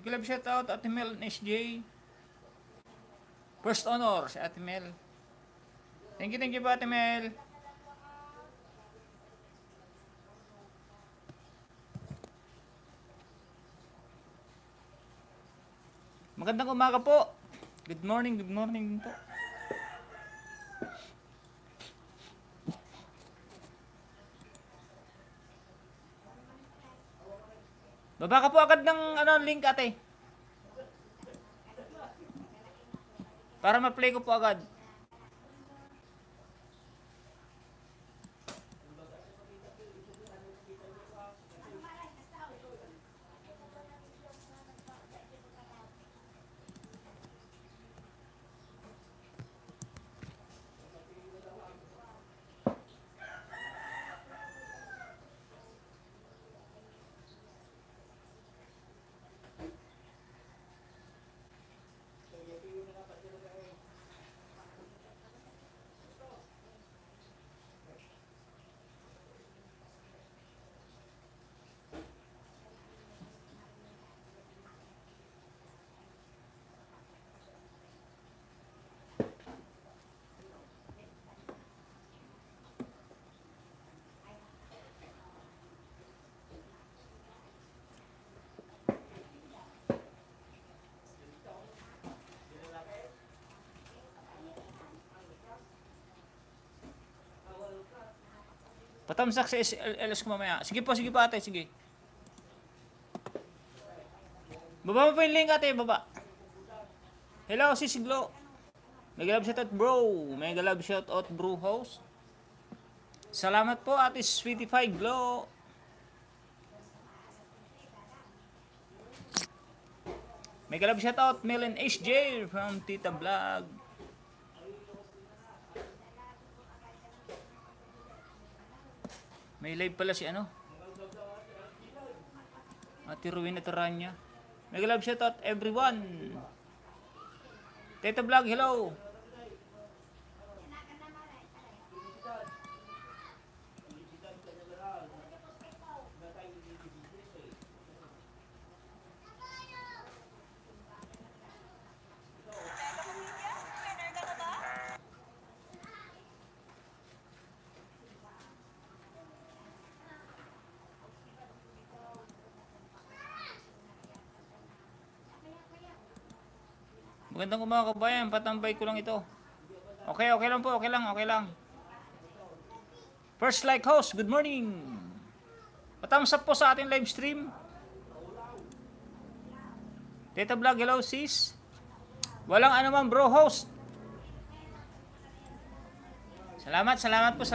Big love shout out Ate Mel and SJ. First honor si Ate Mel. Thank you po Ate Mel. Magandang umaga po. Good morning po. Baba ka po agad ng link ate. Para ma-play ko po agad. Patamsak sa LS ko mamaya. Sige po ate, sige. Baba mo po yung link ate, baba. Hello, si Glo. Mega love shoutout bro. Mega love shoutout bro host. Salamat po ate Sweetify Glo. Mega love shoutout Mel and HJ from Tita Vlog. May live pala si Ate Rowena Taranya. Mega love shoutout everyone. Tita Vlog, hello. Magandang umaga kabayan, patambay ko lang ito. Okay lang po, okay lang. First like host, good morning. Patamsap po sa ating live stream. Tita Vlog, hello sis. Walang anuman bro host. Salamat po.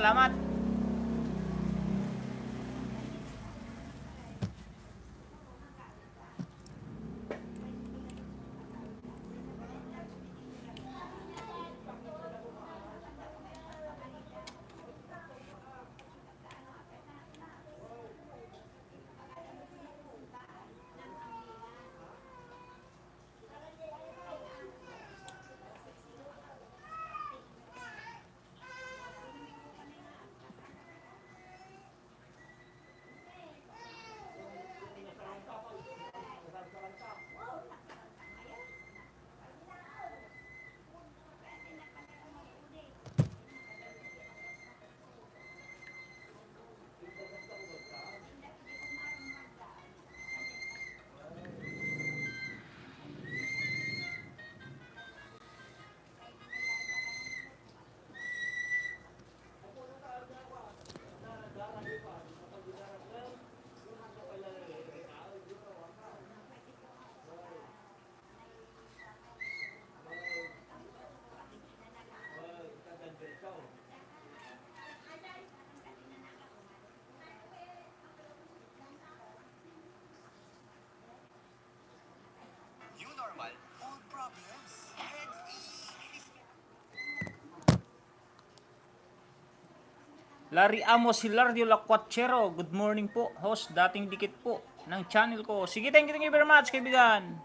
Larry Amos Hilario Lacuachero, good morning po. Host, dating dikit po ng channel ko. Sige, thank you very much, kaibigan.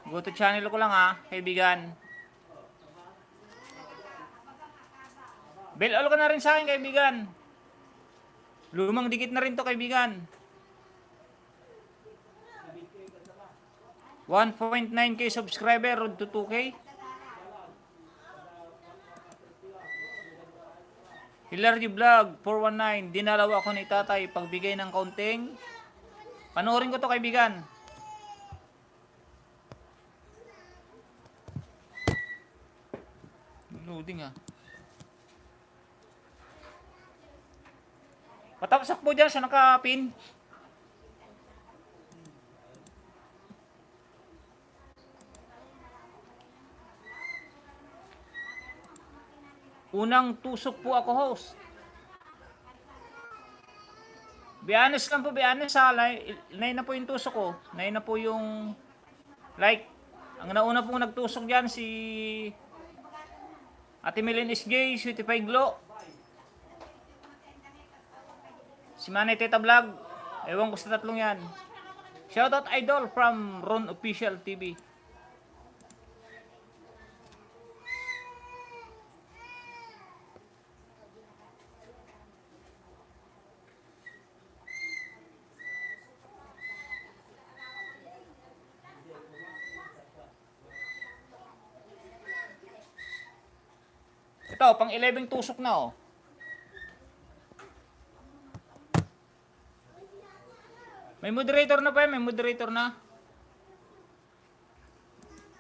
Go to channel ko lang kaibigan. Bell all ka na rin sa akin, kaibigan. Lumang dikit na rin to, kaibigan. 1.9k subscriber, road to 2k. Hilarity Vlog 419, dinalaw ako ni tatay pagbigay ng kaunting. Panoorin ko to, kaibigan. Loading ha. Patapsak po dyan sa nakapin. Unang tusok po ako, host. Be honest lang po, be honest ha. 9 na po yung tusok ko. 9 na po yung like. Ang nauna pong nagtusok dyan si Ate Milin SJ, Sweetie Pie Glo. Si Manay Teta Vlog. Ewan ko sa tatlong yan. Shoutout Idol from Ron Official TV. Ito, pang 11 tusok na oh. May moderator na pa yan, may moderator na.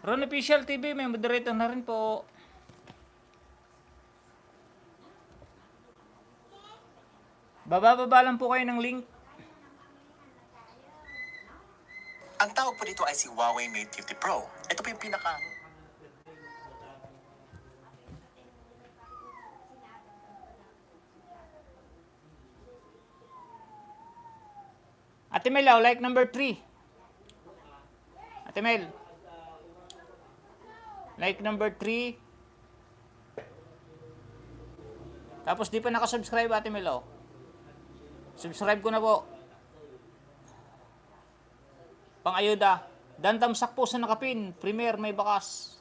Ron Official TV, may moderator na rin po. Baba-baba lang po kayo ng link. Ang tawag po dito ay si Huawei Mate 50 Pro. Ito po yung pinaka... Ate Mel, like number 3. Ate Mel. Like number 3. Tapos di pa nakasubscribe, Ate Mel, oh. Subscribe ko na po. Pang-ayuda. Dan tamsak po sa nakapin. Premier may bakas.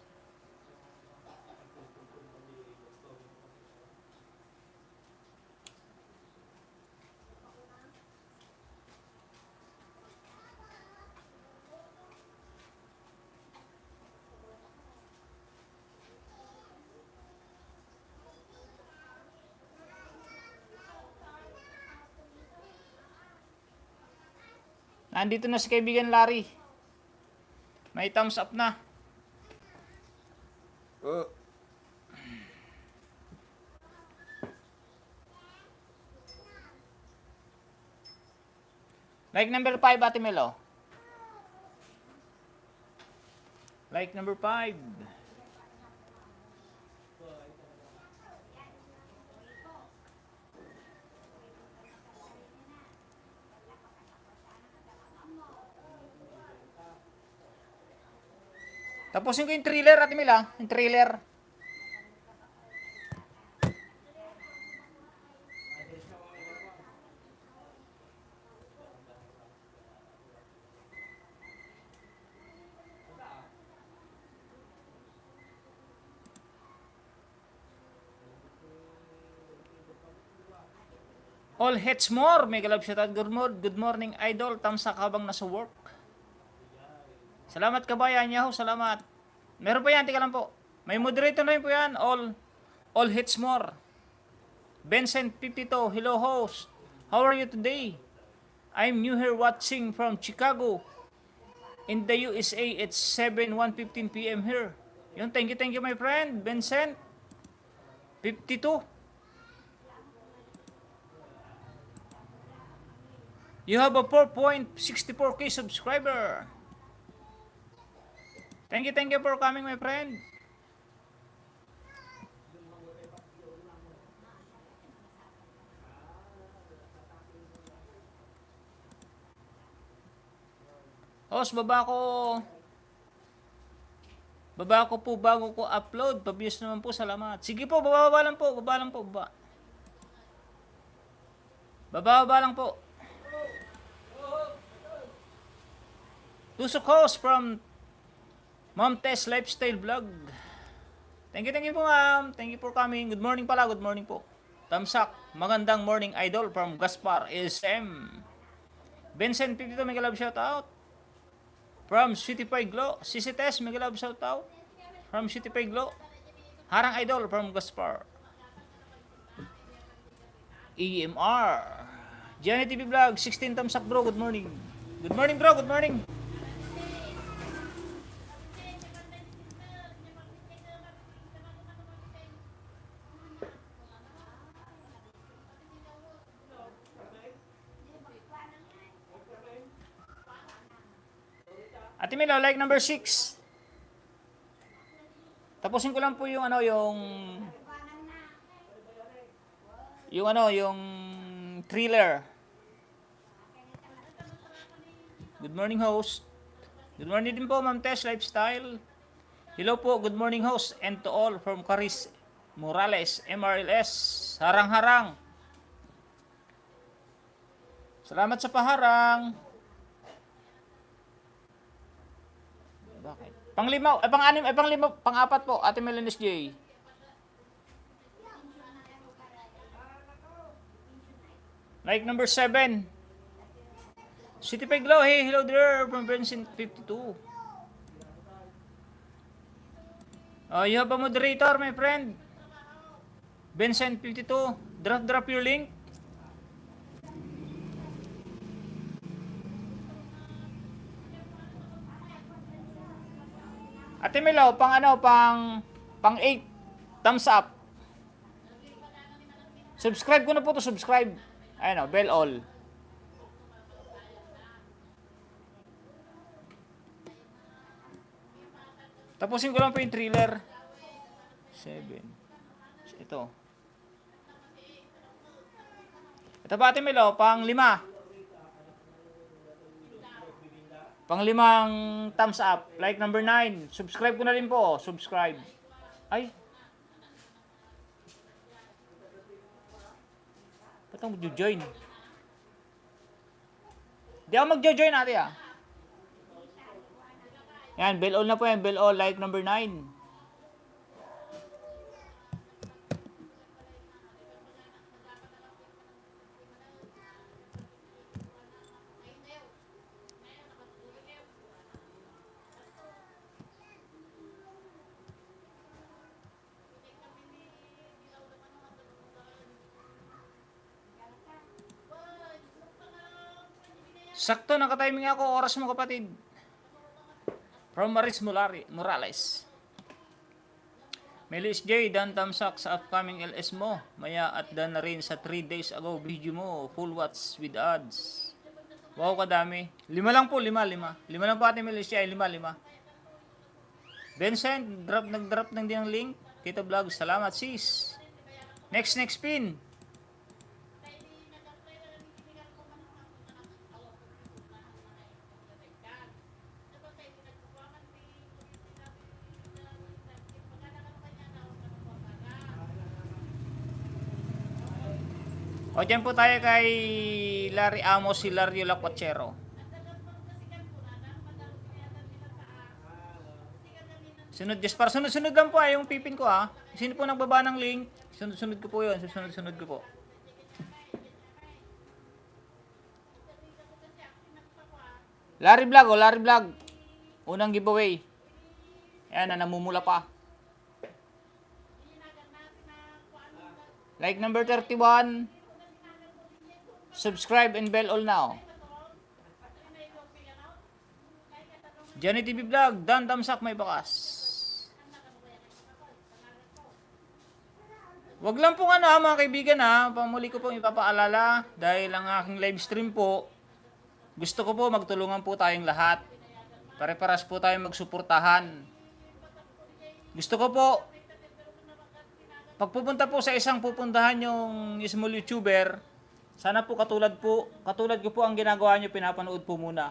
Nandito na si kaibigan Larry. May thumbs up na. Like number 5, Ate Melo. Like number 5. Tapusin ko yung thriller, Ate Mila. Yung thriller. All hits more. Mega love shoutout. Good morning, idol. Tamsak habang nasa work. Salamat kabayan, Yahoo. Salamat. Meron pa yan, tika lang po. May moderator na rin po yan. All hits more. Vincent 52. Hello host. How are you today? I'm new here watching from Chicago. In the USA, it's 7:1:15 p.m. here. Yun, thank you my friend. Vincent 52. You have a 4.64k subscriber. Thank you for coming, my friend. Host, baba ko po bago ko upload. Pabiyos naman po, salamat. Sige po, baba lang po. Baba lang po. Tusok host from Mom Tess Lifestyle Vlog. Thank you po ma'am. Thank you for coming. Good morning pala, good morning po. Tamsak, magandang morning idol from Gaspar SM. Vincent 52, may love shout out. From City Pie Glow. Sisi Tess, mega love shout out. From City Pie Glow. Harang Idol from Gaspar. EMR. Jenny TV Vlog, 16 thumbs up bro, good morning. Good morning bro, good morning. Ate Milo, like number 6. Tapusin ko lang po yung yung thriller. Good morning host. Good morning din po Ma'am Tess Lifestyle. Hello po, good morning host and to all from Caris Morales, MRLS. Harang-harang. Salamat sa paharang. Bakit? Pang-5, pang-6, pang-5, pang-4 po, Ate Melinis J. Like number 7. City Peg Glow, hey, hello there from Vincent 52. You have a moderator, my friend. Vincent 52, drop your link. Ate Melo, pang 8, thumbs up. Subscribe ko na po to, subscribe. Ayun o, bell all. Tapusin ko lang po yung thriller. 7. Ito. Ito ba Ate Melo, pang 5. Pang 5 thumbs up. Like number 9. Subscribe ko na rin po. Subscribe. Ay. Ba't ako mag-join? Di ako mag-join ate ah. Yan, bell all na po yan. Bell all. Like number 9. Sakto, nakatiming ako. Oras mo kapatid. From Maris Morales. Melis J, dan tamsak sa upcoming LS mo. Maya at dan na rin sa 3 days ago video mo. Full watch with ads. Wow, kadami. 5 lang po, 5. 5 lang po ating Melis J, 5. Vincent, nag-drop ng din ang link. Kita Vlog, salamat sis. Next pin. O dyan po tayo kay Larry Amos, Hilario Lacuachero. Sunod, just para sunod-sunod lang po yung pipin ko ha. Sino po nagbaba ng link? Sunod-sunod ko po yun. Sunod ko po. Larry Vlog, Larry Vlog. Unang giveaway. Ayan na, namumula pa. Like number 31. Subscribe and bell all now. Johnny TV Vlog, Dan Damsak may bakas. Wag lang pong mga kaibigan pamuli ko pong ipapaalala dahil ang aking live stream po, gusto ko po magtulungan po tayong lahat. Pare-paras po tayong magsuportahan. Gusto ko po, pagpupunta po sa isang pupuntahan yung small YouTuber, sana po katulad ko po ang ginagawa nyo, pinapanood po muna.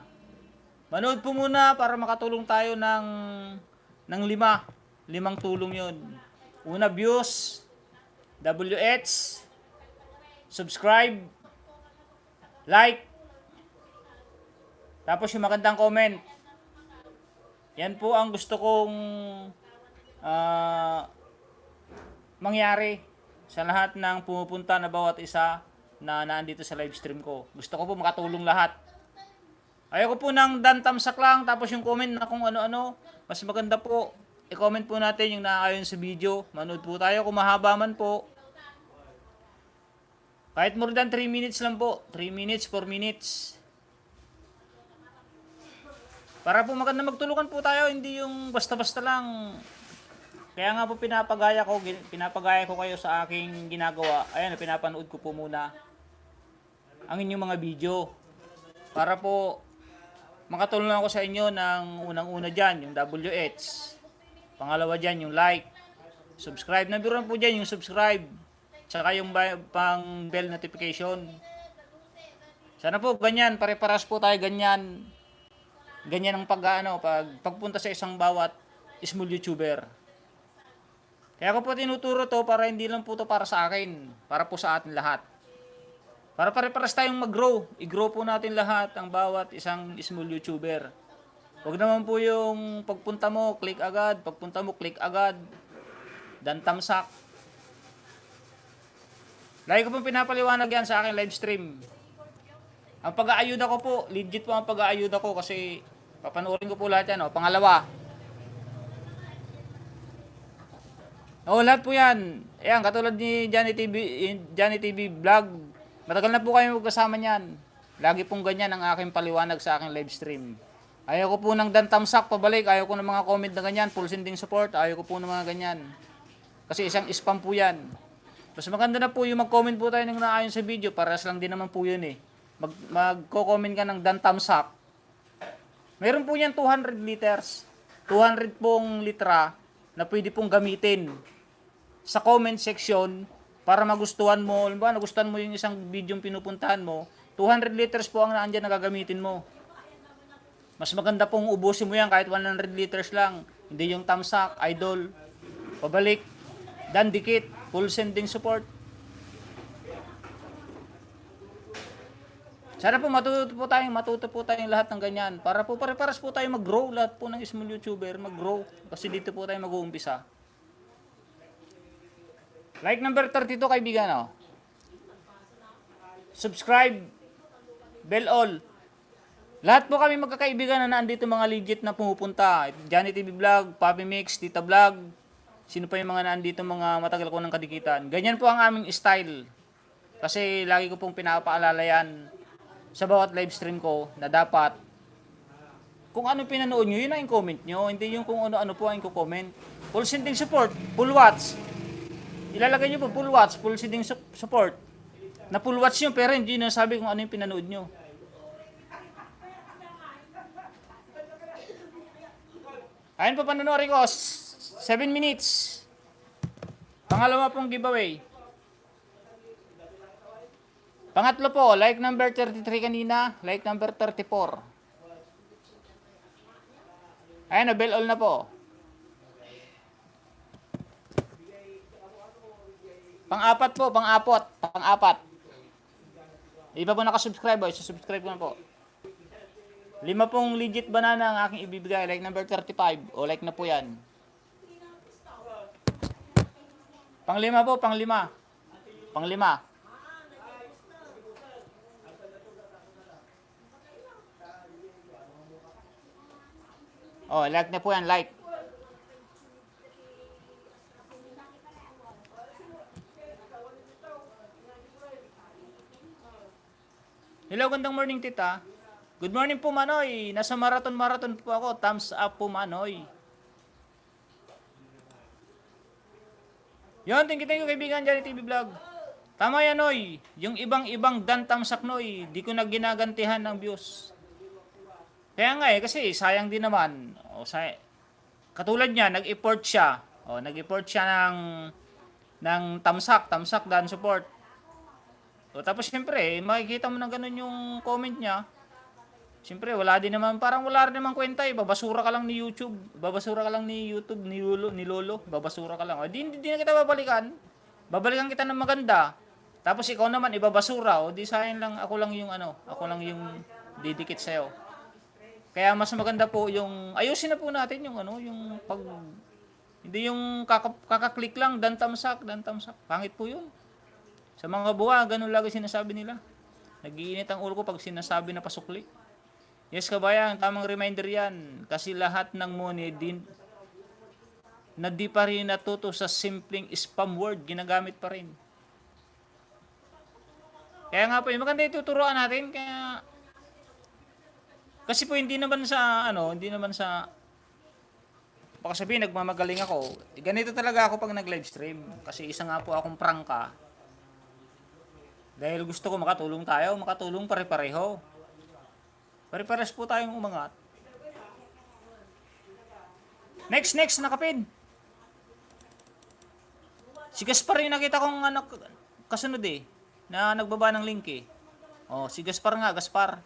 Manood po muna para makatulong tayo ng 5 tulong yun. Una, views, WH, subscribe, like, tapos yung magandang comment. Yan po ang gusto kong mangyari sa lahat ng pumupunta na bawat isa na naandito sa live stream ko. Gusto ko po makatulong lahat. Ayoko po ng dantamsak lang, tapos yung comment na kung ano-ano. Mas maganda po, i-comment po natin yung naaayon sa video. Manood po tayo kung mahaba man po. Kahit more than 3 minutes lang po. 3 minutes, 4 minutes. Para po maganda magtulungan po tayo, hindi yung basta-basta lang. Kaya nga po pinapagaya ko kayo sa aking ginagawa. Ayan, pinapanood ko po muna ang inyong mga video. Para po makatulong ako sa inyo ng unang-una dyan, yung WH. Pangalawa dyan, yung like. Subscribe. Nabiruan po dyan yung subscribe. Tsaka yung pang bell notification. Sana po ganyan, pare-paras po tayo ganyan. Ganyan ang pagpunta sa isang bawat small YouTuber. Kaya ako po tinuturo to para hindi lang po to para sa akin, para po sa atin lahat. Para pare-paras tayong mag-grow. I-grow po natin lahat ang bawat isang small YouTuber. Huwag naman po yung pagpunta mo, click agad. Pagpunta mo, click agad. Dan tamsak. Lagi ko pong pinapaliwanag yan sa aking live stream. Ang pag-aayuda ko po, legit po ang pag-aayuda ko kasi papanoorin ko po lahat yan. O. Pangalawa. O, lahat po yan. Ayan, katulad ni Johnny TV Vlog. Matagal na po kayo magkasama niyan. Lagi pong ganyan ang aking paliwanag sa aking live stream. Ayaw ko po ng dantamsak pabalik. Ayaw ko ng mga comment na ganyan. Full sending support. Ayaw ko po ng mga ganyan. Kasi isang spam po yan. Mas maganda na po yung mag-comment po tayo ng naayon sa video. Paras lang din naman po yun eh. Magko-comment ka ng dantamsak. Meron po yan 200 liters. 200 pong litra na pwede pong gamitin sa comment section. Para magustuhan mo, halimbawa nagustuhan mo yung isang video pinupuntahan mo, 200 liters po ang naandyan na gagamitin mo. Mas maganda pong ubusin mo yan kahit 100 liters lang. Hindi yung tamsak, idol, pabalik, dan dikit, full sending support. Sana po matuto po tayong lahat ng ganyan. Para po pare-paras po tayo mag-grow, lahat po ng small YouTuber mag-grow. Kasi dito po tayo mag-uumpisa. Like number 32 kaibigan, oh. Subscribe, bell all. Lahat po kami magkakaibigan na naandito mga legit na pumupunta. Johnny TV Vlog, Papi Mix, Tita Vlog. Sino pa yung mga naandito mga matagal ko ng kadikitan. Ganyan po ang aming style. Kasi lagi ko pong pinapaalala yan sa bawat live stream ko na dapat kung ano pinanood nyo, yun na yung comment nyo. Hindi yung kung ano-ano po ang comment. Full sending support, full watch. Ilalagay nyo po full watch, full sending support. Na full watch nyo pero hindi nyo sabi kung ano yung pinanood nyo. Ayun po panonoorin ko, 7 minutes. Pangalawa pong giveaway. Pangatlo po, like number 33 kanina, like number 34. Ayun, bell all na po. Pang-apat po, pang-apat. Iba po nakasubscribe, boys. Subscribe ko na po. 5 pong legit banana ang aking ibibigay. Like number 35. O like na po yan. Pang-5 po, pang-5. Pang-5. O, like na po yan, like. Hello, gandang morning tita. Good morning po Manoy. Nasa marathon po ako. Thumbs up po Manoy. Yun, thank you kaibigan Johnny TV Vlog. Tama yan Noy. Yung ibang dan tamsak Noy. Di ko na ginagantihan ng views. Kaya nga kasi sayang din naman. Katulad niya, nag-import siya. Nag-import siya ng tamsak dan support. Tapos siyempre, makikita mo na ganun yung comment niya. Siyempre, wala rin naman kwenta eh. Babasura ka lang ni YouTube. Babasura ka lang ni YouTube, ni Lolo. Babasura ka lang. Di na kita babalikan. Babalikan kita ng maganda. Tapos ikaw naman, ibabasura. Di sayang lang, ako lang yung didikit sa'yo. Kaya mas maganda po yung, ayusin na po natin yung hindi yung kakaklik lang, dan tamsak. Pangit po yun. Sa mga buwa, ganun lagi sinasabi nila. Nag-iinit ang ulo ko pag sinasabi na pasukli. Yes, kabayan, tamang reminder yan. Kasi lahat ng money din na di pa rin natuto sa simpleng spam word, ginagamit pa rin. Kaya nga po, maganda ituturoan natin. Kaya, kasi po hindi naman sa, hindi naman sa, baka sabihin, nagmamagaling ako. Ganito talaga ako pag nag-live stream. Kasi isa nga po akong prangka. Dahil gusto ko makatulong tayo, makatulong pare-pareho. Pare-pares po tayong umangat. Next, nakapin. Si Gaspar yung nakita kong kasunod eh. Na nagbaba ng link eh. Oh, si Gaspar nga, Gaspar.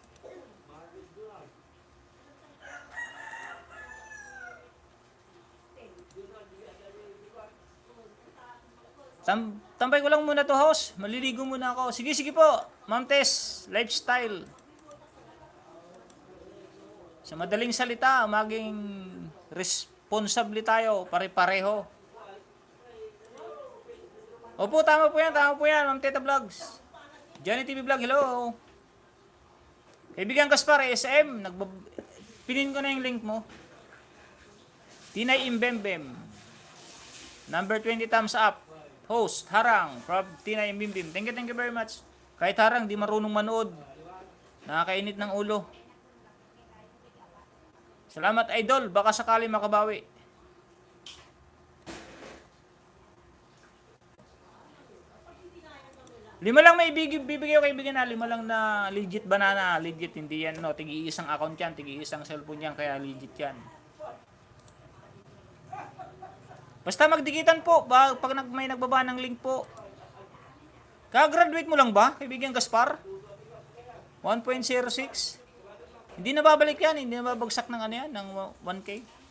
Tambay ko lang muna to, host. Maliligo muna ako. Sige po. Ma'am Tess, lifestyle. Sa madaling salita, maging responsable tayo, pare-pareho. Opo, tama po yan, Ma'am Teta Vlogs. Johnny TV Vlog, hello. Kaibigan Gaspar, SM, pinin ko na yung link mo. Tinay Imbembem. Number 20 thumbs up. Host, Harang, from Tinay Imbembem. Thank you very much. Kahit Harang, di marunong manood. Nakakainit ng ulo. Salamat, Idol. Baka sakali makabawi. Lima lang may bibigay ko kaibigan na. Lima lang na legit banana. Legit, hindi yan. No? Tigi-isang account yan. Tigi-isang cellphone yan. Kaya legit yan. Basta magdikitan po. Pag may nagbaba ng link po. Kaka-graduate mo lang ba, kaibigan Gaspar? 1.06? Hindi na babalik yan. Hindi na babagsak ng ano yan. Ng 1K.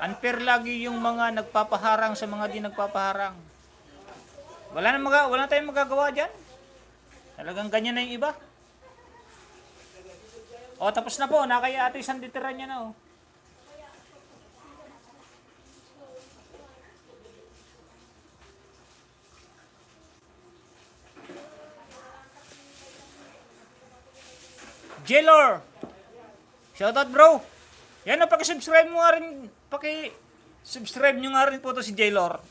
Unfair lagi yung mga nagpapaharang sa mga di nagpapaharang. Wala tayong magagawa dyan. Talagang ganyan na yung iba. O, tapos na po. Nakaya ate isang ditiran niya na, o. Jailor! Shoutout, bro! Yan o, paki-subscribe mo nga rin. Paki-subscribe nyo nga rin po to si Jailor.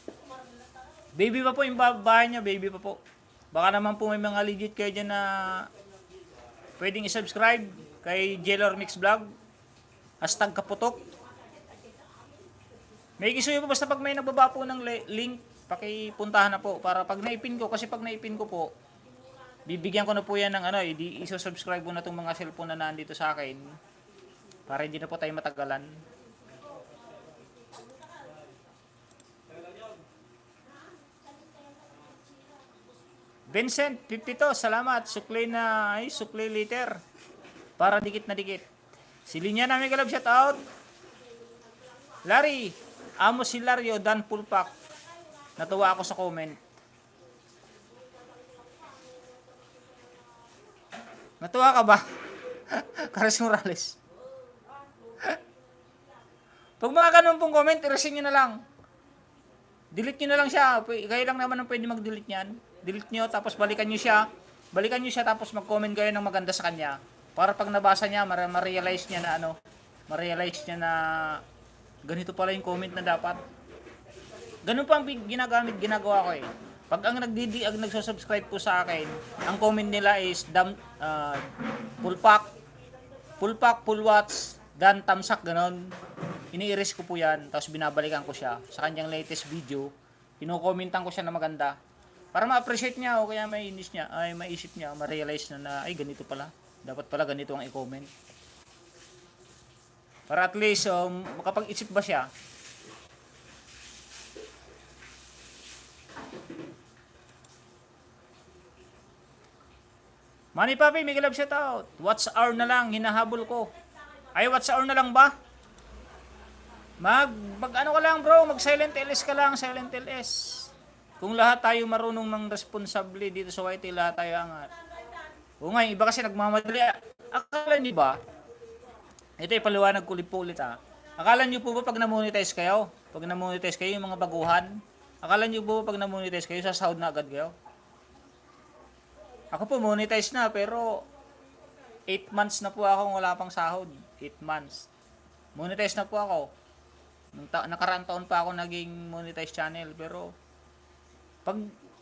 Baby pa po yung bahay niya, baby pa po. Baka naman po may mga legit kayo dyan na pwedeng i-subscribe kay Jailor Mix Vlog. #kaputok. May isuyo po basta pag may nagbaba po ng link, pakipuntahan na po para pag naipin ko, kasi pag naipin ko po, bibigyan ko na po yan ng i-subscribe ko na itong mga cellphone na nandito sa akin para hindi na po tayo matagalan. Vincent, 52, salamat. Sukli liter. Para dikit na dikit. Si Linya namin kalab, shout out. Larry, Amos Hilario, Dan Pulpak. Natuwa ako sa comment. Natuwa ka ba? Karis Morales. Pag mga ganun pong comment, i-resin nyo na lang. Delete nyo na lang siya. Kayo lang naman ang pwede mag-delete niyan. Delete nyo, tapos balikan nyo siya. Balikan nyo siya, tapos mag-comment kayo ng maganda sa kanya. Para pag nabasa niya, ma-realize niya na ma-realize niya na ganito pala yung comment na dapat. Ganun pa ang ginagawa ko eh. Pag ang nagsusubscribe po sa akin, ang comment nila is full watch, dan tamsak, ganon. Ini-erase ko po yan, tapos binabalikan ko siya sa kanyang latest video. Kinukomentan ko siya na maganda. Para ma-appreciate niya o kaya maisip niya, ma-realize na ay ganito pala. Dapat pala ganito ang i-comment. Para at least makapag-isip ba siya. Manny Papi, may galab shout out. What's hour na lang, hinahabol ko. Ay, what's hour na lang ba? Mag ano ka lang bro, mag silent LS ka lang, silent LS. Kung lahat tayo marunong ng responsable dito sa YT, lahat tayo angat. O nga, iba kasi nagmamadali. Akala niyo ba? Ito ipaliwanag ko ulit ha. Akala niyo po ba pag na-monetize kayo? Pag na-monetize kayo yung mga baguhan? Akala niyo po ba pag na-monetize kayo, sasahod na agad kayo? Ako po monetize na pero 8 months na po ako wala pang sahod. 8 months. Monetize na po ako. Nakaraang taon pa ako naging monetize channel pero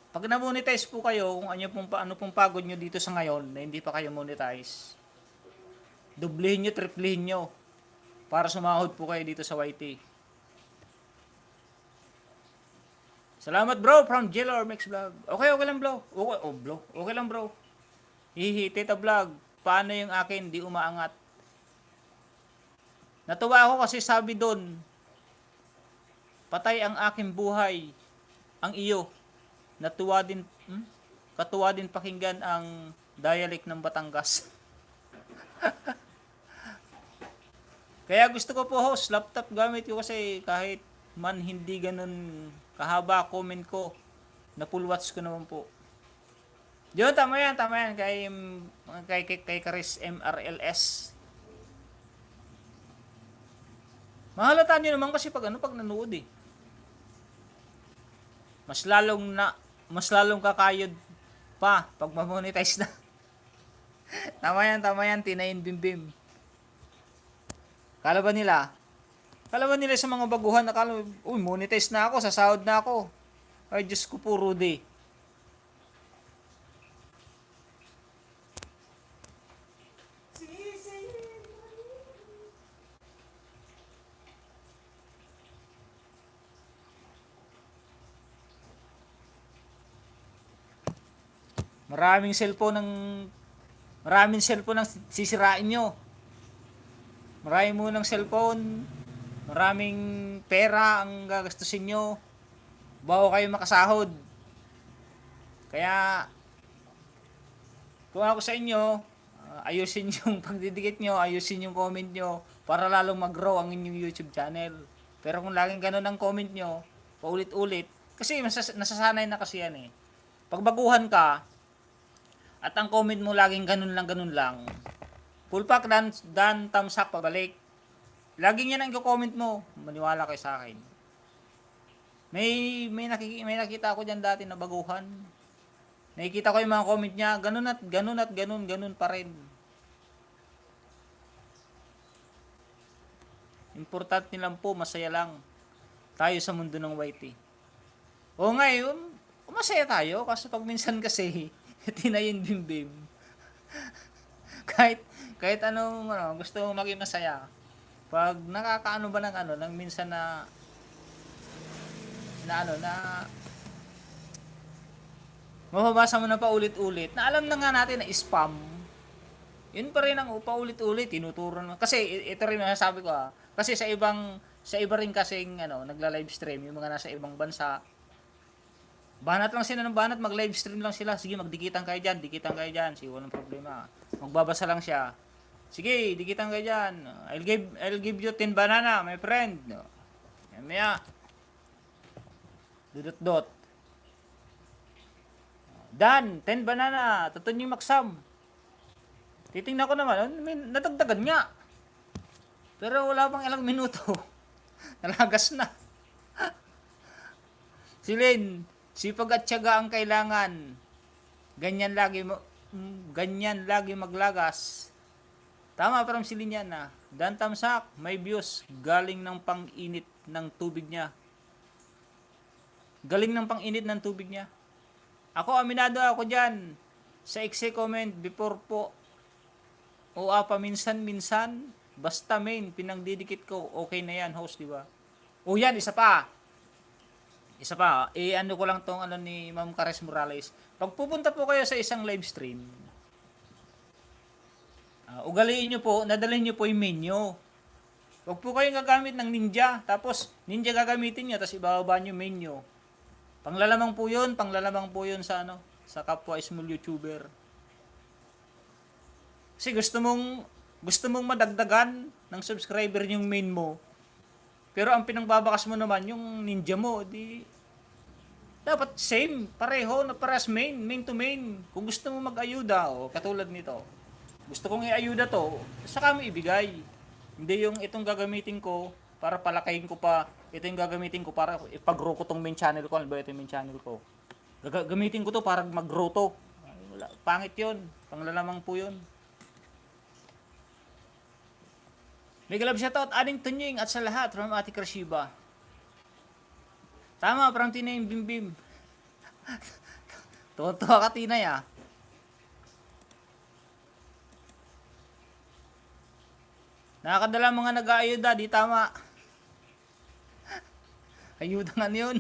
pag na-monetize po kayo, kung ano pong pagod nyo dito sa ngayon na hindi pa kayo monetize, dublihin nyo, triplihin nyo para sumahod po kayo dito sa YT. Salamat bro from Jelor Mix Vlog. Okay lang bro. Okay lang bro. Hihi, Tita Vlog. Paano yung akin di umaangat? Natuwa ako kasi sabi doon, patay ang aking buhay, ang iyo. Katuwa din pakinggan ang dialect ng Batangas. Kaya gusto ko po host, laptop gamit ko kasi kahit man hindi ganun kahaba comment ko, na full watch ko naman po. Yun, tama yan, kay Chris MRLS. Mahalata nyo naman kasi pag nanood eh. Mas lalong kakayod pa pag ma-monetize na. Tama yan, Tinayin Bimbim. Kala ba nila sa mga baguhan, monetize na ako, sasahod na ako. Ay, Diyos ko po, Rudy. Maraming cellphone ang sisirain nyo. Maraming munang cellphone, maraming pera ang gagastusin nyo bago kayo makasahod. Kaya kung ako sa inyo, ayusin yung pagdidikit nyo, ayusin yung comment nyo para lalong mag-grow ang inyong YouTube channel. Pero kung laging ganun ang comment nyo, paulit-ulit, kasi nasasanay na kasi yan eh. Pag baguhan ka, at ang comment mo laging ganun lang, full pack dan thumbs up pabalik. Laging yan ang comment mo, maniwala kayo sa akin. May nakita ako diyan dati na baguhan. Nakikita ko yung mga comment niya, ganun pa rin. Importante lang po, masaya lang tayo sa mundo ng YT. O ngayon, masaya tayo kasi pag minsan kasi Tinayin Bimbim. kahit anong gusto mong maging masaya. Pag nakakaano ba ng minsan na mababasa mo na paulit-ulit na alam na nga natin na spam. Yun pa rin ang paulit-ulit tinuturo na. Kasi ito rin ang sabi ko kasi sa iba rin kasing nagla-live stream yung mga nasa ibang bansa. Banat lang sila ng banat, mag-live stream lang sila. Sige, magdikitan kayo dyan. Sige, walang problema. Magbabasa lang siya. Sige, dikitan kayo dyan. I'll give you 10 banana, my friend. Maya. Dot. Dan, 10 banana. Tutun yung maksam. Titingnan ko naman, nadagdagan nga. Pero wala pang ilang minuto. Nalagas na. Silin, sipag at tiyaga ang kailangan. Ganyan lagi maglagas. Tama from Silin yan na. Dan Tamsak, may views. Galing ng pang-init ng tubig niya. Ako, aminado ako dyan. Sa comment before po. O paminsan-minsan. Basta main, pinangdidikit ko. Okay na yan, host, diba? O yan, isa pa. Ano ko lang tong ni Ma'am Cares Morales. Pag pupunta po kayo sa isang live stream, ugaliin nyo po, nadalhin nyo po yung menu. Huwag po kayong gagamit ng Ninja, tapos Ninja gagamitin nyo, tapos ibababa nyo menu. Panglalamang po yun sa kapwa small YouTuber. Kasi gusto mong madagdagan ng subscriber yung main mo. Pero ang pinangbabakas mo naman yung Ninja mo, dapat same, pareho na paras main to main. Kung gusto mo mag-ayuda, katulad nito. Gusto kong i-ayuda to, saka mo ibigay. Hindi yung itong gagamitin ko para palakayin ko pa. Ito yung gagamitin ko para ipag-grow ko tong main channel ko. Ano ba ito yung main channel ko? Gagamitin ko to para mag-grow to. Wala, pangit yun. Panglalamang po yun. Mega love shoutout, Aling Tunying at sa lahat from Ate Krashiba. Tama, parang Tinay yung Bimbim. Tuwa-tuwa ka, Tinay ah. Nakakadala mga nag-aayuda, di tama. Ayudang ano yun?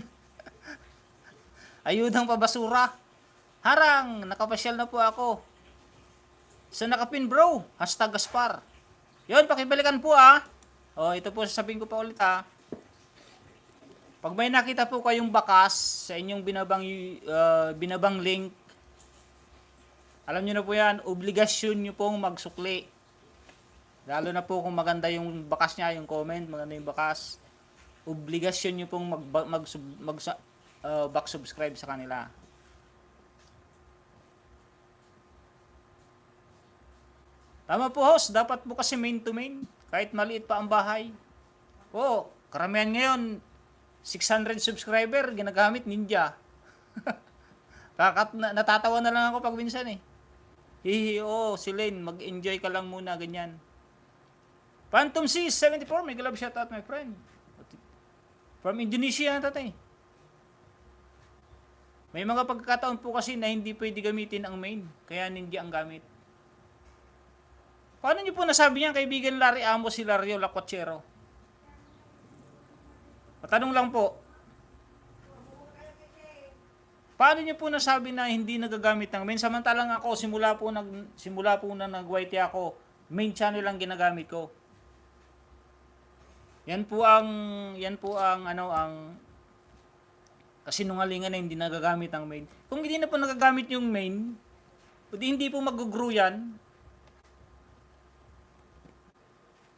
Ayudang pabasura. Harang, nakapasyal na po ako. Sa nakapin bro, hashtag Gaspar. Yun, pakibalikan po ah. O, ito po sasabihin ko pa ulit ah. Pag may nakita po kayong bakas sa inyong binabang link, alam nyo na po yan, obligasyon nyo pong magsukli. Lalo na po kung maganda yung bakas niya, yung comment, maganda yung bakas. Obligasyon nyo pong back subscribe sa kanila. Tama po host, dapat po kasi main to main, kahit maliit pa ang bahay. Oo, karamihan ngayon, 600 subscriber, ginagamit Ninja. Natatawa na lang ako pag minsan eh. Hihi, si Lane, mag-enjoy ka lang muna, ganyan. Phantom C74, may love shoutout my friend. From Indonesia na tatay. May mga pagkakataon po kasi na hindi pwede gamitin ang main, kaya Ninja ang gamit. Paano niyo po nasabi niyan, kaibigan Larry Amos, si Lario Lacuachero? Patanong lang po. Paano niyo po nasabi na hindi nagagamit ng main? Samantalang ako, simula po na nag-YT ako, main channel lang ginagamit ko. Yan po ang kasinungalingan na hindi nagagamit ng main. Kung hindi na po nagagamit yung main, hindi po mag-grow yan.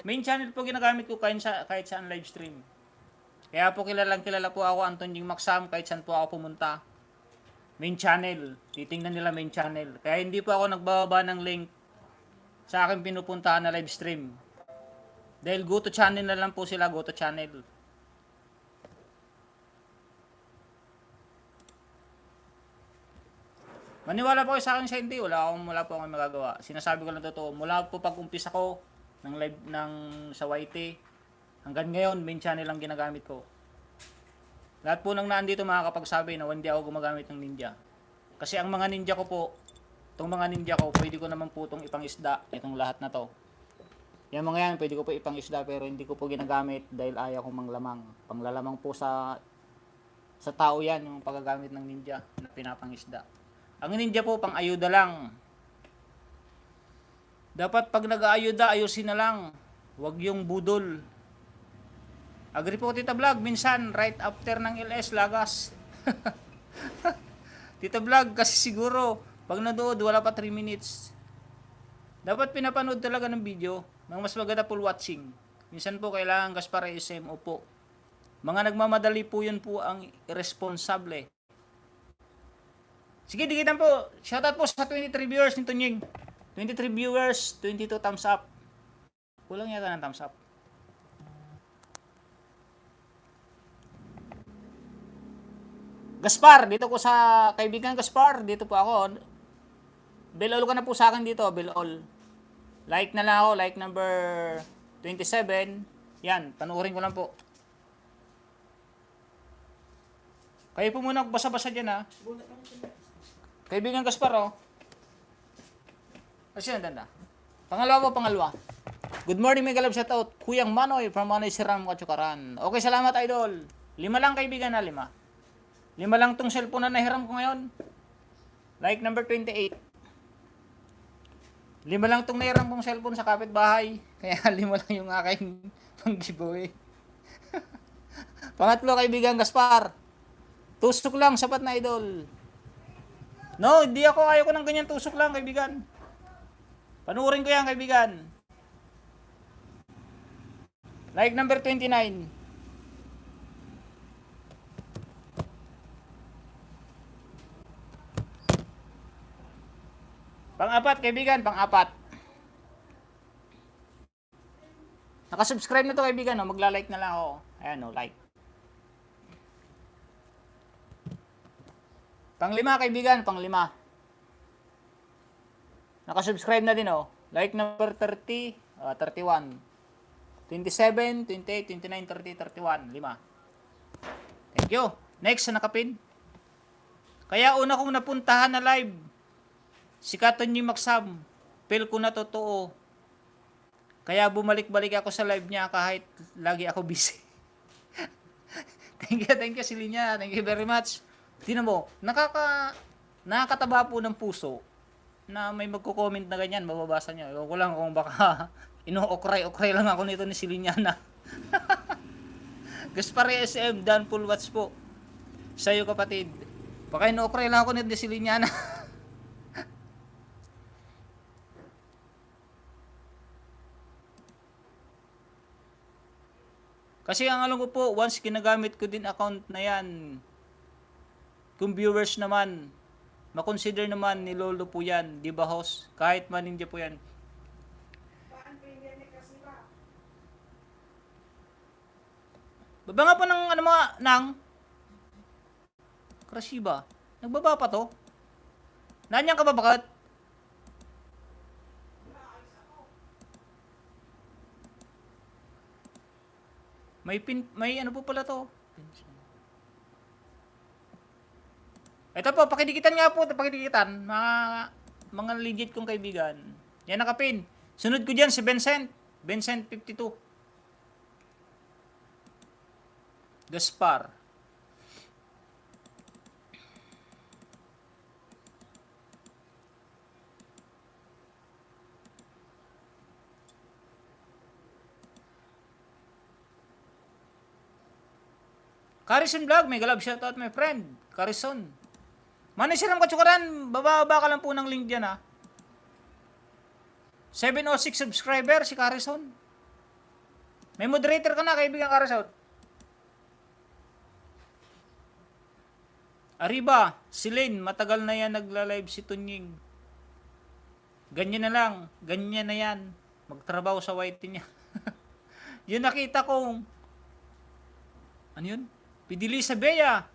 Main channel po ginagamit ko kahit saan live stream. Kaya po kilala po ako, Anton Jing Maxam, kahit saan po ako pumunta. Main channel. Titingnan nila main channel. Kaya hindi po ako nagbababa ng link sa akin pinupuntahan na live stream. Dahil go to channel na lang po sila, go to channel. Maniwala po kayo sa akin sa hindi, wala po akong magagawa. Sinasabi ko lang totoo, mula po pag-umpisa ko ng live sa YT, hanggang ngayon, main channel lang ginagamit ko. Lahat po nang naandito makakapagsabi na hindi ako gumagamit ng Ninja. Kasi ang mga Ninja ko po, itong mga Ninja ko, pwede ko naman po itong ipangisda, itong lahat na to. Yung mga yan, pwede ko po ipangisda pero hindi ko po ginagamit dahil ayaw kong manglamang. Panglalamang po sa tao yan, yung paggagamit ng Ninja na pinapangisda. Ang Ninja po, pang ayuda lang. Dapat pag nag-aayuda, ayusin na lang. Huwag yung budol. Agree po Tita Vlog, minsan right after ng LS lagas. Tita Vlog, kasi siguro pag nadood wala pa 3 minutes. Dapat pinapanood talaga ng video ng mas maganda full watching. Minsan po kailangan Gaspar SM, opo. Mga nagmamadali po yun po ang irresponsable. Sige, dikitan po. Shoutout po sa 23 viewers ni Tunying. 23 viewers, 22 thumbs up. Kulang yata ng thumbs up. Gaspar, dito ko sa kaibigan Gaspar, dito po ako. Bell all ka na po sa akin dito, bell all. Like na lang ako, like number 27. Yan, panuorin ko lang po. Kayo po muna basa-basa dyan ha. Kaibigan Gaspar oh. Kasi nandanda. Pangalawa. Good morning, mega love shoutout. Kuyang Manoy from Manoy Siram, Kachukaran. Okay, salamat idol. 5 lang kaibigan na, 5. 5 lang tong cellphone na nahiram ko ngayon. Like number 28. 5 lang tong nahiram kong cellphone sa kapitbahay. Kaya 5 lang yung aking pang giveaway. Pangatlo kaibigan Gaspar. Tusok lang, sapat na idol. No, hindi ako, ayaw ko ng ganyan tusok lang kaibigan. Panuorin ko yan kaibigan. Like number 29. Pang-apat kaibigan, pang-apat. Nakasubscribe na to kaibigan, no? Magla-like na lang ako. Ayan, no, like. Pang-5 kaibigan, pang-5. Nakasubscribe na din, oh. Like number 30, 31. 27, 28, 29, 30, 31. 5. Thank you. Next sa nakapin. Kaya una kong napuntahan na live, si Katonyi Maksam. Feel ko na totoo. Kaya bumalik-balik ako sa live niya kahit lagi ako busy. Thank you, Silinya. Thank you very much. Tingnan mo, nakakataba po ng puso na may magko-comment na ganyan, mababasa niyo. Ewan ko lang kung baka ino-okray lang ako nito ni Silinyana. Gaspar SM, Dan Full Watch po. Sa'yo kapatid. Baka ino-okray lang ako nito ni Silinyana. Kasi ang alam ko po, once ginagamit ko din account na yan, kung viewers naman, makonsider naman ni Lolo po yan, di ba host? Kahit man hindi po yan. Baba nga po ng ano mga, ng Krashiba. Nagbaba pa to? Nanyang ka ba bakit? May ano po pala to. Ito po, pakidikitan nga po, pakidikitan. Mga legit kong kaibigan. Yan nakapin. Sunod ko dyan si Vincent. Vincent 52. Gaspar. Carison Vlog, may galab shoutout my friend. Carison. Mani silang katsukaran, bababa ka lang po ng link dyan ha. 706 subscriber si Carison. May moderator ka na kaibigan Carison. Arriba, si Lynn, matagal na yan nagla-live si Tunying. Ganyan na lang, ganyan na yan. Magtrabaho sa white niya. Yun nakita ko. Ano yun? Pidili sa Bea.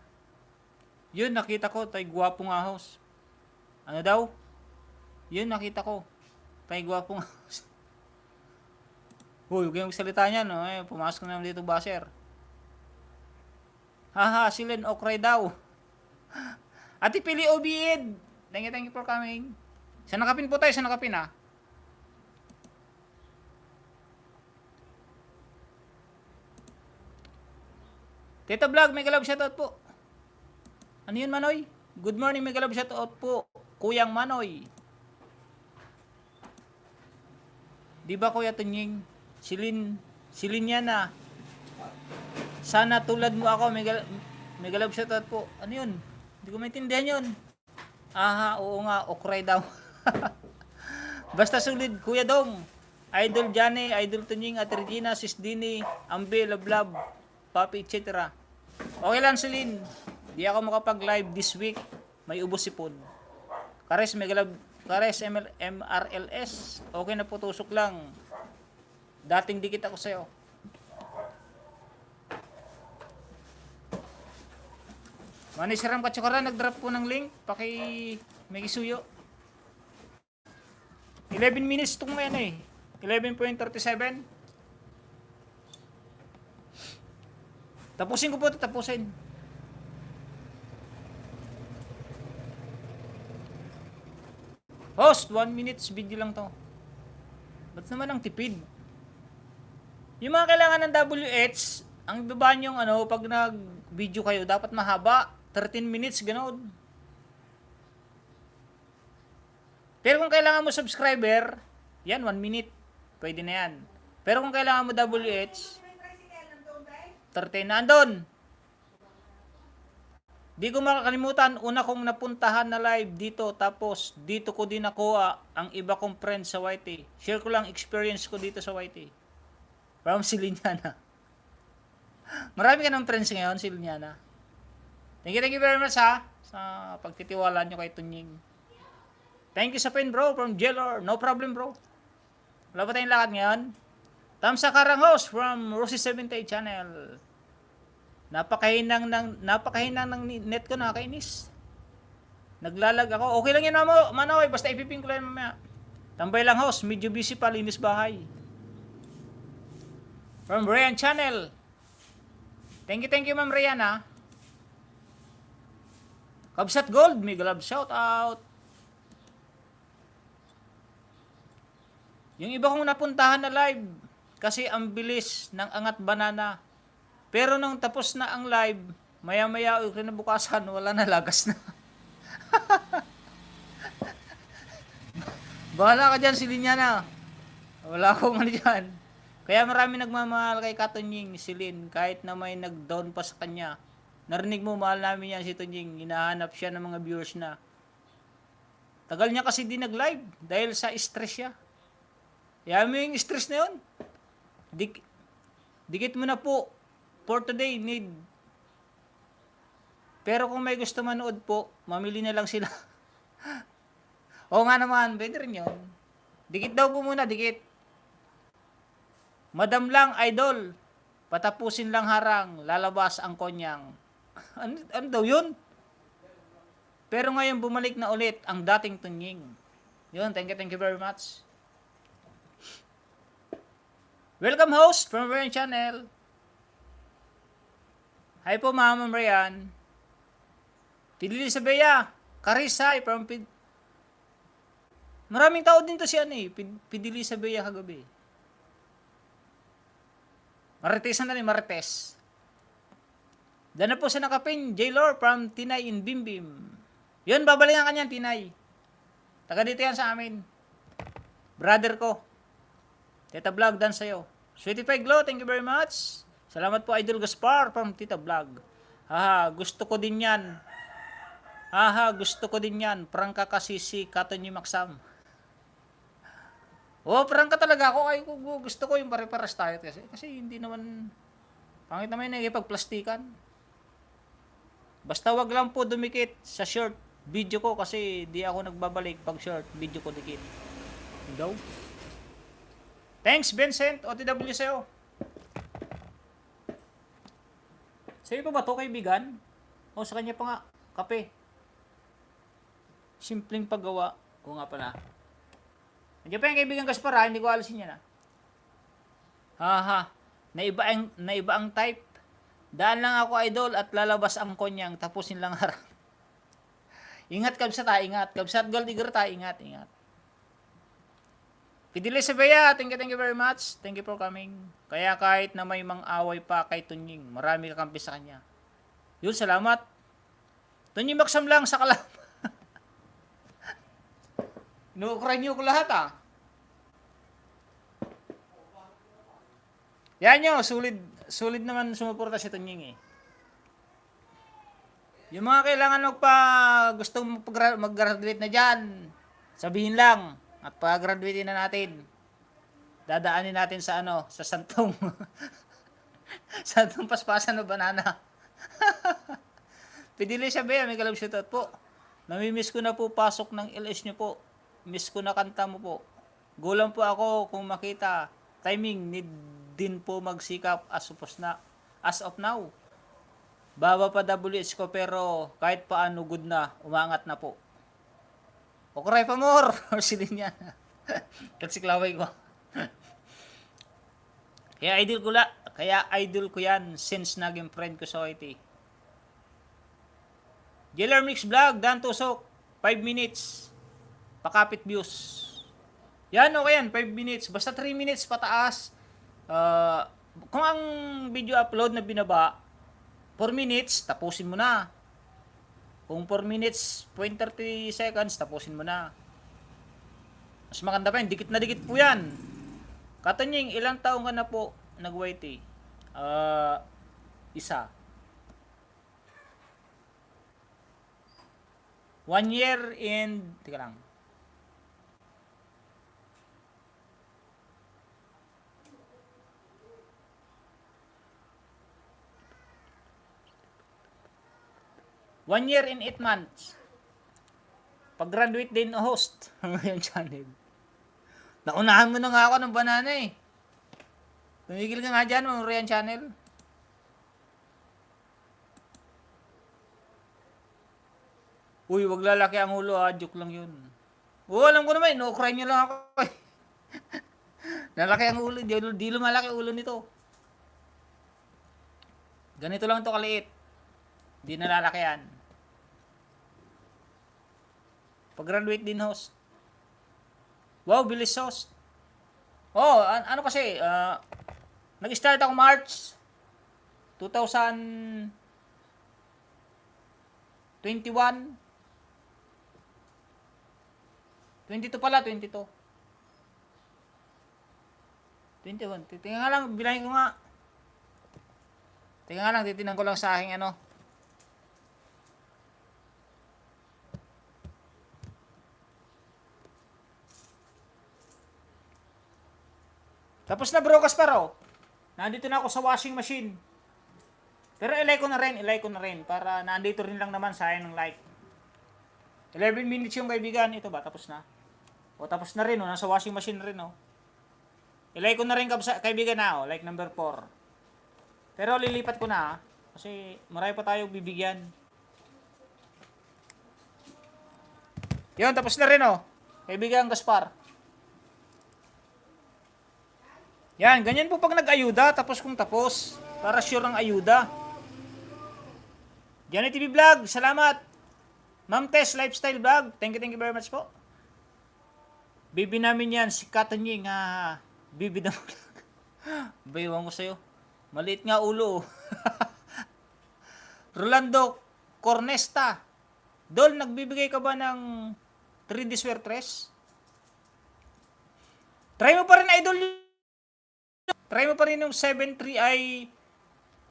Yun, nakita ko. Tay guwapong ahos. Ano daw? Yun, nakita ko. Tay guwapong ahos. Uy, huwag yung salita niya, no? Pumasok na naman dito, Basher. Haha, Silen Okray daw. Ate Pili Obiid. Thank you for coming. Sa nakapin po tayo, sa nakapin, ha? Tita Vlog, may galab shoutout po. Ano yun, Manoy? Good morning, may galab shoutout po. Kuyang Manoy. Di ba, Kuya Tunying? Silin yan na. Sana tulad mo ako, may galab shoutout po. Ano yun? Hindi ko maintindihan yun. Aha, oo nga, okray daw. Basta sulit, Kuya Dong. Idol Johnny, Idol Tunying, at Regina, Sis Dini, Ambe, Lablab, Papi, etc. Okay lang, Celine. Di ako makapag-live this week. May ubos sipon. Kares, may galab. Kares, MRLS. Okay na po, tusok lang. Dating dikit ako sa'yo. Manisiram Katsukara, nag-drop po ng link. May kisuyo. 11 minutes itong may ano eh. 11.37. Tapusin ko po ito, tapusin. Host, 1 minutes video lang to. Ba't naman ang tipid? Yung mga kailangan ng WH, ang baba niyong ano, pag nag-video kayo, dapat mahaba. 13 minutes, ganoon. Pero kung kailangan mo subscriber, yan, 1 minute. Pwede na yan. Pero kung kailangan mo WH, 13 na andon. Di ko makakalimutan, una kong napuntahan na live dito, tapos dito ko din nakuha ang iba kong friends sa YT. Share ko lang experience ko dito sa YT. From Silinyana. Marami ka ng friends ngayon, Silinyana. Thank you very much ha, sa pagtitiwala nyo kay Tunying. Thank you sa pen bro, from Jelor. No problem bro. Wala ba tayong lakad ngayon? Tamsa Karangos from Rosie70 channel. Napakahinang ng net ko, nakakainis. Naglalag ako. Okay lang yan, Manoy. Basta ipiping ko lang mamaya. Tambay lang host, medyo busy pa, linis bahay. From Ryan Channel. Thank you Ma'am Ryan ha. Kabsat Gold, mega love shout out. Yung iba kong napuntahan na live, kasi ang bilis ng Angat Banana. Pero nung tapos na ang live, maya-maya o kinabukasan, wala na, lagas na. Bahala ka dyan, si Linyana. Wala akong ano dyan. Kaya marami nagmamahal kay Katunying, si Lin, kahit na may nag-down pa sa kanya. Narinig mo, mahal namin yan si Tunying. Hinahanap siya ng mga viewers na. Tagal niya kasi di nag-live dahil sa stress siya. Kaya mo yung stress na yun. Dikit mo na po. For today, need. Pero kung may gusto manood po, mamili na lang sila. Oo nga naman, pwede rin yun. Dikit daw po muna, dikit. Madam lang, idol. Patapusin lang harang, lalabas ang konyang. Ano daw yun? Pero ngayon bumalik na ulit ang dating Tunying. Yun, thank you very much. Welcome host from Ryan Channel. Hi po Ma'am Ryan. Pidili sa Beya. Karisay from Maraming tao din to siya Pidili sa Beya kagabi. Maritesan na rin, Marites. Dana po sa nakapin, Jaylor from Tinay in Bimbim. Yun, babalikan kanyan, Tinay. Taga dito yan sa amin. Brother ko. Tita Vlog, dan sa'yo. Sweetie Pie Glow, thank you very much. Salamat po, Idol Gaspar from Tita Vlog. Haha, gusto ko din yan. Gusto ko din yan. Prangka kasi si Katonyi Maksam. Oh, prangka talaga ako. Ay, gusto ko yung pare-paras tayo kasi hindi naman, pangit naman yung nagipagplastikan. Basta wag lang po dumikit sa short video ko kasi di ako nagbabalik pag short video ko dikit. Daw. Thanks, Vincent. OTW sa'yo. Sa'yo pa ba ito, kaibigan? O sa kanya pa nga, kape. Simpleng paggawa. O nga pala. Nandiyan pa yung kaibigan Gaspar ha, hindi ko alisin yan ha. Naiba ang type. Daan lang ako idol at lalabas ang konyang, tapusin lang harap. Ingat kabsat ha, ingat. Kabsat Gold Digger ta, ingat. Pidili sa Beya, thank you very much. Thank you for coming. Kaya kahit na may mang-away pa kay Tunying, marami kakampi sa kanya. Yun, salamat. Tunying Maksam lang sa kalam. Inuukray niyo ko lahat Yan nyo, solid naman sumuporta si Tunying Yung mga kailangan gustong mag-graduate na dyan, sabihin lang. At pag-graduate na natin, dadaanin natin sa sa santong paspasan ng banana. Pidili siya ba, may kalab shoutout po. Namimiss ko na po pasok ng LS nyo po. Miss ko na kanta mo po. Gulang po ako kung makita. Timing, need din po magsikap as of now. Baba pa WH ko pero kahit paano good na, umangat na po. O kuray pa more! Or silin niya. Katsiklaway ko. Kaya idol ko yan since naging friend ko sa OIT. Jailer Mix Vlog, Dan Tusok, 5 minutes. Pakapit views. Yan, okay yan, 5 minutes. Basta 3 minutes pataas. Kung ang video upload na binaba, 4 minutes, tapusin mo na. Kung 4 minutes, 30 seconds, tapusin mo na. Mas maganda pa yun, dikit na dikit po yan. Katanying, ilang taong ka na po nag-YT? Isa. 1 year and, tika lang. One year and 8 months. Pag-graduate din o host ng channel. Naunahan mo na nga ako ng banana Tumigil ka nga dyan, mga Ryan Channel. Uy, wag lalaki ang ulo Joke lang yun. Oo, alam ko naman, no-cry nyo lang ako. Nalaki ang ulo, di lumalaki ulo nito. Ganito lang to kaliit. Di nalalaki yan. Pag-graduate din host. Wow, bilis host. Oh, ano kasi, nag-start ako March 2021. 22 pala, 22. 21. Tingnan nga lang, bilangin ko nga. Tingnan nga lang, titinan ko lang sa aking ano. Tapos na bro, Kasparo. Nandito na ako sa washing machine. Pero ilike ko na rin. Para nandito rin lang naman, sayang ng like. 11 minutes yung kaibigan. Ito ba, tapos na? O, tapos na rin, nasa washing machine rin, ilike ko na rin kaibigan na, like number 4. Pero lilipat ko na, kasi marami pa tayong bibigyan. Yun, tapos na rin, kaibigan Gaspar. Yan, ganyan po pag nag-ayuda, tapos kung tapos, para sure ang ayuda. Johnny TV Vlog, salamat. Ma'am Tess Lifestyle Vlog, thank you very much po. Bibi namin yan, si Katanying, bibi na vlog. Bayuan ko sa'yo. Maliit nga ulo. Rolando Cornesta, Dol, nagbibigay ka ba ng 3D Swertres? Try mo pa rin, idol. Try mo pa rin yung 73 ay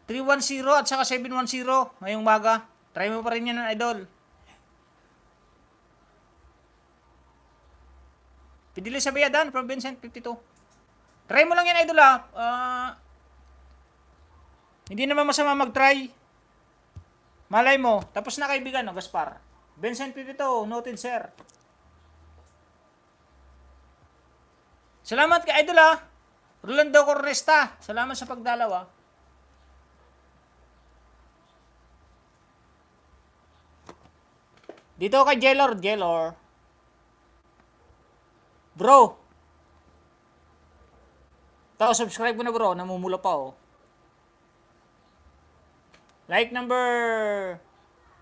310 at saka 710 ngayong maga. Try mo pa rin yan, idol. Pidili sa Bayadan from Vincent 52. Try mo lang yan, idol, hindi naman masama mag-try. Malay mo. Tapos na kaibigan, Gaspar. Vincent 52, noted sir. Salamat kay idol, Rolando Cornesta, salamat sa pagdalaw, Dito kay Jelor. Bro. Tao, subscribe mo na bro, namumula pa, Like number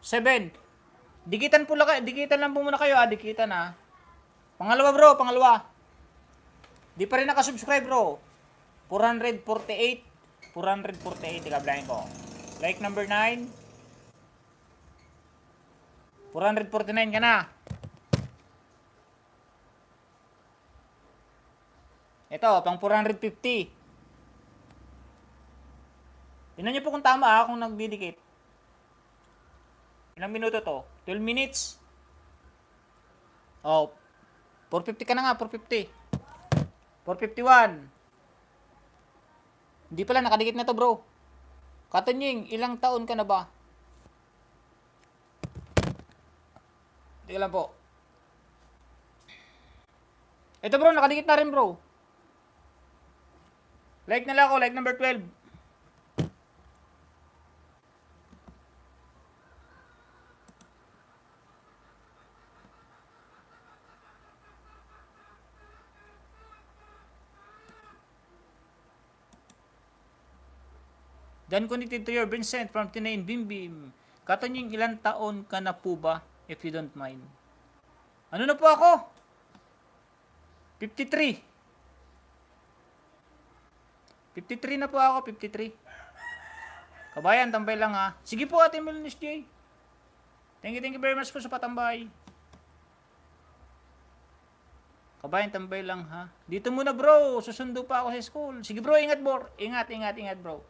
7. Dikitan lang po muna kayo, dikitan, Pangalawa bro, Di pa rin nakasubscribe bro. 448. Ikablangin ko. Like number 9. 449 ka na. Ito, pang 450. Tingnan niyo po kung tama, kung nagdidikit. Ilang minuto to? 12 minutes. 450 ka na nga, 450. 451. Hindi pala, nakadikit na to bro. Katanying, ilang taon ka na ba? Hindi lang po. Ito bro, nakadikit na rin bro. Like na lang ako, like number 12. Dan connected to your Vincent from Tinayin Bimbim. Katanying, ilang taon ka na po ba, if you don't mind? Ano na po ako? 53. 53 na po ako, 53. Kabayan, tambay lang Sige po, Ate Melnis J. Thank you very much po sa patambay. Kabayan, tambay lang Dito muna bro, susundo pa ako sa school. Sige bro, ingat bro. Ingat bro.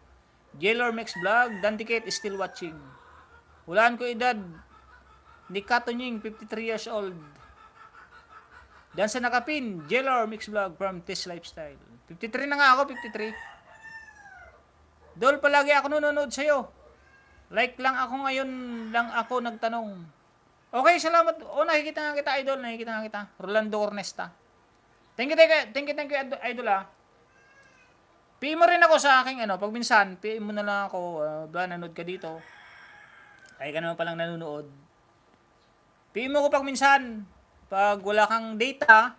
Jailor Mix Vlog, Dandicate is still watching. Hulaan ko edad ni Katonying, 53 years old. Dan sa nakapin, Jailor Mix Vlog from Tess Lifestyle. 53 na nga ako, 53. Dol, palagi ako nanonood sa'yo. Like lang ako ngayon, lang ako nagtanong. Okay, salamat. Nakikita nga kita, idol. Nakikita nga kita. Rolando Cornesta. Thank you, idol, PM mo rin ako sa aking, pag minsan, PM mo na lang ako, nanood ka dito. Ay ka naman palang nanonood. PM mo ko pag minsan, pag wala kang data,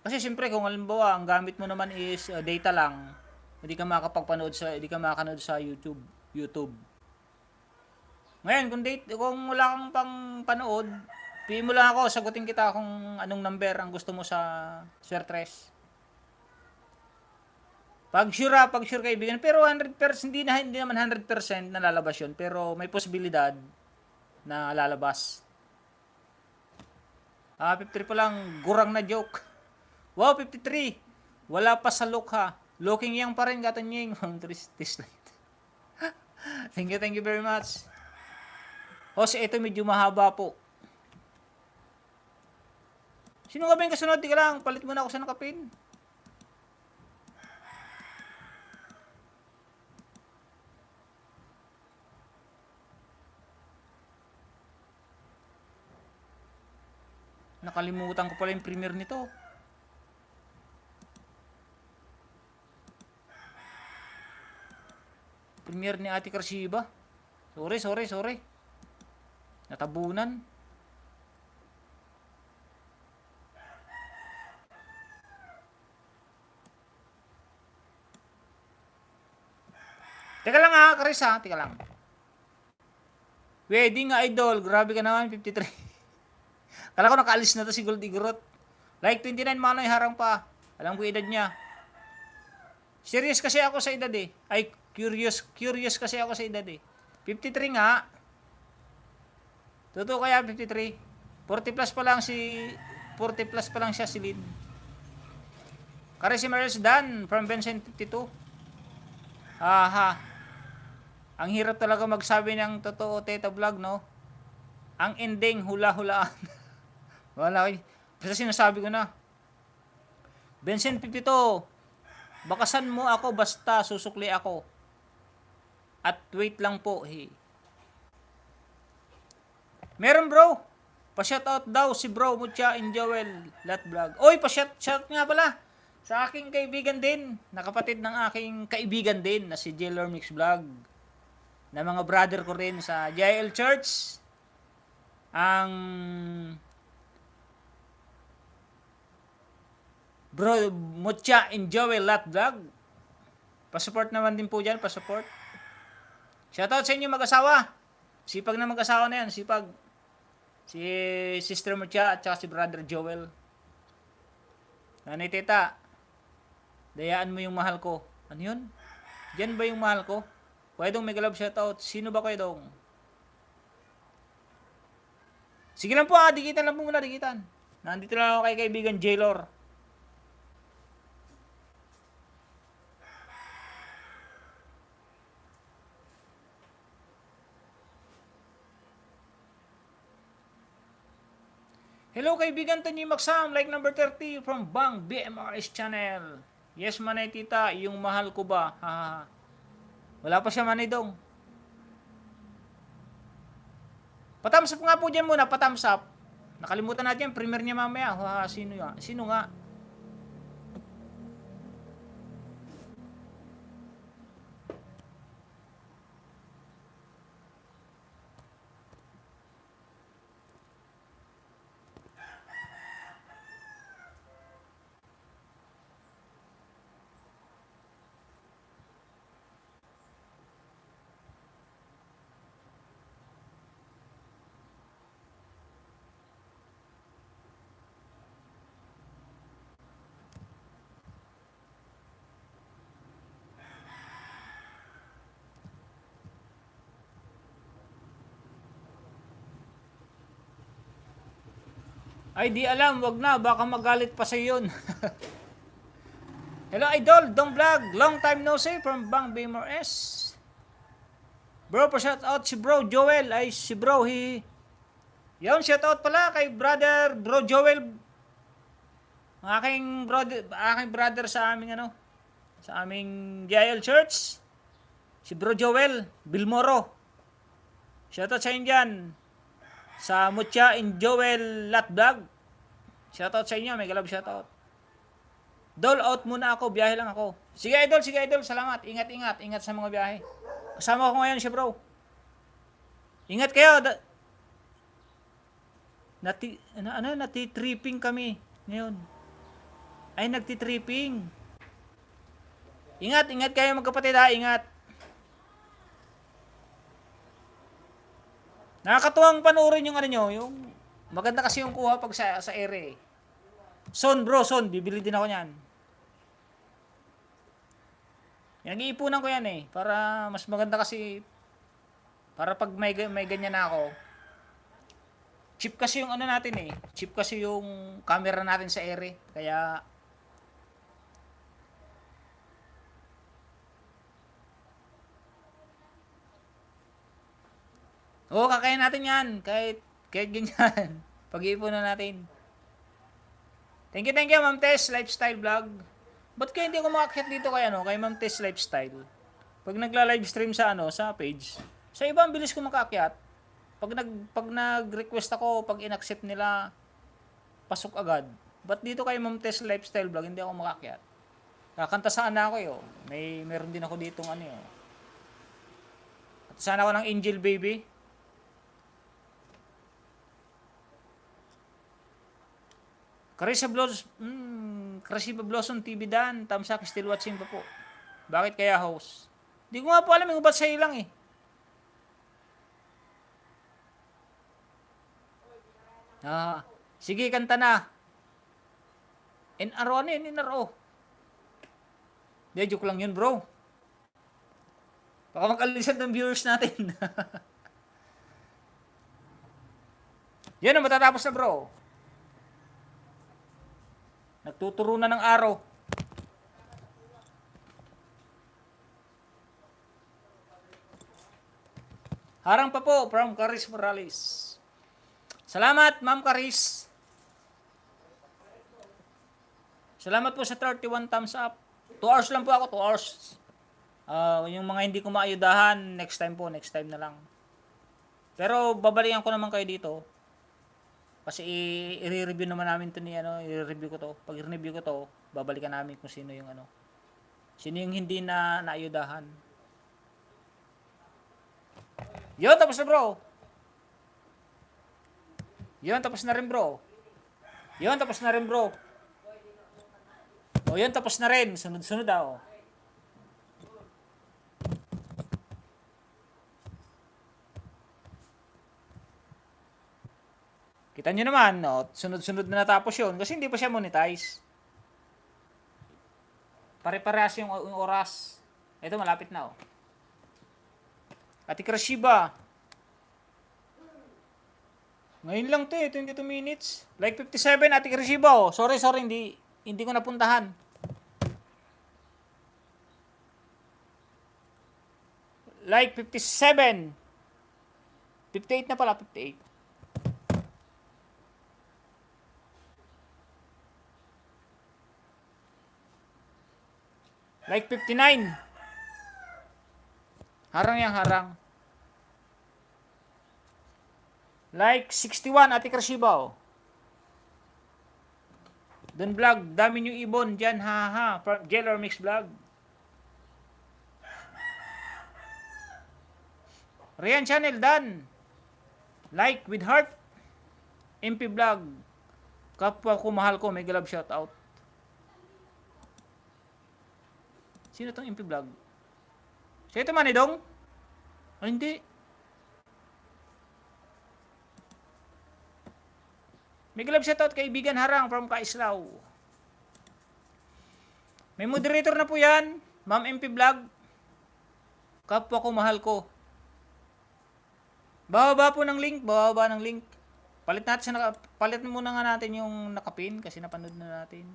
kasi siyempre kung halimbawa ang gamit mo naman is data lang, hindi ka makakanood sa YouTube. Ngayon, kung wala kang pang panood, PM mo lang ako, sagutin kita kung anong number ang gusto mo sa Swertres. Pag sure kaibigan, pero 100% hindi naman 100% na lalabas 'yon, pero may posibilidad na lalabas. 53 pa lang, gurang na joke. Wow, 53. Wala pa sa look ha. Looking young pa rin gatanyeng. Thank you very much. Jose, ito medyo mahaba po. Sino nga ba yung kasunod? Tika lang, palit muna ako sa nakapin. Nakalimutan ko pala yung premiere nito. Premiere ni Ate Karshiba. Sorry. Natabunan. Teka lang ha, Karis ha. Teka lang. Wedding idol. Grabe ka naman, 53. Kala ko nakaalis na to si Gold Igrot. Like 29 manoy harang pa. Alam ko edad niya. Serious kasi ako sa edad eh. Ay, curious kasi ako sa edad eh. 53 nga. Totoo kaya 53? 40 plus pa lang siya si Lynn. Carissa Merles Dan from Vincent 52. Aha. Ang hirap talaga magsabi ng totoo Teta Vlog, no? Ang ending hula-hulaan. Wala ko. Basta sinasabi ko na. Vincent 52. Bakasan mo ako basta susukli ako. At wait lang po. Hey. Meron bro. Pa-shoutout daw si bro Mucha and Joel Lat Vlog. Oy, pa-shout nga pala. Sa aking kaibigan din. Nakapatid ng aking kaibigan din na si Jailor Mix Vlog. Na mga brother ko rin sa JL Church. Ang bro Mucha and Joel Lat Vlog. Pa-support naman din po dyan. Pa-support. Shoutout sa inyo mag-asawa. Sipag na mag-asawa na yan. Sipag. Si Sister Mucha at saka si Brother Joel. Nanay Teta, dayaan mo yung mahal ko. Ano yun? Diyan ba yung mahal ko? Pwedong mega love shoutout. Sino ba kayo dong? Sige lang po ha. Dikitan lang po muna. Dikitan. Nandito lang ako kay kaibigan Jailor. Hello kaibigan Tanyi Maksam, like number 30 from Bang BMRS channel. Yes manay tita, yung mahal ko ba? Haha. Wala pa siya manay dong. Patams up nga po dyan muna, patams up. Nakalimutan natin yung premiere niya mamaya. Haha, sino nga? Sino nga? Ay di alam, wag na, baka magalit pa sa yun. Hello idol, Dong Vlog, long time no see from Bang BMRS. Bro, pa shout out si bro Joel, ay si bro Yun, shout out pala kay brother, bro Joel. Aking brother sa aming sa aming JL Church. Si bro Joel Bilmoro. Shout out sa inyo dyan. Sa Mucha and Joel Lat Vlog. Shoutout sa inyo, mega love shoutout. Dole out muna ako, biyahe lang ako. Sige idol, salamat. Ingat sa mga biyahe. Kasama ko ngayon si bro. Ingat kayo. nati-tripping kami ngayon. Ay, nagti-tripping. Ingat, ingat kayo magkapatid ha, ingat. Nakakatuwang panoorin yung ano nyo, yung maganda kasi yung kuha pag sa ere. Son bro, son, bibili din ako niyan. Nag-iipunan ko yan para mas maganda kasi, para pag may ganyan na ako. Cheap kasi yung ano natin cheap kasi yung camera natin sa ere. Kaya, kakain natin yan. Kahit ganyan. Pag-iipunan natin. Thank you, Ma'am Tess, Lifestyle Vlog. Ba't kaya hindi ako makakit dito kay Ma'am Tess Lifestyle? Pag nagla-livestream sa page, sa iba ang bilis ko makakyat. Pag nag-request ako, pag in-accept nila, pasok agad. Ba't dito kay Ma'am Tess Lifestyle Vlog, hindi ako makakyat? Kakanta saan na ako meron din ako ditong At sana ako ng Angel Baby. Carissa Blossom TV Dan, Tamsak still watching pa po. Bakit kaya host? Di ko nga po alam yung ba't sa'yo lang Sige, kanta na. NRO, ano yun? NRO. Di, joke lang yun, bro. Baka mag-alisan ng viewers natin. Yan ang matatapos na, bro. Nagtuturo na ng araw. Harang pa po from Caris Morales. Salamat, Ma'am Caris. Salamat po sa 31 thumbs up. 2 hours lang po ako, 2 hours. Yung mga hindi ko maayudahan, next time na lang. Pero babalikan ko naman kayo dito. Kasi i-review naman namin ito i-review ko to. Pag i-review ko to, babalikan namin kung sino yung sino yung hindi na naayudahan. Yun, tapos na bro. Yun, tapos na rin bro. Yun, tapos na rin bro. Yun, tapos na rin. Sunod-sunod Kita nyo naman, sunod-sunod na natapos yun kasi hindi pa siya monetize. Pare-parehas yung oras. Ito, malapit na Ate Krashiba. Ngayon lang 22 minutes. Like 57, Ate Krashiba Sorry, hindi ko napuntahan. Like 57. 58 na pala, 58. Like 59. Harang yang harang. Like 61, Ate Krashiba Don vlog, dami nyo ibon dyan, ha. Gel or mix vlog. Rian channel, dan. Like with heart. MP vlog. Kapwa ko, mahal ko, mega love shout out. Sino tong MP vlog? Siya ito Manidong? Hindi. Mega love shout out kaibigan Harang from Kaislaw. May moderator na po yan. Ma'am MP vlog. Kapwa ko, mahal ko. Bababa po ng link. Palit muna nga natin yung nakapin kasi napanood na natin.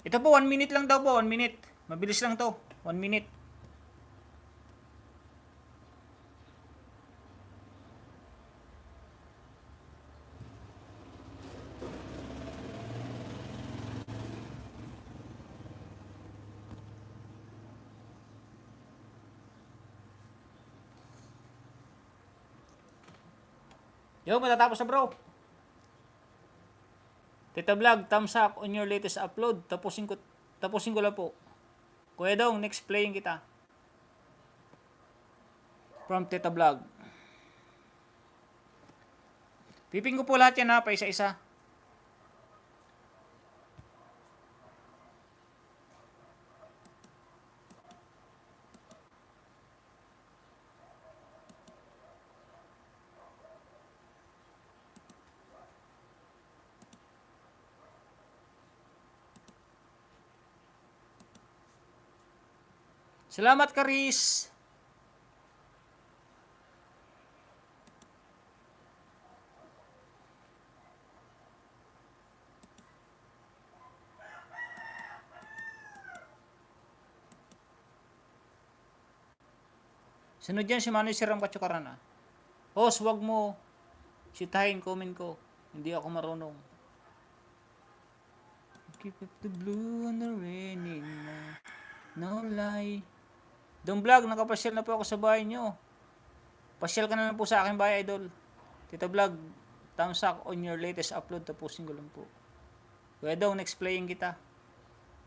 Ito po, 1 minute lang daw po, 1 minute. Mabilis lang to, 1 minute. Yo, matatapos na bro. Tita Vlog, thumbs up on your latest upload. Tapusin ko lang po. Kuya Dong, next playing kita. From Tita Vlog. Piping ko po lahat yan ha, pa isa-isa. Salamat, Karis. Sunod yan si Manoy Siram Kachukaran ah. Host, wag mo sitahin comment ko. Hindi ako marunong. Keep up the blue on the rainy night. No lie. Dong Vlog, nakapasyal na po ako sa bahay nyo. Pasyal ka na lang po sa akin bahay, idol. Tita Vlog, thumbs up on your latest upload. Tapusin ko lang po. Kuya Dong, next playing kita.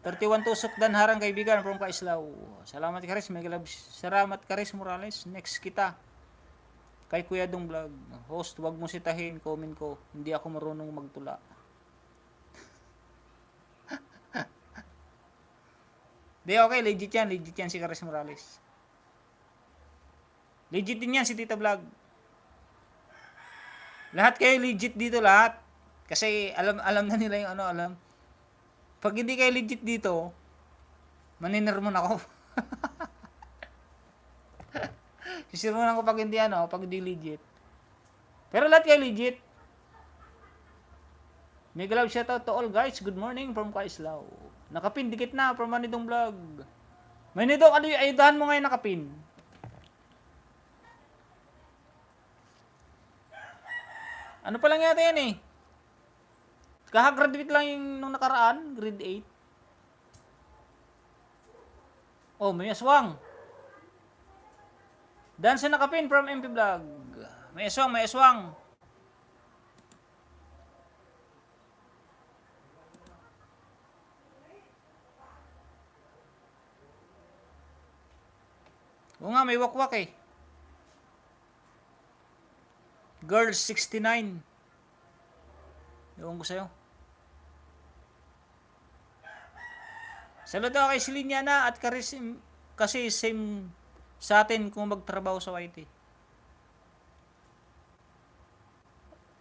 31 tusok dan harang kaibigan from Kaislaw. Salamat Karis, mega love. Salamat Karis Morales. Next kita. Kay Kuya Dong Vlog. Host, wag mo sitahin comment ko. Hindi ako marunong magtula. Di okay, legit yan si Karis Morales. Legit din yan si Tita Vlog. Lahat kayo legit dito lahat. Kasi alam na nila yung alam. Pag hindi kayo legit dito, maninermon ako. Sisirmon ako pag hindi legit. Pero lahat kayo legit. Mega love shoutout to all guys. Good morning from Kaislaw. Nakapin, dikit na from Manidong Vlog. Manidong, ayudahan mo ngayon nakapin. Ano pa lang yata yan eh. Kaka-graduate lang yung nung nakaraan, grade 8. Oh, may aswang. Dance na nakapin from MP Vlog. May aswang. Oo nga, may wakwak eh. Girls 69. Ewan ko sa'yo. Saludo kay Silinyana at Karis kasi same sa atin kung magtrabaho sa YT.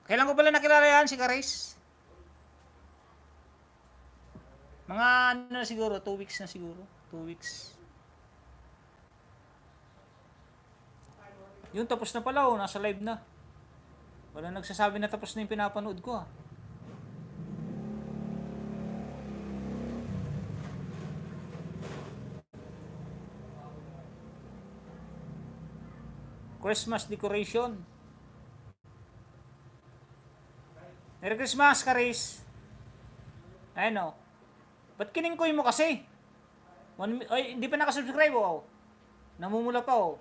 Kailan ko pala nakilala yan si Karis? Mga ano na siguro, 2 weeks na siguro. 2 weeks. Yun, tapos na pala oh, nasa live na. Wala nagsasabi na tapos na yung pinapanood ko ah. Christmas decoration. Merry Christmas, Karis. Ayun o. Ba't kiningkoy mo kasi? Ay, hindi pa nakasubscribe oh. Namumula pa oh.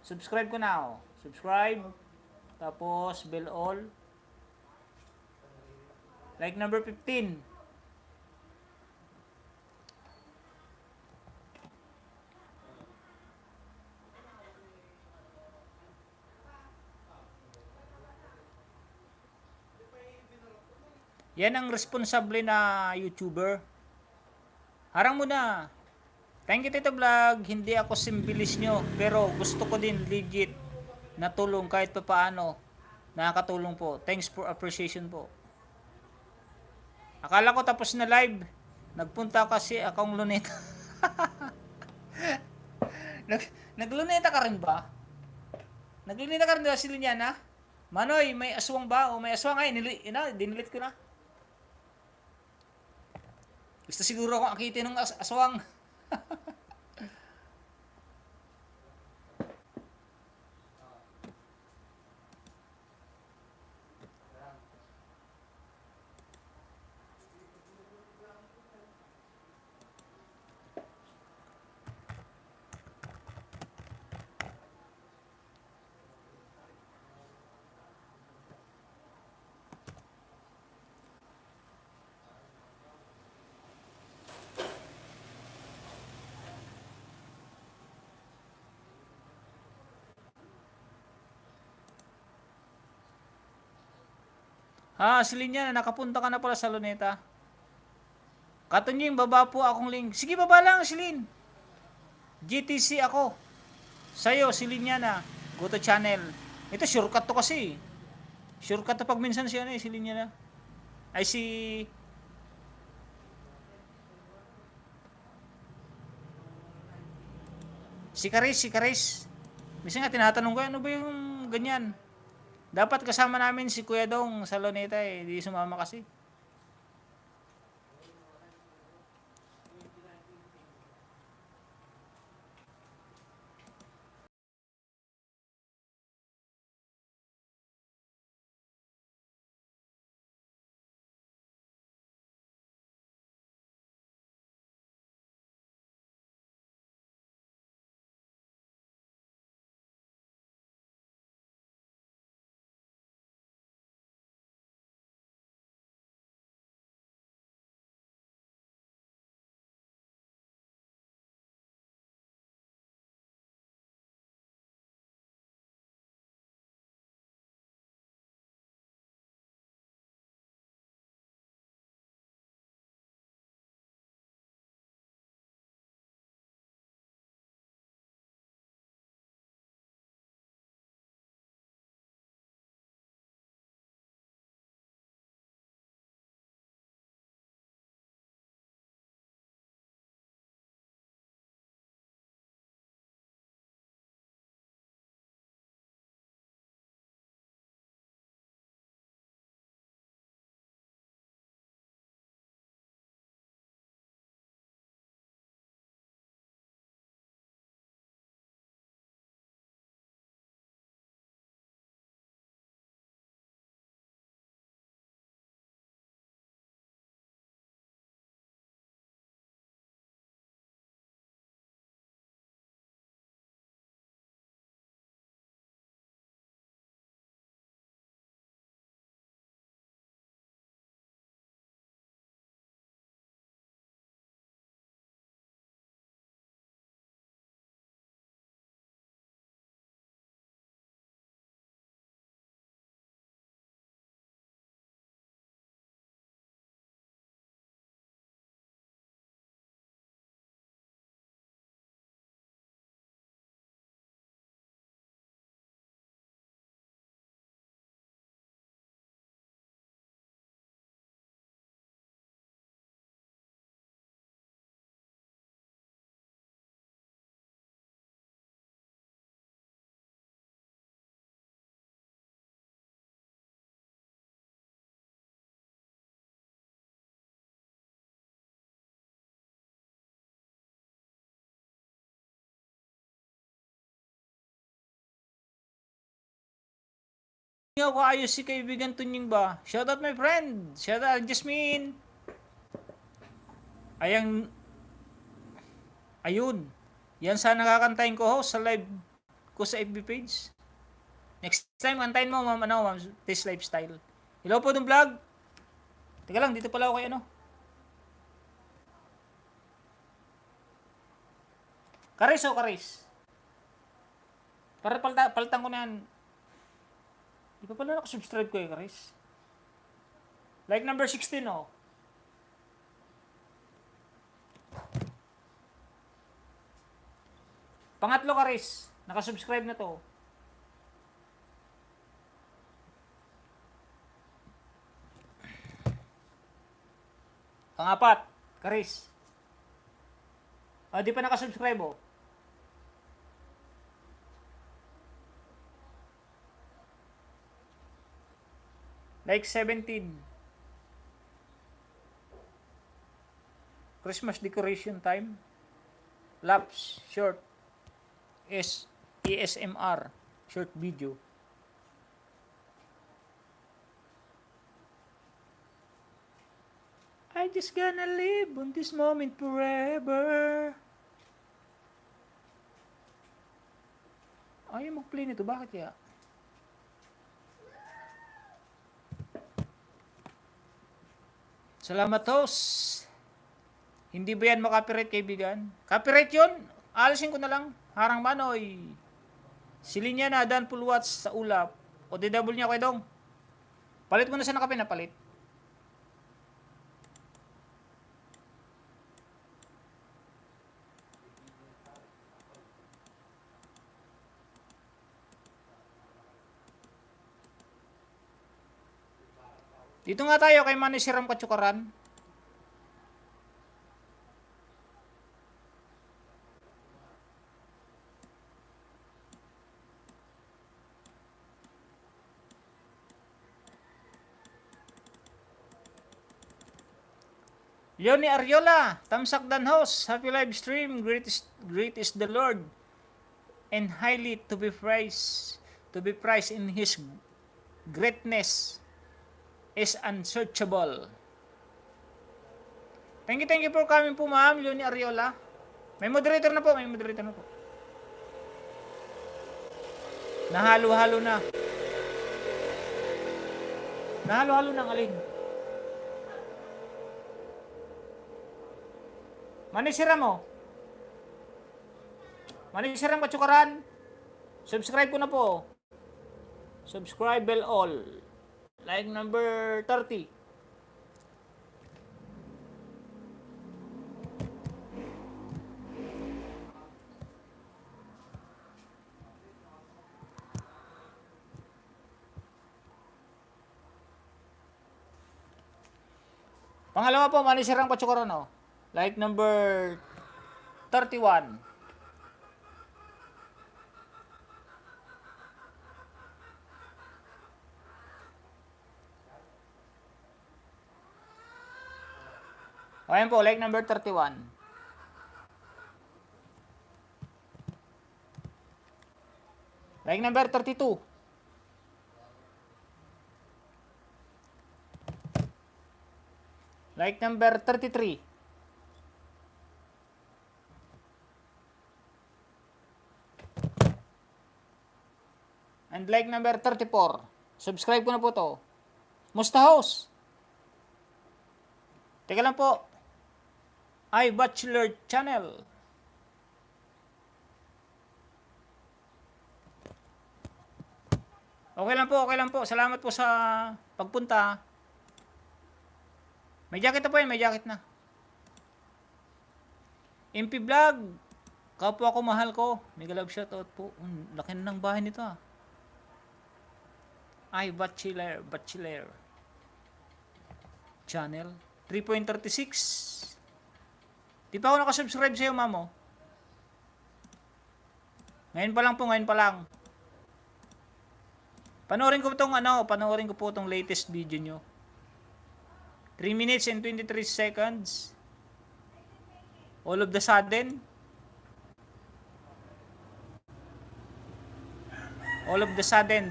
Subscribe ko na oh. Subscribe. Tapos bell all. Like number 15. Yan ang responsable na YouTuber. Harang mo na. Thank you Tito Vlog. Hindi ako simbilis nyo. Pero gusto ko din legit na tulong kahit pa paano. Nakakatulong po. Thanks for appreciation po. Akala ko tapos na live. Nagpunta kasi akong luneta. Nagluneta ka rin ba? Nagluneta ka rin ba si Linyana? Manoy, may aswang ba? O may aswang ay, dinilit ko na. Gusto siguro akong akitin ng aswang. Si Linya, nakapunta ka na pala sa Luneta. Katunying, baba po akong link. Sige, baba lang, Silin. GTC ako. Sa'yo, si Linya. Go to channel. Ito, shortcut to kasi. Shortcut to pag minsan siya si Linya. Ay, si Karis. Minsan nga, tinatanong ko, ano ba yung ganyan? Dapat kasama namin si Kuya Dong sa Luneta eh. Di sumama kasi. Hindi ako ayos si kaibigan Tunying ba? Shoutout my friend. Shoutout Jasmine. Ayun. Yan sana nakakantayin ko host sa live ko sa FB page. Next time, kantayin mo, ma'am, Taste Lifestyle. Hello po dong vlog. Teka lang, dito pala ako kay ano. Karis. Para palitan ko na yan. Di pa pala nakasubscribe ko Karis. Like number 16 oh. Pangatlo Karis, nakasubscribe na to. Pangapat, Karis. Di pa nakasubscribe oh. Like 17. Christmas decoration time. Laps, short. ASMR, short video. I just gonna live on this moment forever. Ayaw mag-play nito, bakit kaya? Salamat host. Hindi ba yan makapirate kaibigan? Copyright yun? Alisin ko na lang. Harang manoy. Silin niya na Dan Pulwats sa ulap. O DW niya kay Dong. Palit mo na sa nakape na palit. Dito nga tayo kay Manny Siram Katsukaran. Leonie Ariola, Tamsak Danhos, happy live stream, great is the Lord, and highly to be praised in His greatness is unsearchable. Thank you for coming po ma'am, Leonie Ariola. May moderator na po. Nahalo-halo na. Nahalo-halo ng alin. Manisiram mo. Manisiram Katsukaran. Subscribe ko na po. Subscribe bell all. Like number 30. Pangalawa po, Manisiram Katsukaran. Oh. Like number 31. Ayan po, like number 31. Like number 32. Like number 33. And like number 34. Subscribe ko na po to. Musta house? Teka lang po. iBachelor Channel. Okay lang po. Salamat po sa pagpunta. May jacket na po yan, may jacket na. MP Vlog. Kapwa ko, mahal ko. Mega love shoutout po. Laki na ng bahay nito ah. iBachelor Channel. 3.36. Di pa ako nakasubscribe sa'yo, mamo. Ngayon pa lang. Panoorin ko po tong latest video nyo. 3 minutes and 23 seconds. All of the sudden.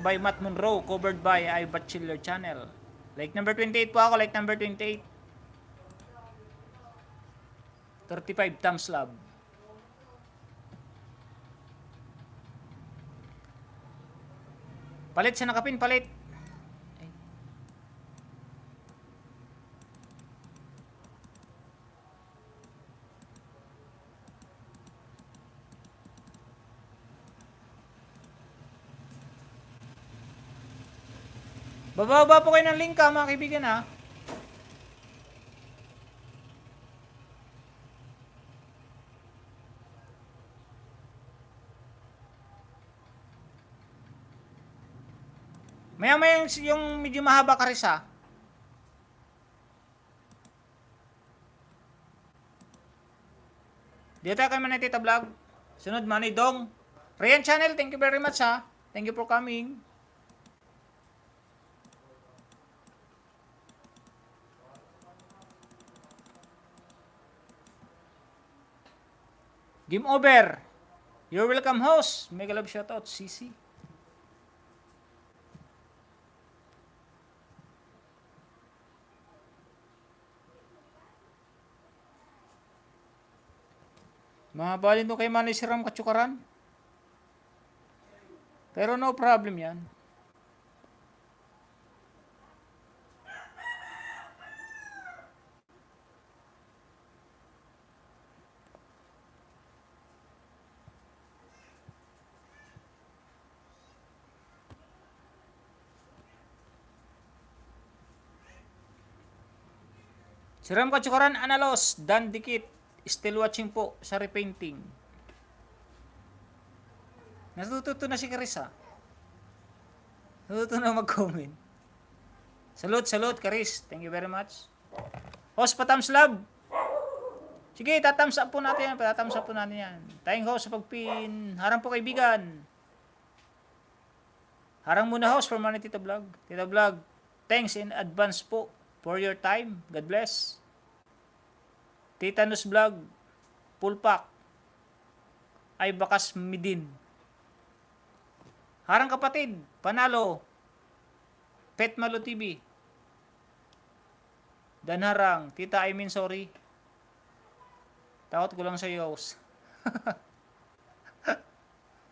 By Matt Monroe, covered by iBachelor Channel. Like number 28 po ako, like number 28. 35 thumbs love. Palit sa nakapin, palit. Bababa po kayo ng link ha, mga kaibigan ha. Maya yung medyo mahaba ka rin ha. Dito tayo kay Manetita Vlog. Sunod, Manny Dong. Ryan Channel, thank you very much ha. Thank you for coming. Game over. You're welcome host. Mega love shoutout, CC. Mahabalin to kay Manny Siram Katsukaran. Pero no problem yan. Si Ram Kachukaran Analos, Dan Dikit, still watching po sa repainting. Natututo na si Karis ha. Natututo na mag-comment. Salute Karis. Thank you very much. Host pa thumbs love. Sige, tatthumbs up po natin yan. Tatthumbs up po natin yan. Tayong host sa pagpin. Harang po kaibigan. Harang muna host for Manny Tita Vlog. Tita Vlog, thanks in advance po for your time. God bless. Tita Nus Vlog, Pulpak, ay bakas midin. Harang kapatid, Panalo, Pet Malo TV. Dan harang, Tita I mean sorry. Takot ko lang sa iyo, host.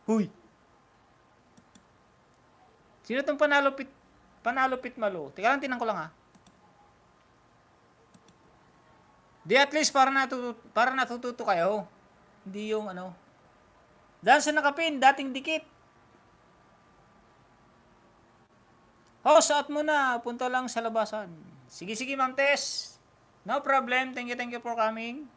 Huy. Sino tong Panalo Pit Malo? Teka lang, tinang ko lang ha. Di at least para natututo kayo. Hindi yung ano. Dahil sa nakapin, dating dikit. Host, out muna. Punta lang sa labasan. Sige, Ma'am Tess. No problem. Thank you for coming.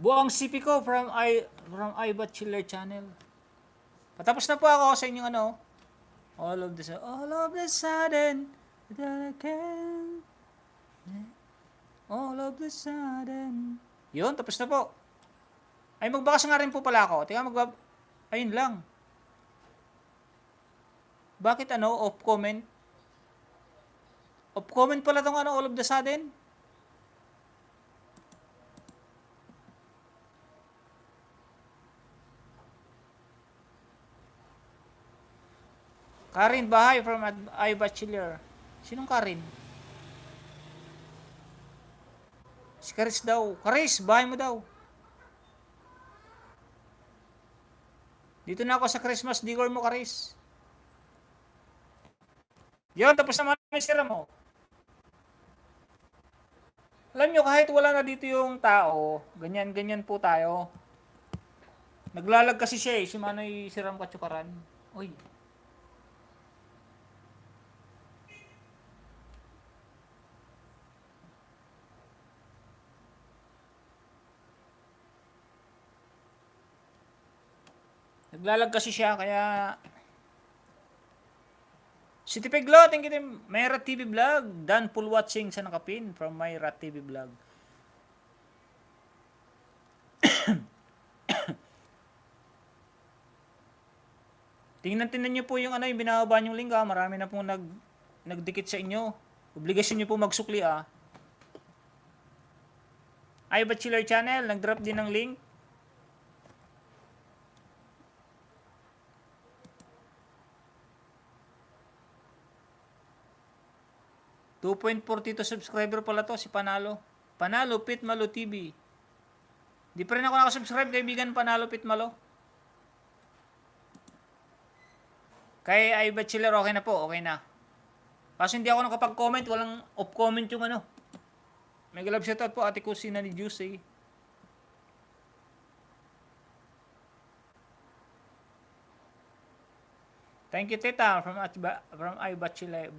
Buong CP ko from iBot Chiller channel. Patapos na po ako sa inyong ano. All of the sudden that I can. All of the sudden. Yun, tapos na po. Ay, magbakas nga rin po pala ako. Ayun lang. Bakit ano, off comment? Off comment pala tong ano, all of the sudden. Karin Bahay from iBachelor. Sinong Karin? Si Karis daw. Karis, bahay mo daw. Dito na ako sa Christmas decor mo, Karis. Yun, tapos naman may sira mo. Alam nyo, kahit wala na dito yung tao, ganyan po tayo. Naglalag kasi siya si Manoy Siram Kachukaran. Uy. Naglalag kasi siya, kaya si Tipeglo, thank you din. Mayra TV Vlog. Dan full watching sa nakapin from Mayra TV Vlog. Tingnan niyo po yung ano, yung binababa niyong link ah. Marami na pong nagdikit sa inyo. Obligasyon niyo po magsukli ah. iBachelor channel, nag-drop din ng link. .42 subscriber pala to, si Panalo. Panalo Pit Malo TV. Di pa rin ako nakasubscribe, kaibigan Panalo Pit Malo. Kay iBachelor, okay na po, okay na. Kasi hindi ako nakapag-comment, walang off-comment yung ano. May galab shoutout po, ate kusina ni Juicy. Thank you, Tita, from iBachelor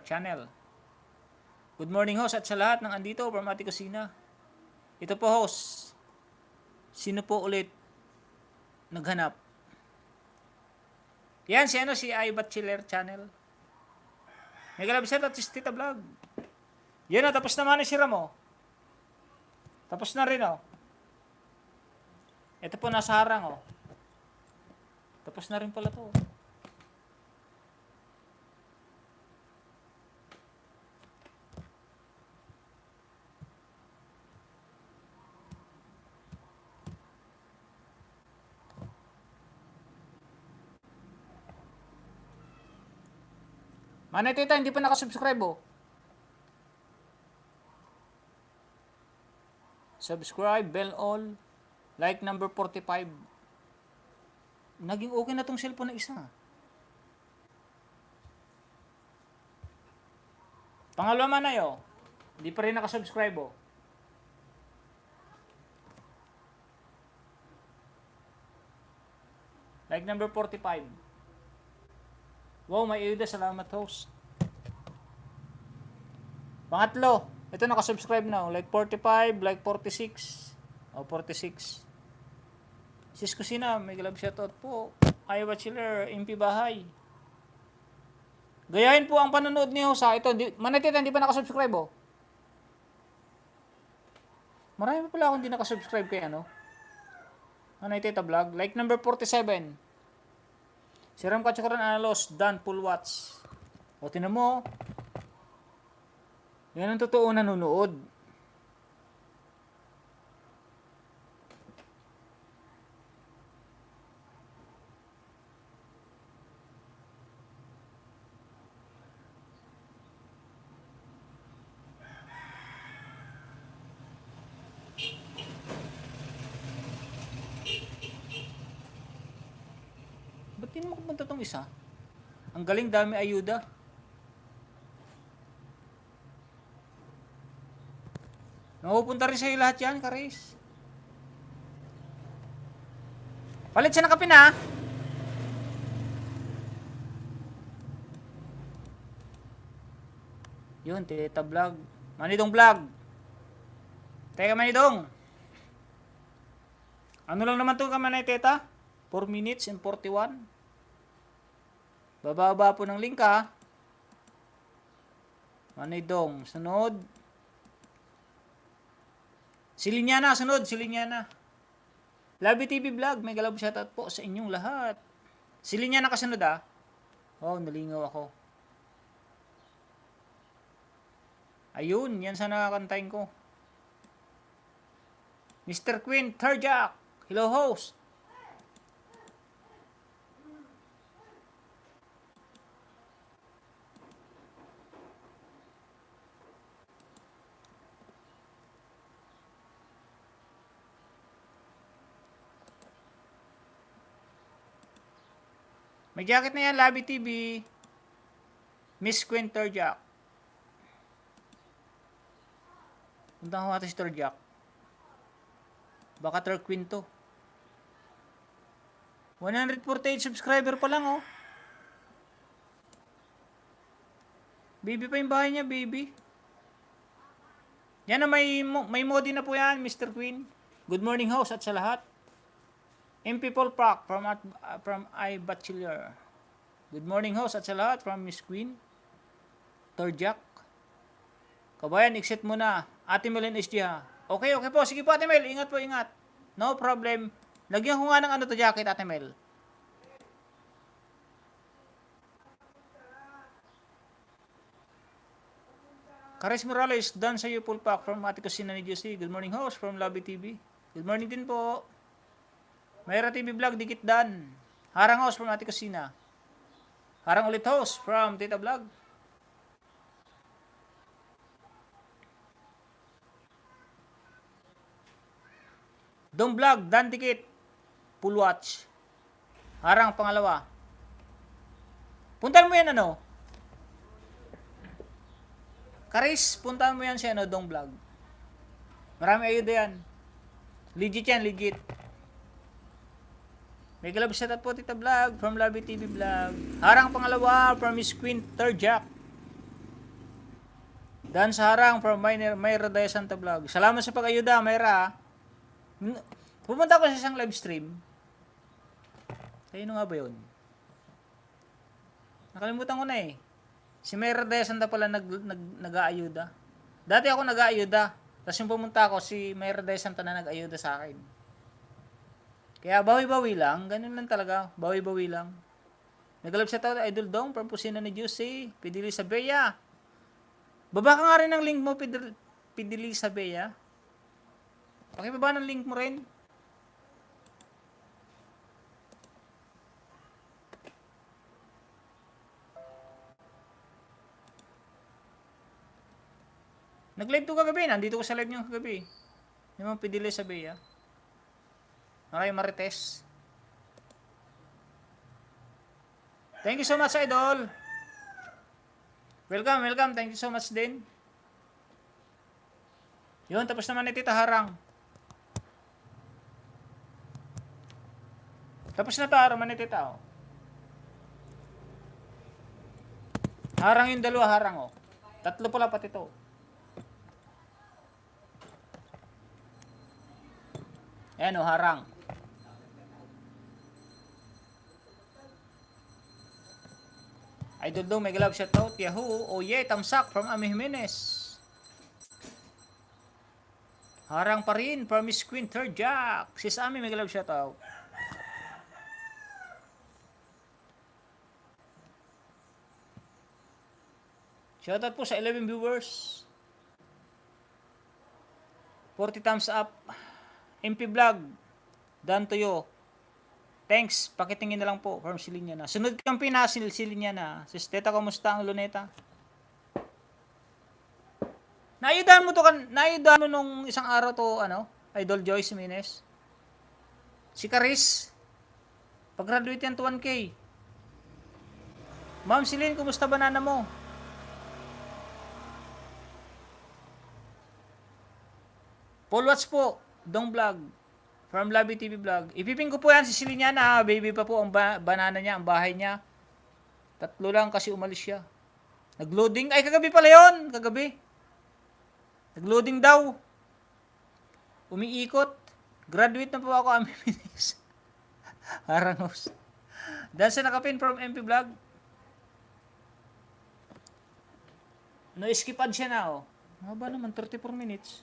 channel. Good morning, host, at sa lahat ng andito from Ate Kusina. Ito po, host. Sino po ulit naghanap? Yan, si iBachelor channel. May galabisat at si Tita Vlog. Yan na, tapos naman si Ramo. Tapos na rin, oh. Ito po, nasa harang, oh. Tapos na rin pala to. Manay Tita, hindi pa nakasubscribe oh. Subscribe, bell all, like number 45. Naging okay na tong cellphone na isa. Pangalawa man na yo. Hindi pa rin nakasubscribe oh. Like number 45. Wow, may ayuda. Salamat host. Pangatlo. Ito nakasubscribe na. Like 45, like 46. O 46. Sis Kusina, may galab shoutout po. Iowa Chiller, MP Bahay. Gayahin po ang panonood ni host ha. Ito, Manatita, hindi pa nakasubscribe oh. Marami pa pala akong hindi nakasubscribe kay ano. Manatita Vlog. Like number 47. Siram Katsukuran Analos, Dan Full Watch. O tinan mo. Yan ang totoo nanonood. Ba't di naman kupunta tong isa? Ang galing, dami ayuda. Napupunta rin sa'yo lahat yan, Karis. Palit siya ng kape na. Yun, Tita Vlog. Manidong Vlog. Teka, Manidong. Ano lang naman ito kamanay, Teta? 4 minutes and 41. Bababa po ng link ha. Manidong. Sunod. Si Linyana. Sunod. Si Linyana. Labi TV Vlog. May galab shoutout po sa inyong lahat. Si Linyana kasunod ha. Oh, nalingaw ako. Ayun. Yan sana nakakantayin ko. Mr. Queen Terjak. Hello host. May jacket na yan, Labi TV. Miss Queen Terjak. Punta ko natin si Terjak. Baka Ter Queen to. 148 subscriber pa lang oh. Baby pa yung bahay niya, baby. Yan na, may modi na po yan, Mr. Queen. Good morning host at sa lahat. MP Paul Proc from I Bachelor. Good morning host at sa lahat from Miss Queen. Terjak. Kabayan, exit muna. Ate Mel and SG ha. Okay po. Sige po Ate Mel. Ingat po, ingat. No problem. Lagyan ko nga ng ano to jacket, Ate Mel. Karis Morales, done sa iyo full pack from Ate Kusina ni Juicy. Good morning host from Lobby TV. Good morning din po. Mayra TV Vlog, dikit dan. Harang host from Ate Kusina. Harang ulit host from Tita Vlog. Dong Vlog, dan dikit. Full watch. Harang pangalawa. Puntahan mo yan ano? Karis, puntahan mo yan si ano, Dong Vlog. Marami ayuda yan. Legit yan, legit. May galab shoutout po Tita Vlog from Lobby TV Vlog. Harang pangalawa from Miss Queen Terjak. Dan sa harang from Mayra Daya Santa Vlog. Salamat sa pag-ayuda, Mayra. Pumunta ako sa isang live stream. Ayun nga ba yun? Nakalimutan ko na eh. Si Mayra Daya Santa pala nag-aayuda. Dati ako nag-aayuda. Tapos yung pumunta ako, si Mayra Daya Santa na nag-ayuda sa akin. Kaya bawi-bawi lang. Ganun lang talaga. Bawi-bawi lang. Nagalab sa tao, Idol Dong, from Pusina ni Juicy. Pidili sa Bea. Baba ka nga rin ng link mo, Pidili sa Bea. Pakibaba ng link mo rin. Nag-live to kagabi. Nandito ko sa live niyo kagabi. Yung mga Pidili sa Bea. Okay, Marites. Thank you so much, Idol. Welcome, welcome. Thank you so much din. Yun, tapos naman ni Tita Harang. Tapos na to, harang man ni Tita. Oh. Harang yung dalawa, harang. Oh. Tatlo pala pati to. Ayan, oh, harang. Idol daw, may glove shoutout. Yahoo! Oh yeah, tamsak from Ami Jimenez. Harang pa rin from Miss Queen Third Jack. Sis Ami, may glove shoutout. Shoutout po sa 11 viewers. 40 thumbs up. MP Vlog. Done to you. Thanks. Pakitingin na lang po from Silinyana. Sunod kang Pinas, Silinyana. Sis Teta, kamusta ang Luneta? Naayudahan mo nung isang araw to, Idol Joyce Jimenez. Si Caris. Pag-graduate yan to 1K. Ma'am Silin, kumusta banana mo? Paul Watts po, Dong Vlog. From Labi TV Vlog. Ipiping ko po yan si Silinyana. Baby pa po ang banana niya, ang bahay niya. 3 lang kasi umalis siya. Nagloading. Ay, kagabi pala yun. Kagabi. Nagloading daw. Umiikot. Graduate na po ako, Ami Minis. Harangos. Dahil sa nakapin from MP Vlog. No-skip ad siya na, oh. Maba naman, 34 minutes.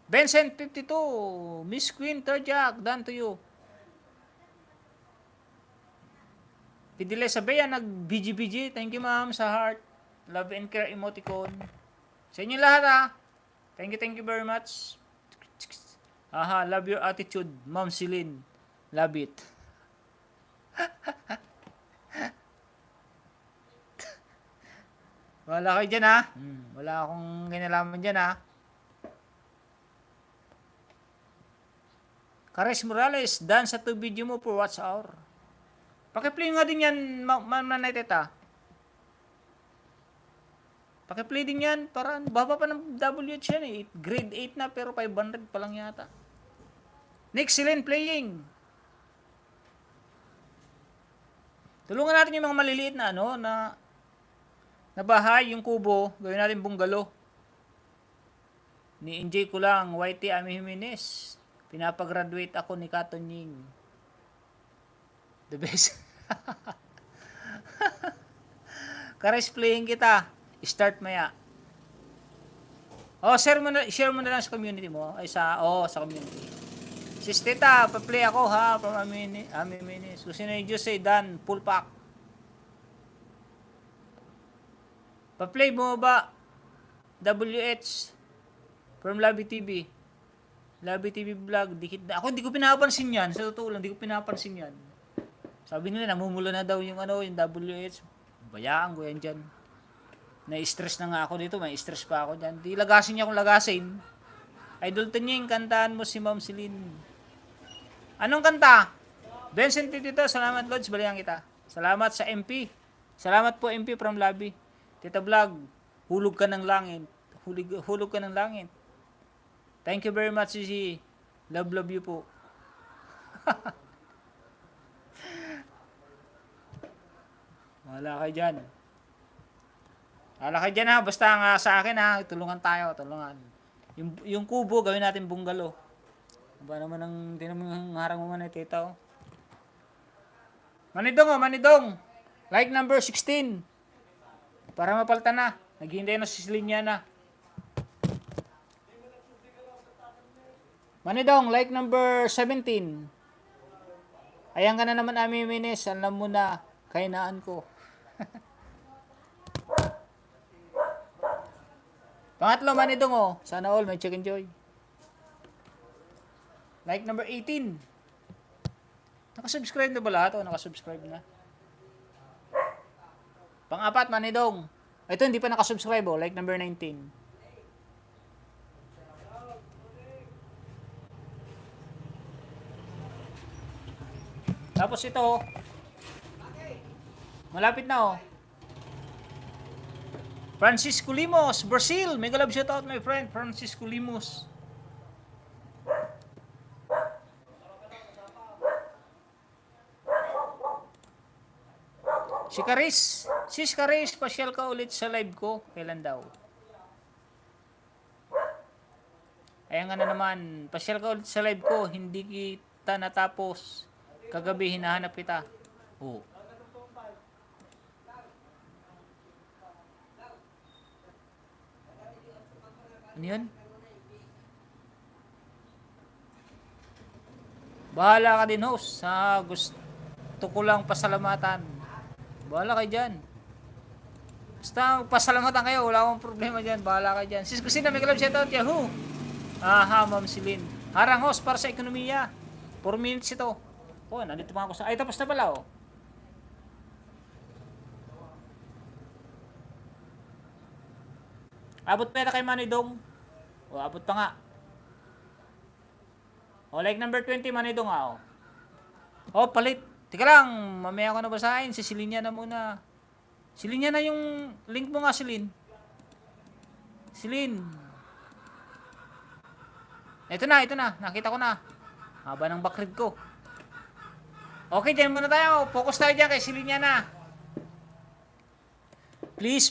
Vincent 52, Miss Queen Terjak, done to you. Pidile Sabea nag-BG-BG, thank you ma'am sa heart. Love and care emoticon. Sa inyo lahat ha. Thank you very much. Aha, love your attitude, Ma'am Celine. Love it. Wala kayo dyan ha. Wala akong kinalaman dyan ha. Caris Morales, dance sa 2 video mo for watch hour. Pakiplay nga din yan, Ma'am Naneteta. Pakiplay din yan, para baba pa ng WH yan eh. Grade 8 na pero 500 pa lang yata. Nick Celine playing. Tulungan natin yung mga maliliit na na bahay, yung kubo, gawin natin bungalow. Ni-enjoy ko lang, YT Ami Jimenez. Pinapagraduate ako ni Katon Ying. The best. Karis playing kita. Start maya. Oh, share mo na lang sa community mo. Ay sa community. Sis Tita, pa-play ako ha from Ami Minis. Kung sino yung Diyos ay done, full pack. Pa-play mo ba WH from Labi TV? Labi TV Vlog, dikit na. Ako hindi ko pinapansin yan. Sa totoo lang, hindi ko pinapansin yan. Sabi nila, namumula na daw yung yung WH. Bayaan ko yan dyan. Na-stress na nga ako dito, may stress pa ako dyan. Di lagasin niya kung lagasin. Idol Tanying, kantaan mo si Ma'am Celine. Anong kanta? Vincent dito, salamat Lods, balihan kita. Salamat sa MP. Salamat po MP from Labi. Tita Vlog, hulog ka ng langit. Hulog ka ng langit. Thank you very much, Sisi. Love you po. Wala kayo dyan. Wala kayo dyan ha. Basta nga sa akin ha. Tulungan tayo. Tulungan. Yung kubo, gawin natin bungalow. Ba naman ang harang mo man ay tita. Manidong. Like number 16. Para mapalta na. Naghihintay na si Silinyana. Manidong, like number 17. Ayan ka na naman, Ami Minis. Alam mo na, kainaan ko. Pangatlo, Manidong oh. Sana all, may chicken joy. Like number 18. Nakasubscribe na ba lahat o nakasubscribe na? Pang-apat, Manidong. Ito, hindi pa nakasubscribe oh. Like number 19. Tapos ito, Malapit na oh. Francisco Limos, Brazil. Mega love shout out my friend Francisco Limos. Si Karis, sis Karis, pasyal ka ulit sa live ko. Kailan daw? Ayan nga na naman, pasyal ka ulit sa live ko. Hindi kita natapos. Kagabi hinahanap kita. Oh. Ano yun? Bahala ka din host. Gusto ko lang pasalamatan. Bahala kayo dyan. Basta pasalamatan kayo. Wala akong problema dyan. Bahala kayo dyan. Sis Kusina, may kalab shoutout. Yahoo! Aha, Ma'am Silin. Harang host para sa ekonomiya. 4 minutes ito. Oh, nandito pa ako sa... Ay, tapos na pala oh. Abot pa na kay Manidong. O, abot pa nga. O, like number 20, Manidong ah. O, palit. Teka lang, mamaya ko na basahin. Sisilin niya na muna. Silin niya na yung link mo nga, Silin. Silin. Ito na. Nakita ko na. Haba ng backread ko. Okay, dyan muna tayo. Focus tayo dyan kay Silin niya na. Please.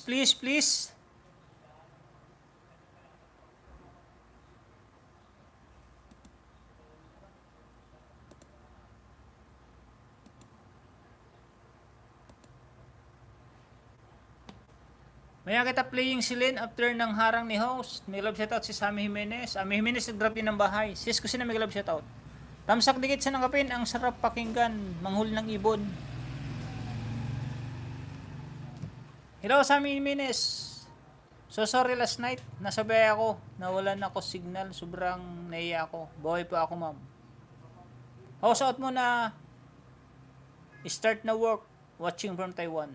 Maya kita playing Silin after ng harang ni host. May love shoutout si Sammy Jimenez. Sammy Jimenez nag-drop din ng bahay. Sis Kusina may love shoutout. Tamsak dikit sa nangapin. Ang sarap pakinggan. Manghul ng ibon. Hello Sammy Jimenez. So sorry last night. Nasabay ako. Nawalan ako signal. Sobrang naiya ako. Buhay pa ako ma'am. House out mo na. Start na work. Watching from Taiwan.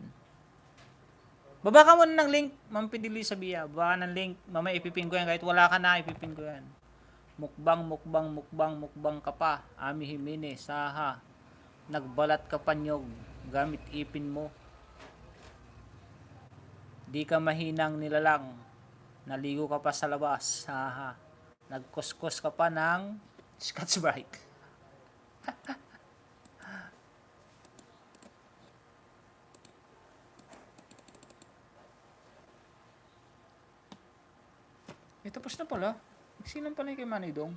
Baba ka muna ng link, Ma'am Pidili Sabia. Baba ka ng link, mamaya ipipin ko yan. Kahit wala ka na, ipipin ko yan. Mukbang ka pa. Ami Jimenez, saha. Nagbalat ka panyog, gamit ipin mo. Di ka mahinang nilalang. Naligo ka pa sa labas, saha. Nagkuskus ka pa ng Scotch Brite. Tapos na pala. Nagsilang pala kay Manidong.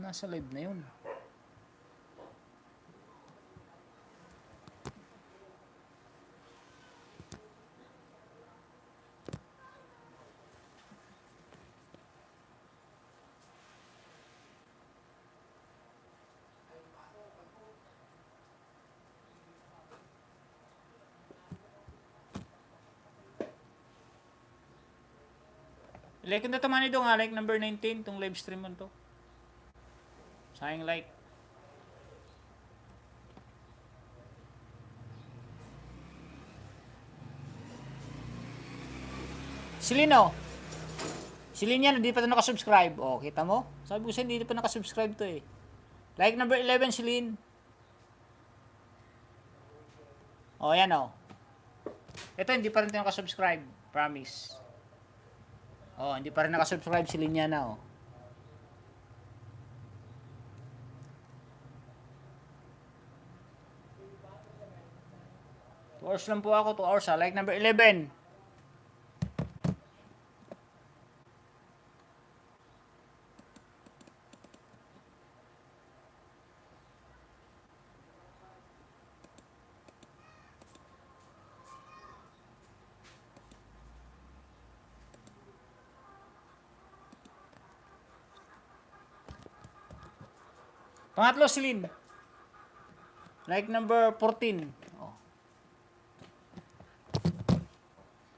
Nasa live na yun. Like na ito Manidong ha. Like number 19. Itong live stream mo to. Sayang like. Silino. Silin yan, hindi pa ito nakasubscribe. O, kita mo? Sabi ko siya, hindi pa nakasubscribe to eh. Like number 11, Silin. O, yan o. Ito, hindi pa rin ito nakasubscribe. Promise. O, hindi pa rin nakasubscribe, Silin yan na o. Hours lang po ako, 2 hours ha. Like number 11. Pangatlo, Celine. Like number 14. Oh.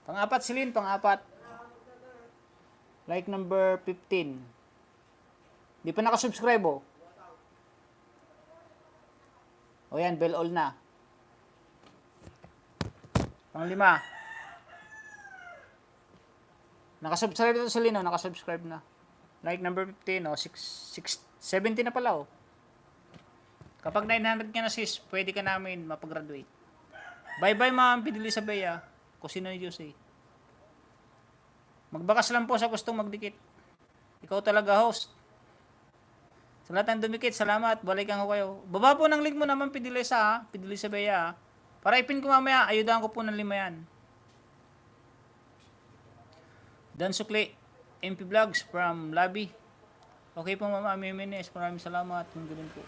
Pang-apat, Celine. Pang-apat. Like number 15. Di pa nakasubscribe, oh. O yan, bell all na. Pang-lima. Nakasubscribe ito, Celine, oh. Nakasubscribe na. Like number 15, oh. 70 na pala, oh. Kapag 900 ka na sis, pwede ka namin mapag-graduate. Bye-bye, Ma'am Pidili Sabaya. Kusina ni Jose. Magbakas lang po sa gustong magdikit. Ikaw talaga, host. Sa lahat ng dumikit, salamat. Balikan ko kayo. Baba po ng link mo naman, Pidili sa, ha? Pidili Sabaya, ha? Para ipin ko mamaya, ayudahan ko po ng 5 yan. Dan Sukli, MP Vlogs from Labi. Okay po, Ma'am Ami Menes. Maraming salamat. Yung ganun po.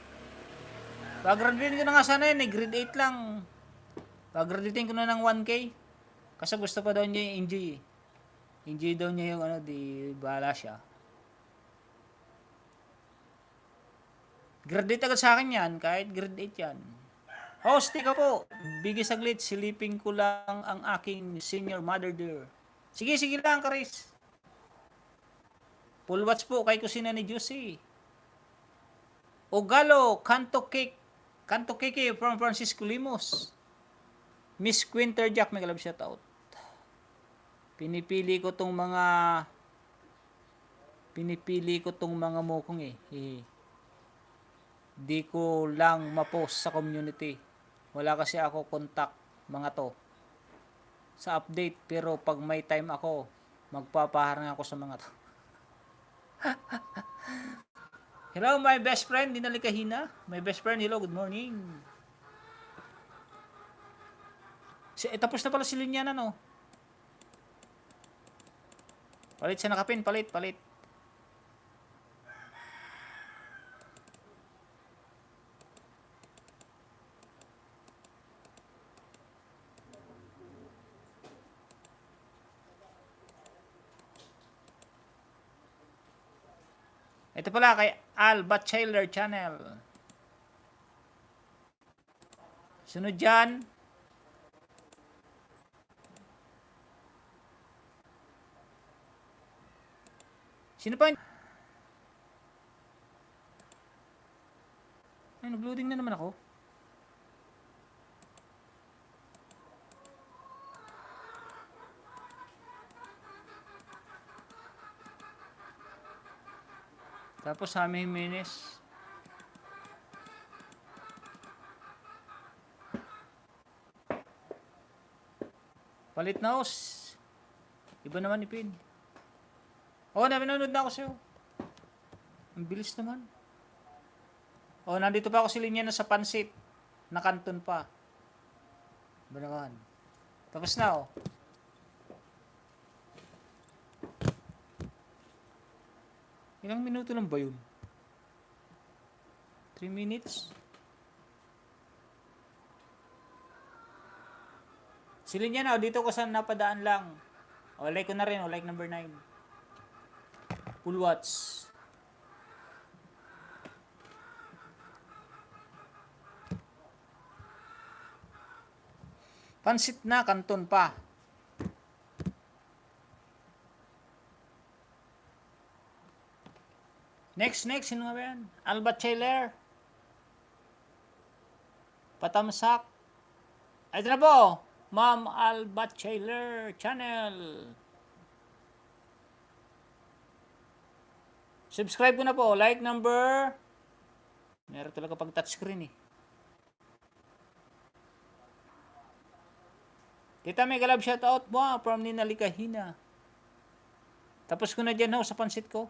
Pag-graduate ko na nga sana yun, grade 8 lang. Pag-graduating ko na ng 1K. Kasi gusto pa daw niya yung enjoy eh. Enjoy daw niya yung di bahala siya. Grade 8 agad sa akin yan, kahit grade 8 yan. Host, ikaw po. Bigay saglit, silipin ko lang ang aking senior mother dear. Sige, sige lang, Karis. Full watch po kay kusina ni Juicy. Ogalo, Kanto Cake from Francisco Limos. Miss Quinter Jack, may kalab shout out. Pinipili ko tong mga mukong eh. Di ko lang ma-post sa community. Wala kasi ako contact mga to sa update, pero pag may time ako, magpapaharang ako sa mga to. Hello, my best friend, Dinalikahina. My best friend, hello, good morning. Tapos na pala si Linyana, no? Palit siya nakapin, palit. Ito pala kay Al Bachelor Channel. Sunod dyan. Sino pa? Ay, nag-loading na naman ako. Tapos Sammy Jimenez. Palit na os. Iba naman ipin. Oh, nanonood na ako sa'yo. Ang bilis naman. Oh, nandito pa ako si Linya na sa pansit. Nakanton pa. Iba naman. Tapos na oh. Ilang minuto lang ba yun? 3 minutes? Silin niya na, dito ko sa napadaan lang. O, like ko na rin, like number 9. Full watch. Pansit na, kanton pa. Next, sino nga ba yan? Alba Taylor. Patamsak. Ay, ito na po. Ma'am Alba Taylor Channel. Subscribe ko na po. Like number. Meron talaga pag touchscreen eh. Tita may galab shoutout mo from Nina Likahina. Tapos ko na dyan ho sa pansit ko.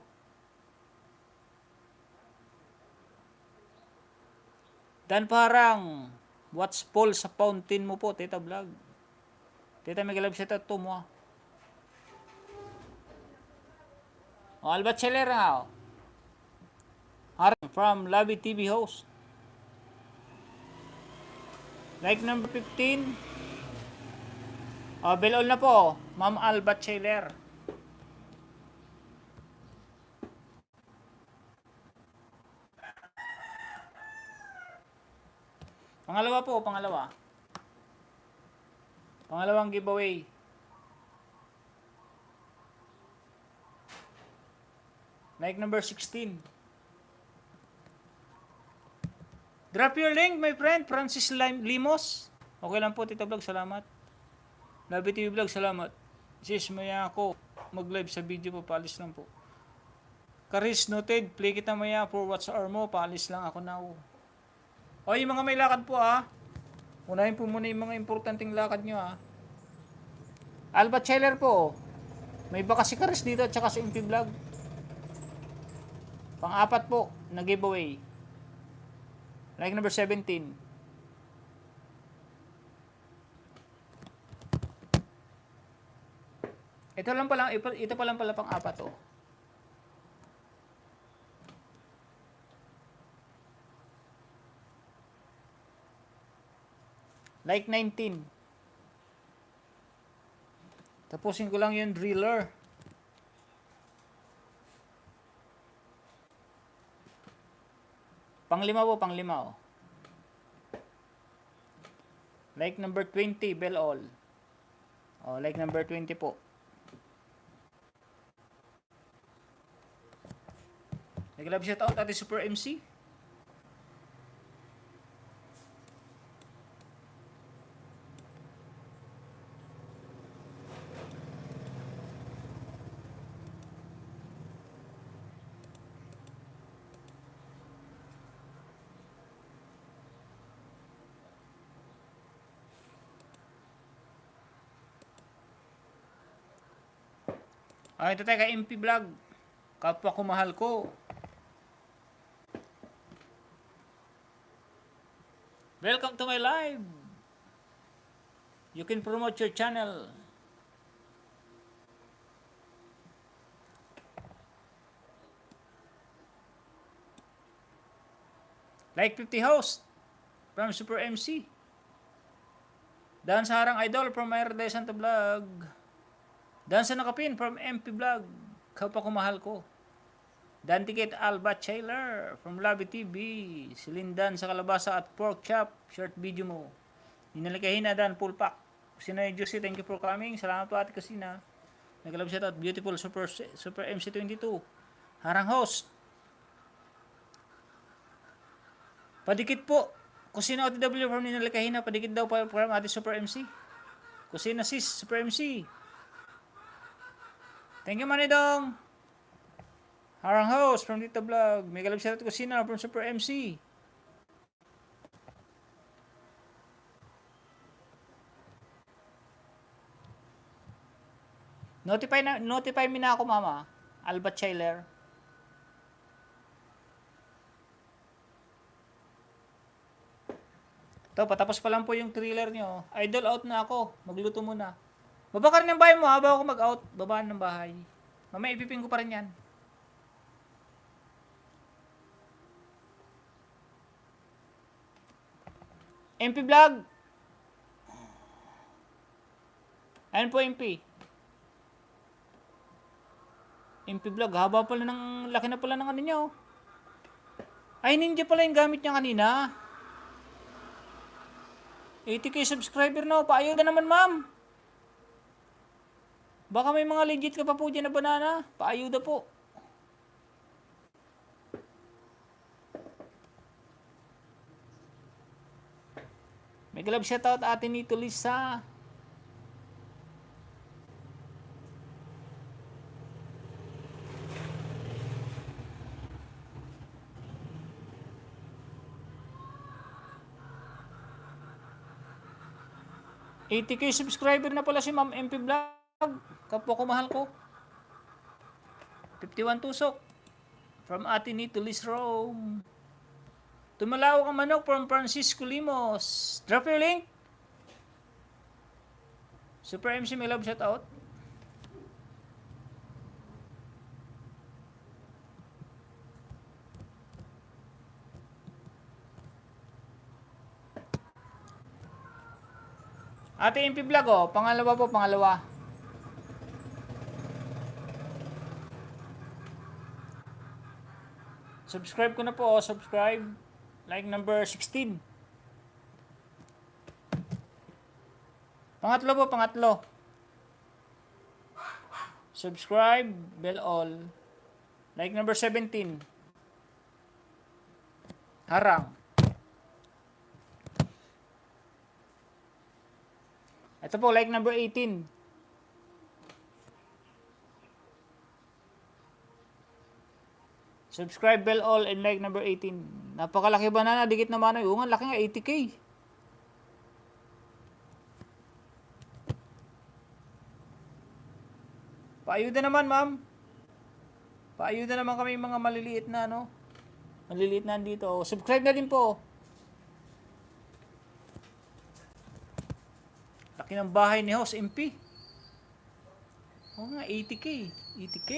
Dan parang what's Paul sa fountain mo po, Tita Vlog. Tita may galab shoutout to mo. O, Alba Cheller nga o. From Labi TV host. Like number 15. O, bell all na po. Ma'am Alba Cheller. Pangalawa po, pangalawa. Pangalawang giveaway. Like number 16. Drop your link, my friend. Francis Limos. Okay lang po, Tito Vlog. Salamat. Labi TV Vlog. Salamat. Sis, maya ako mag-live sa video po. Paalis lang po. Karis noted. Play kita maya for what's our mo. Paalis lang ako now. O, yung mga may lakad po Unahin po muna yung mga importanteng lakad nyo ha. Alba Cheller po. May baka si Karis dito at saka sa MP Vlog. Pang-apat po na giveaway. Like number 17. Ito pa lang pala pang-apat oh. Like 19. Tapusin ko lang yung driller. Panglima po, panglima oh. Like number 20, bell all. Oh, like number 20 po. Nag-love shout out Ate Super MC. Ito tayo kay MP Vlog. Kapwa ko mahal ko. Welcome to my live. You can promote your channel. Like 50 host from Super MC. Dan sa Harang Idol from RD Santa Vlog. Dan sa Nakapin from MP Vlog. Kapwa ko mahal ko. Dan Ticket Alba Chailer from Lobby TV. Silindan sa Kalabasa at Pork Chop. Short video mo. Ninalikahin na Dan full pack. Kusina Juicy, thank you for coming. Salamat po Ate Kusina. Nag-love shout out Beautiful Super MC22. Harang host. Padikit po. Kusina OTW from Ninalikahin na. Padikit daw pa from Ate Super MC. Kusina Sis Super MC. Thank you Manidong. Harang host from Dito Vlog. May galab shout out Kusina from Super MC. Notify mo na ako mama. Alba Chailer. Ito, patapos pa lang po yung thriller nyo. Idol out na ako. Magluto muna. Baba ka rin ng bahay mo ha, bago ako mag-out. Babaan ng bahay. Mamaya ipiping ko pa rin yan. MP Vlog. Ayan po MP. MP Vlog, haba pala ng, laki na pala ng ano niya oh. Ay, ninja pala yung gamit niya kanina. 80k subscriber na, paayaw na naman ma'am. Baka may mga legit ka pa po dyan na banana. Paayuda po. May galab shoutout atin nito Lisa. $80k subscriber na pala si Ma'am MP Vlog. Kapwa ko mahal ko. 51 tusok. From Atini to Liz Rome. Tumalawak ang manok from Francisco Limos. Drop your link. Super MC may love shout out. Ate MP Vlog oh, pangalawa po, pangalawa. Subscribe ko na po, oh, subscribe. Like number 16. Pangatlo po, pangatlo. Subscribe, bell all. Like number 17. Harang. Ito po, like number 18. Subscribe, bell all, and like number 18. Napakalaki banana, dikit na manoy. Ungan, laki nga, 80k. Paayuda naman, ma'am. Paayuda naman kami mga maliliit na, ano. Maliliit na dito. Subscribe na din po. Laki ng bahay ni Host MP. Oo nga, 80K. 80K.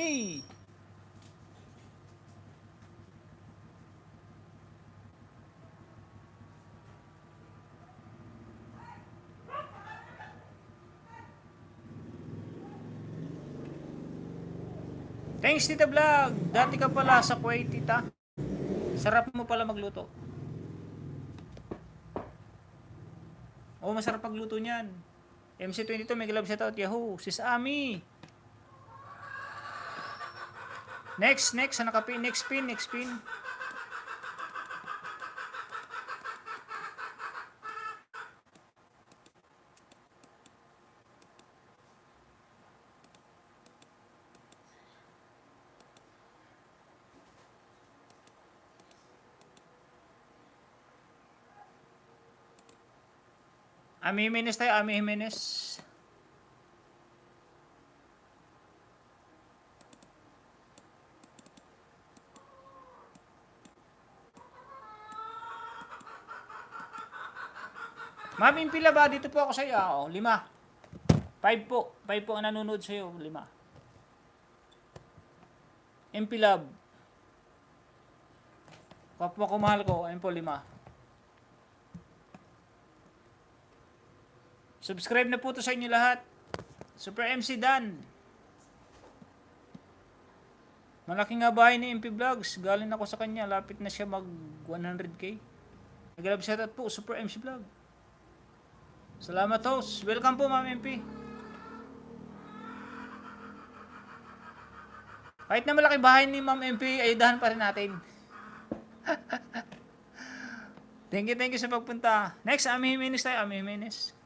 Thanks, Tita Vlog. Dati ka pala sa Kuwait, Tita. Sarap mo pala magluto. Oo, masarap magluto niyan. MC22, may glove shoutout. Yahoo. Sis Ami. Next. Sa nakapin. Next pin. Ami Jimenez tayo, Ami Jimenez. Ma'am, impila ba? Dito po ako sa iyo. Oo, 5. 5 po. 5 po ang nanonood sa iyo. 5. Impilab. Kapwa ko mahal ko. Ayun po, 5. Subscribe na po to sa inyo lahat. Super MC Dan. Malaki nga bahay ni MP Vlogs. Galing ako sa kanya. Lapit na siya mag 100K. Nag-love shoutout po, Super MC Vlog. Salamat, host. Welcome po, Ma'am MP. Kahit na malaki bahay ni Ma'am MP, ayudahan pa rin natin. Thank you sa pagpunta. Next, Ami Jimenez tayo. Ami Jimenez.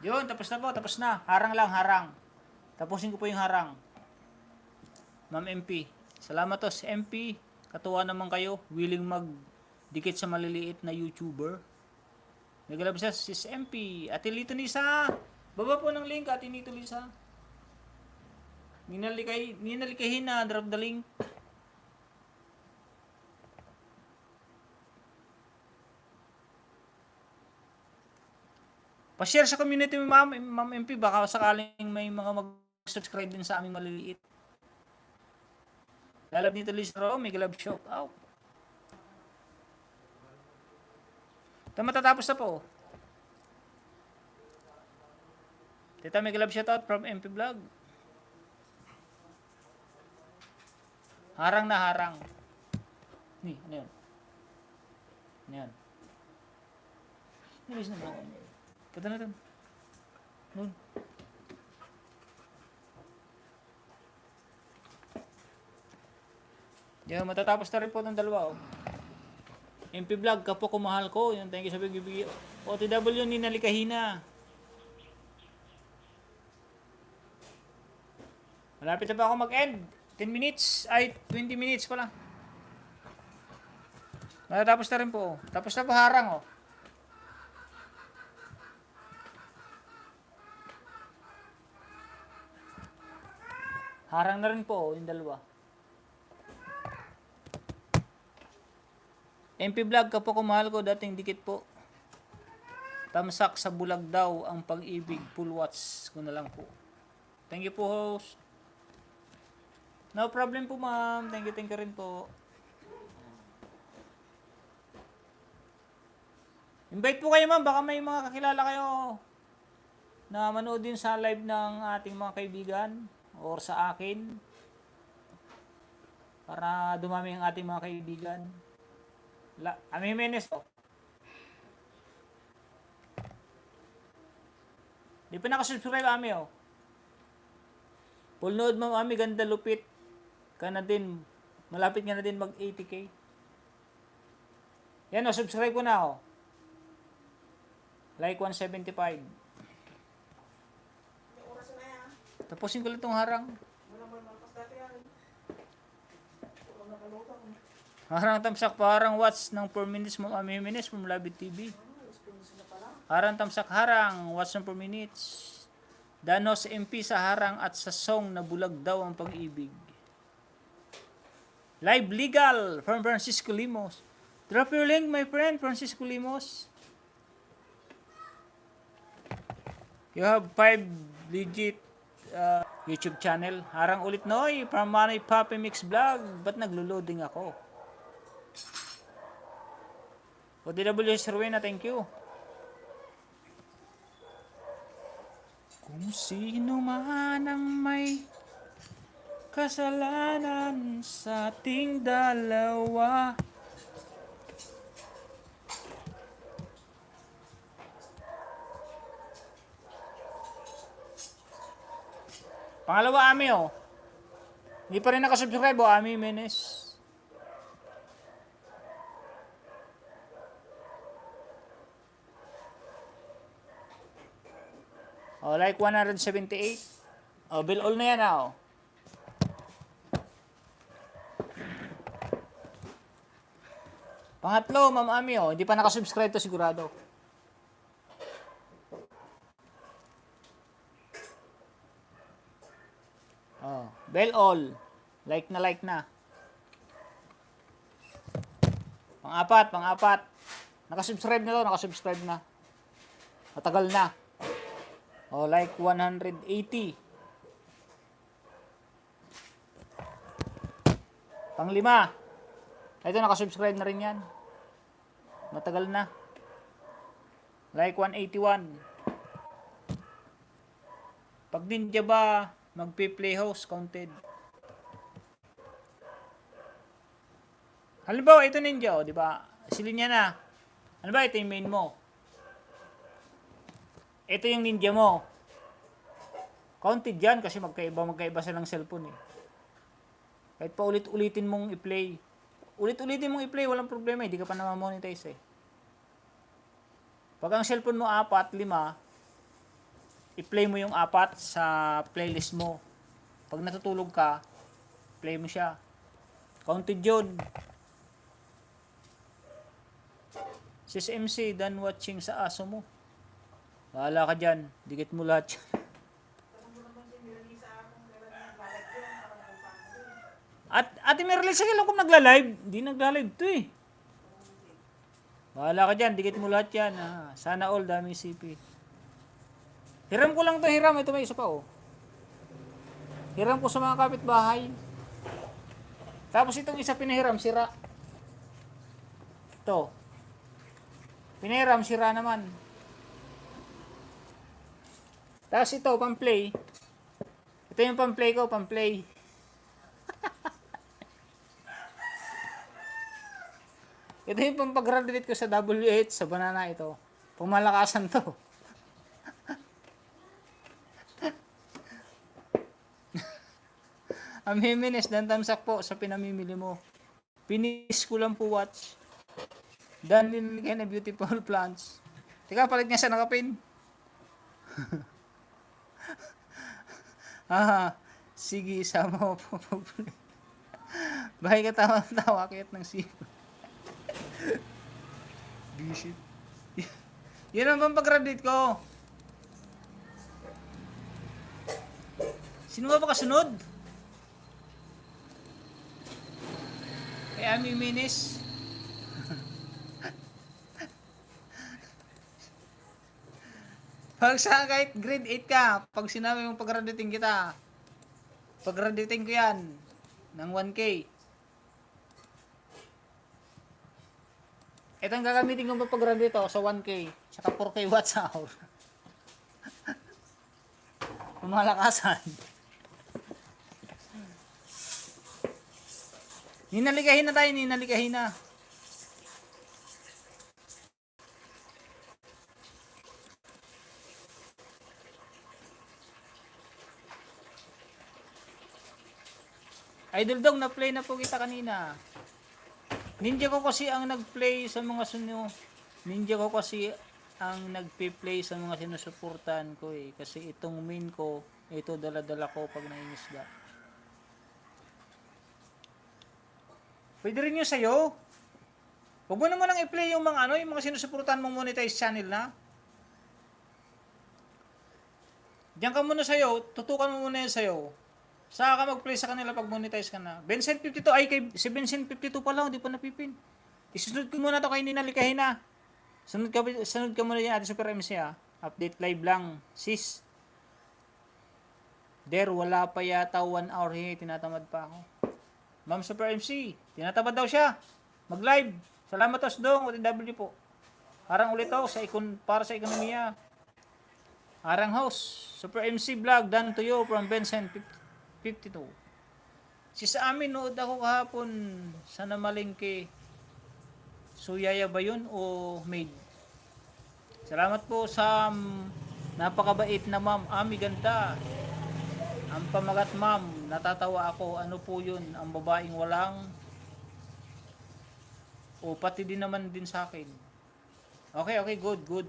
Yun, tapos na po, tapos na. Harang lang, harang. Tapusin ko po yung harang. Ma'am MP. Salamat to, MP. Katuwa naman kayo. Willing magdikit sa maliliit na YouTuber. Nagalab siya, sis MP. Ate Lito Lisa. Baba po ng link, Ate Lito Lisa. Ninalikahin na, drop the link. Pa-share sa community mo, Ma'am MP, baka sakaling may mga mag-subscribe din sa aming maliliit. Lalab nito Lisa, may glove shop. Ow. Ito matatapos na po. Tita, may glove shoutout from MP Vlog. Harang na harang. Ni, ano yun? Ano yun? Nilis na mo. Punta na doon. Doon. Yan, matatapos na rin po ng dalawa. Oh. MP Vlog, kapo kumahal ko. Yan, thank you sa bigibigay. OTW, Ninalikahina. Malapit na pa ako mag-end. 10 minutes. Ay, 20 minutes pa lang. Matatapos na rin po. Tapos na po harang. Oh. Harang na rin po, yung dalawa. MP Vlog, kapo ko mahal ko, dating dikit po. Tamsak sa bulag daw ang pag-ibig, full watch ko na lang po. Thank you po, host. No problem po, ma'am. Thank you rin po. Invite po kayo, ma'am. Baka may mga kakilala kayo na manood din sa live ng ating mga kaibigan. Or sa akin para dumami ang ating mga kaibigan. Ami Jimenez oh. Di pa nakasubscribe Ami oh. Full nood mo Ami, ganda lupit ka na din. Malapit ka na din mag 80K. Yan oh, subscribe ko na oh. Like 175. Tapusin ko lang itong harang. Harang tamsak parang watch ng 4 minutes mo minutes from Labit TV. Harang tamsak harang watch ng 4 minutes. Danos MP sa harang at sa song na bulag daw ang pag-ibig. Live legal from Francisco Limos. Drop your link my friend Francisco Limos. You have 5 legit YouTube channel. Harang ulit noy from Manay Papi Mix Vlog. Ba't naglo-loading ako? O DWS Rowena, thank you. Kung sino man ang may kasalanan sa ating dalawa. Pangalawa, Ami, oh. Hindi pa rin nakasubscribe, oh, Ami Menes. Oh, like 178. Oh, bill all na yan, oh. Pangatlo, Ma'am Ami, oh. Hindi pa nakasubscribe to sigurado. Oh, bell all. Like na. Pang-apat. Nakasubscribe na to, nakasubscribe na. Matagal na. Oh, like 180. Pang-5. Ito, nakasubscribe na rin yan. Matagal na. Like 181. Pag ninja ba, magpi-play host, counted. Halimbawa, ito ninja, oh, di ba? Silin niya na. Ano ba, ito yung main mo. Ito yung ninja mo. Counted yan kasi magkaiba silang cellphone eh. Kahit pa ulit-ulitin mong i-play. Ulit-ulitin mong i-play, walang problema. Hindi ka pa na-monetize eh. Pag ang cellphone mo 4, 5, i-play mo yung 4 sa playlist mo. Pag natutulog ka, play mo siya. Counted yun. Sis MC, done watching sa aso mo. Bahala ka dyan. Dikit mo lahat yan. At Ate Merly, sige lang kung nagla-live. Hindi nagla-live to eh. Bahala ka dyan. Dikit mo lahat yan. Ah. Sana all, daming CP. Hiram ko lang to, hiram. Ito may isa pa oh. Hiram ko sa mga kapitbahay. Tapos itong isa pinahiram, sira. Ito. Pinahiram, sira naman. Tapos ito, pang-play. Ito yung pang-play ko, pang-play. Ito yung pang-graduate ko sa WH, sa banana ito. Pumalakasan to. Amhiminis, dan tamsak po sa pinamimili mo. Finish ko lang po watch. Dan linigay na beautiful plants. Teka, palit nga sa nakapin. Sige, sama mo po. Bahay ka tawa-tawa, kayat ng sipo. Bisit. Yun ang pampagraduate ko. Sino ba kasunod? Kay Ami Minis. Pag sa kahit grade 8 ka, pag sinabi mong pag-graduating kita, pag-graduating ko yan ng 1K. Ito ang gagamitin kong pag-graduate sa 1K, tsaka 4K watts hour. Pumalakasan. Ninalikahin na tayo, ninalikahin na. Idol Dog, na-play na po kita kanina. Ninja ko kasi ang nag-play sa mga Ninja ko kasi ang nagpi-play sa mga sinusuportahan ko eh. Kasi itong main ko, Ito dala-dala ko pag nangingisda. Pwede rin yung sa'yo. Huwag mo naman nang i-play yung mga yung mga sinusuportahan mong monetize channel na. Diyan ka muna sa'yo, tutukan mo muna yung sa'yo. Saka ka mag-play sa kanila pag monetize ka na. Vincent 52, ay kay si Vincent 52 pa lang, hindi pa napipin. Isunod ko muna to kay Nina Likahina. Sunod ka muna yan, Ate Super MC ha. Update live lang. Sis. Wala pa yata 1 hour tinatamad pa ako. Ma'am Super MC, tinatamad daw siya. Mag-live. Salamat os dong, OTW po. Harang ulit ako para sa ekonomiya. Harang host, Super MC vlog done to you from Vincent 52. Si sa amin, nood ako kahapon sa namalingke. Suyaya ba yun o maid? Salamat po sa napakabait na ma'am. Ami ganda. Ang pamagat ma'am, natatawa ako. Ano po yun? Ang babaeng walang o pati din naman din sa akin. Okay, good.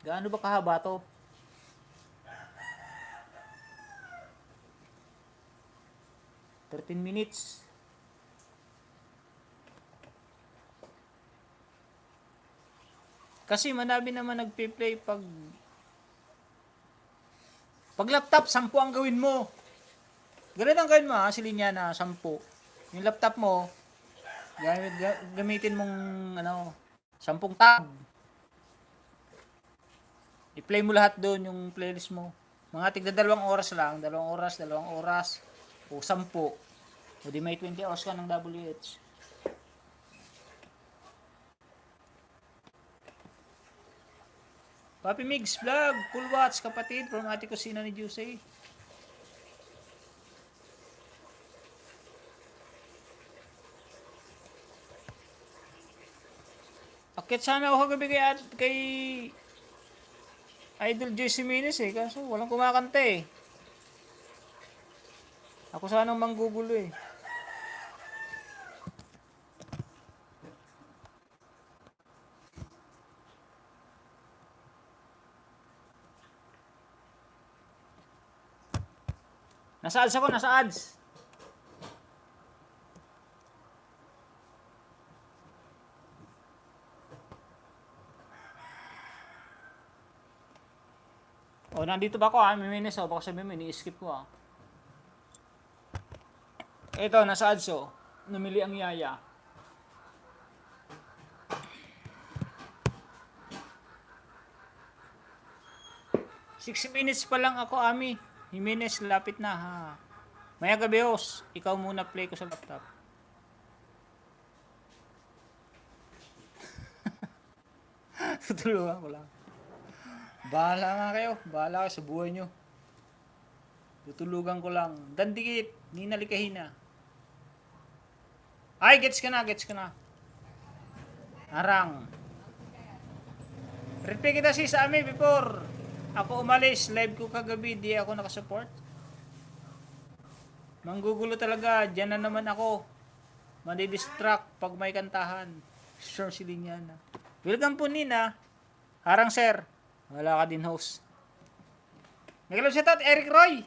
Gaano ba kahaba to? $13. Kasi manabi naman nagpe-play pag laptop, 10 ang gawin mo. Ganun ang gawin mo ha, si Linyana, 10. Yung laptop mo, gamitin mong 10 tab. I-play mo lahat doon yung playlist mo. Mga tigda 2 oras lang, 2 oras, o 10. O di may 20 hours ka ng WH. Papi Migs Vlog, cool watch kapatid from Ate Kusina ni Juicy. Akit sana ako kagabi kay Idol Joyce Jimenez kaso walang kumakanta Ako sanang manggugulo Nasa ads ako, nasa ads. Nandito ba ako Miminis baka sabihin mo, ni-skip ko Ito, nasa ads namili ang yaya. Six minutes pa lang ako, Ami. Jimenez, lapit na ha. Maya gabi host, ikaw muna play ko sa laptop. Tutulungan ko lang. Bahala nga kayo. Bahala kayo sa buhay nyo. Tutulugan ko lang. Dandikit. Nina Likahina. Ay, gets ka na. Arang. Repeat kita sa amin before ako umalis. Live ko kagabi. Di ako nakasupport. Manggugulo talaga. Diyan na naman ako. Madidistract pag may kantahan. Sure si Linyana. Welcome po Nina. Harang sir. Wala ka din host. Nagalaw siya Eric Roy.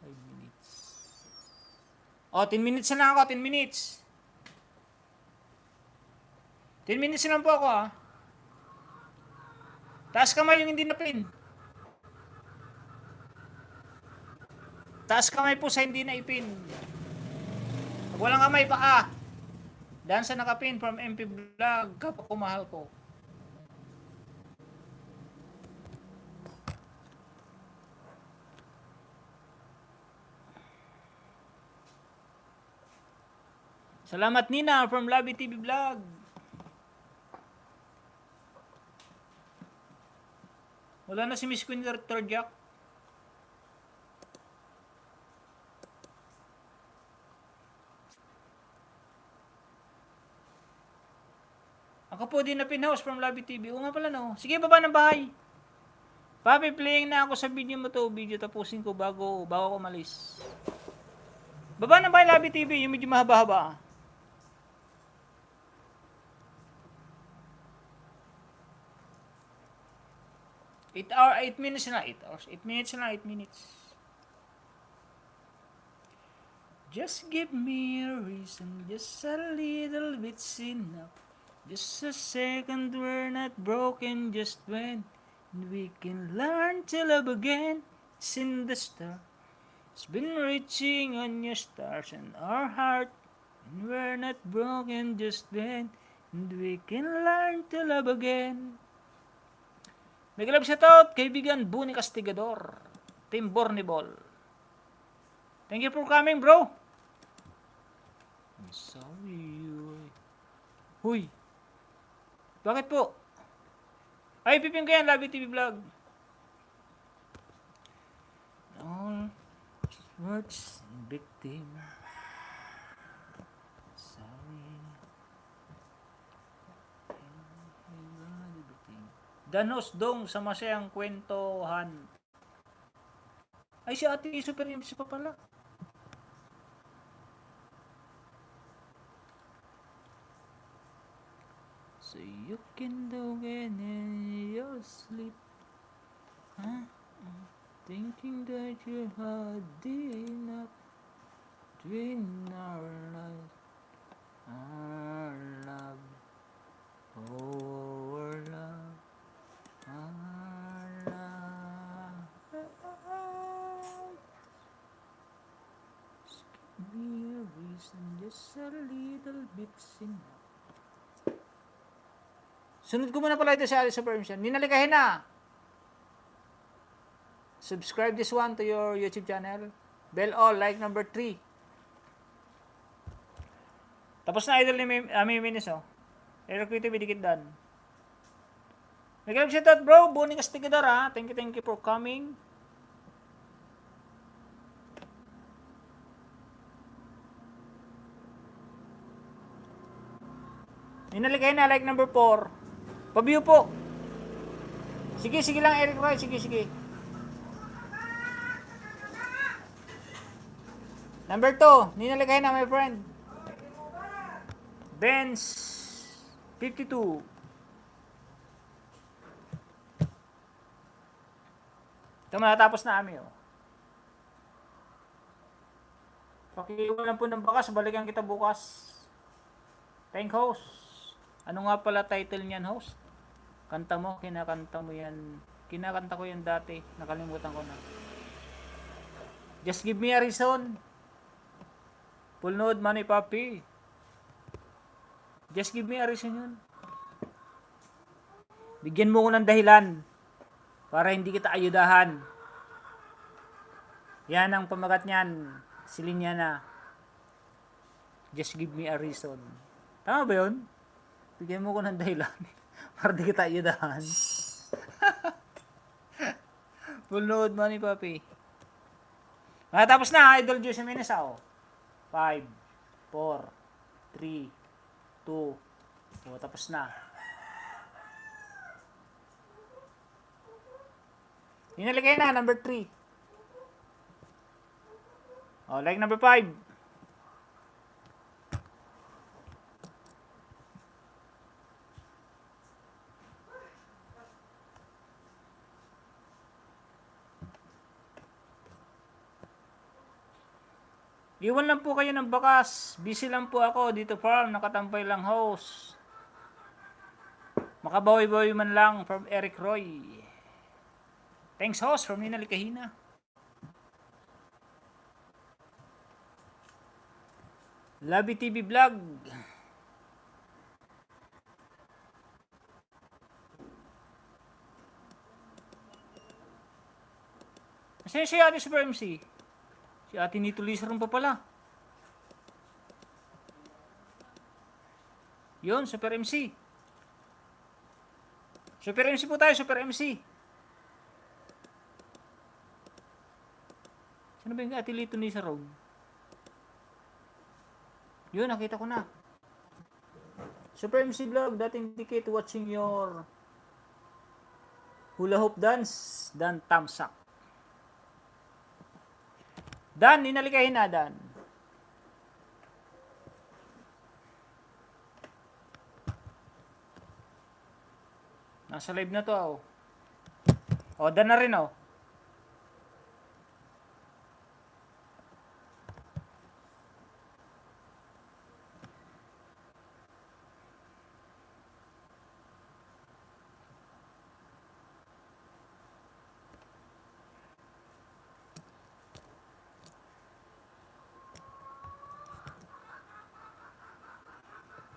5 minutes. 10 minutes na lang ako. 10 minutes. 10 minutes na lang po ako Taas kamay yung hindi na-pin. Taas kamay po sa hindi na ipin. Pag walang kamay pa dahil sa nakapin from MP Vlog, kapag kumahal ko. Salamat Nina from Labi TV Vlog. Wala na si Miss Queen Jack. Ako po din na pinhouse from Labi TV. O nga pala Sige, baba ng bahay. Papi, playing na ako sa video mo to. Video tapusin ko bago ako umalis. Baba ng bahay Labi TV. Yung medyo mahaba-haba 8 minutes na, 8 hours. 8 minutes na, 8 minutes. Just give me a reason, just a little bit's enough. Just a second, we're not broken, just when we can learn to love again. It's in the star. It's been reaching on your stars and our heart. And we're not broken, just when and we can learn to love again. May love shout out, kaibigan Buni Castigador, Team Borniball. Thank you for coming, bro. I'm sorry. Huy. Bakit po? Ay, pipin ko yan, Labi TV Vlog. All words victim. Sorry. Danos dong sa masayang kwentohan. Ay, si Ate Super MC pa pala. So you can do it in your sleep. Huh? Thinking that you had enough between our love. Our love. Our love. Our love. Just give me a reason, just a little bit enough. Sunod ko muna pala ito sa Alice of Permission. Ninalikahin na. Subscribe this one to your YouTube channel. Bell all, like number 3. Tapos na idol ni Ami Minis, oh. Eric Quito, bidikit dan. Nag-love shout out, bro. Buning Castigador, ha. Thank you for coming. Ninalikahin na, like number 4. Pa-view po. Sige lang, Eric Roy. Sige. Number 2. Ninalikahin na, my friend. Benz 52. Ito, matatapos na kami, oh. Pakiiwanan po ng bakas. Balikan kita bukas. Thank host. Ano nga pala title niyan, host? Kanta mo, kinakanta mo yan. Kinakanta ko yan dati. Nakalimutan ko na. Just give me a reason. Full node, money, papi. Just give me a reason yun. Bigyan mo ko ng dahilan para hindi kita ayudahan. Yan ang pamagat niyan. Silinya na. Just give me a reason. Tama ba yun? Bigyan mo ko ng dahilan para di kita ayudahan. Full load money, papi. Tapos na, Idol Juice Minesa, oh. 5, 4, 3, 2, oh, tapos na. Inalagay na, number 3. Oh, like number 5. Iwan lang po kayo ng bakas. Busy lang po ako dito farm. Nakatampay lang host. Makabawi-bawi man lang from Eric Roy. Thanks host from Nina Likahina. Labi TV Vlog. Kasi si Ate Super MC. Si Ate Nito Lisa rin pa pala. Yun, Super MC. Super MC po tayo, Super MC. Sino ba yung Ate Nito Lisa rin? Yun, nakita ko na. Super MC Vlog, that indicate watching your hula hoop dance, Dan Tamsak. Dan, ninalikahin na, Dan. Nasa live na to, oh. O, done na rin, oh.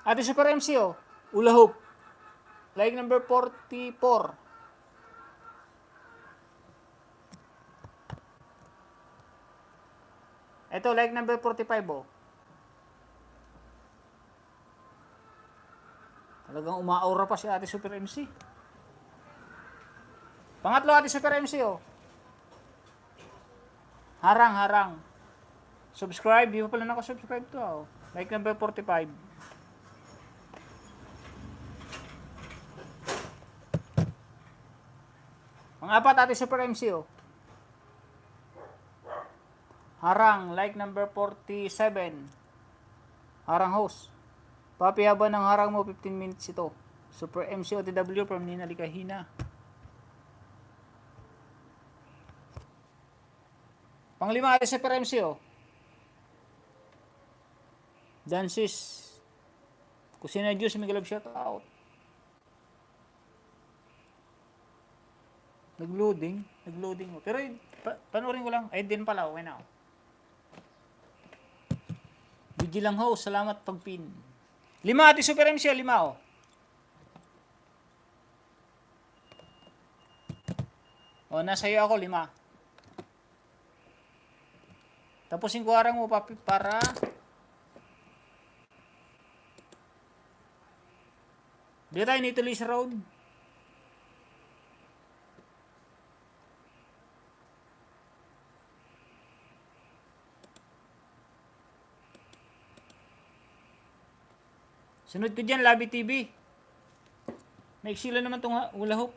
Ate Super MC, oh. Ula Hope. Like number 44. Ito, like number 45, oh. Talagang umaaura pa si Ate Super MC. Pangatlo, Ate Super MC, oh. Harang, harang. Subscribe. Di pa pala nakasubscribe to, oh. Like number 45. Pang-apat, Ate Super MC, oh. Harang, like number 47. Harang host. Papi, haba ng harang mo, 15 minutes ito. Super MC OTW from Nina Likahina. Panglima, Ate Super MC, oh. Dances. Kusina Juice, Miguel shout out. Nag-loading. Pero panoorin ko lang. Ay, din pala. Okay na. BG lang ho. Salamat pagpin. 5, Ate Super MC. 5, oh. O, nasa iyo ako. 5. Tapusin ko harang mo papi para dito tayo nituloy sa road. Sunod ko dyan, Labi TV. Naiksila naman itong hula hoop.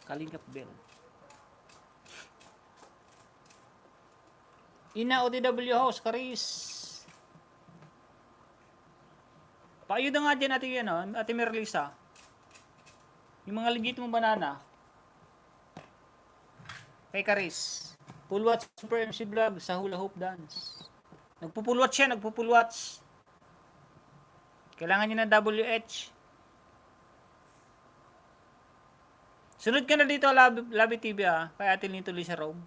Kalingap Bell. Ina OTW House, Karis. Paayuda nga dyan Ate Merlisa. Yung mga legit mong banana. Kay Karis. Full watch Super MC Vlog sa hula hoop dance. Nagpo-full watch siya, nagpo-full watch. Kailangan niya ng WH. Sunod ka na dito, Labi TV, kay Ate Lynn tuloy sa Rome.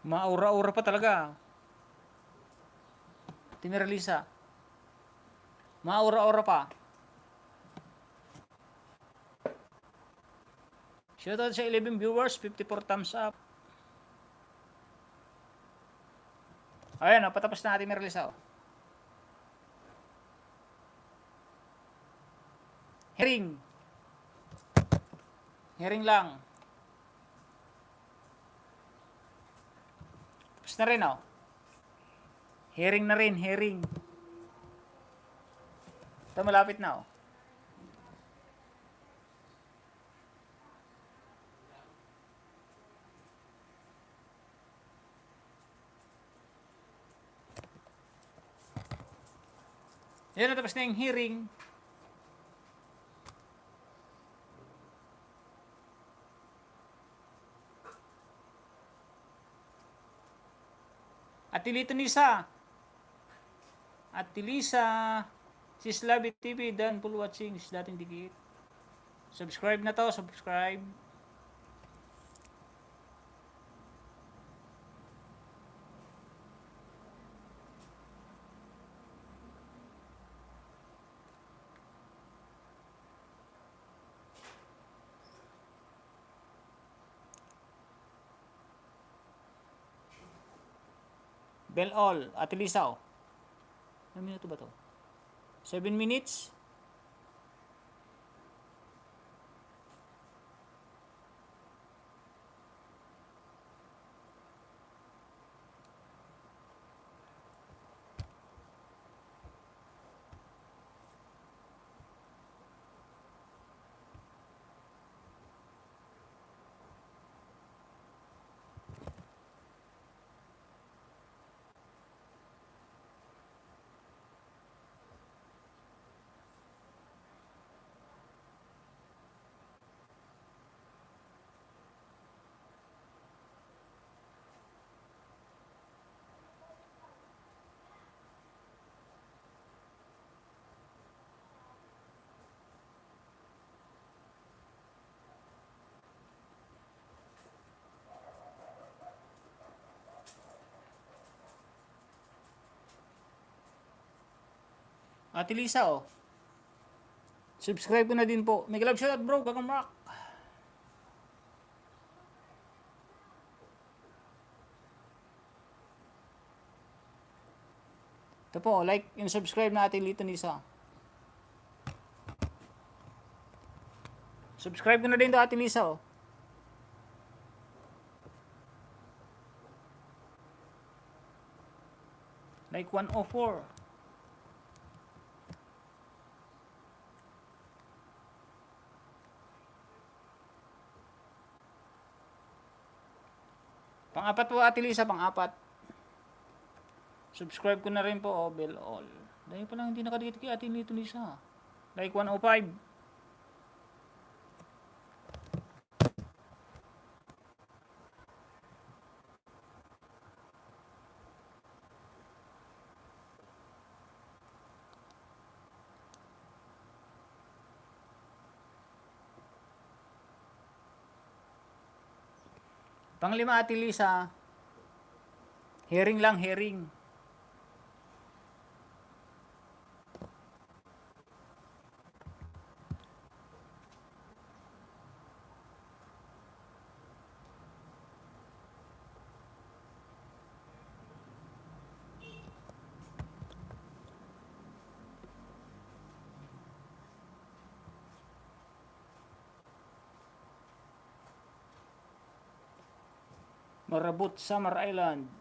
Maura-ura pa talaga. Timira Lisa. Maura-ura pa. Shoutout sa 11 viewers, 54 thumbs up. Ayan, patapos na natin Timira Lisa. Herring. Herring lang. Tapos na rin, oh. Herring na rin, herring. Ito malapit na, oh. Yan, natapos na yung hearing. Atilito Nisa. Atilisa. Sislabit TV. Dan full watching. Is dating dikit. Subscribe na to. Subscribe. Bell all. Atilisa. Oh. Ilang minuto ba to? 7 minutes. Atilisa, oh. Subscribe ko na din po. May love shot, bro. Gagang rock. Ito po, like and subscribe na Atilito Nisa. Subscribe ko na din to Atilisa, oh. Like 104. Pang-apat po Atilisa, pang-apat. Subscribe ko na rin po, oh, bell all. Dahil pa lang hindi nakadikit kay Atilito Nisa. Like 105. Panglima Atilisa. Hearing lang, hearing. Marabot, Summer Island.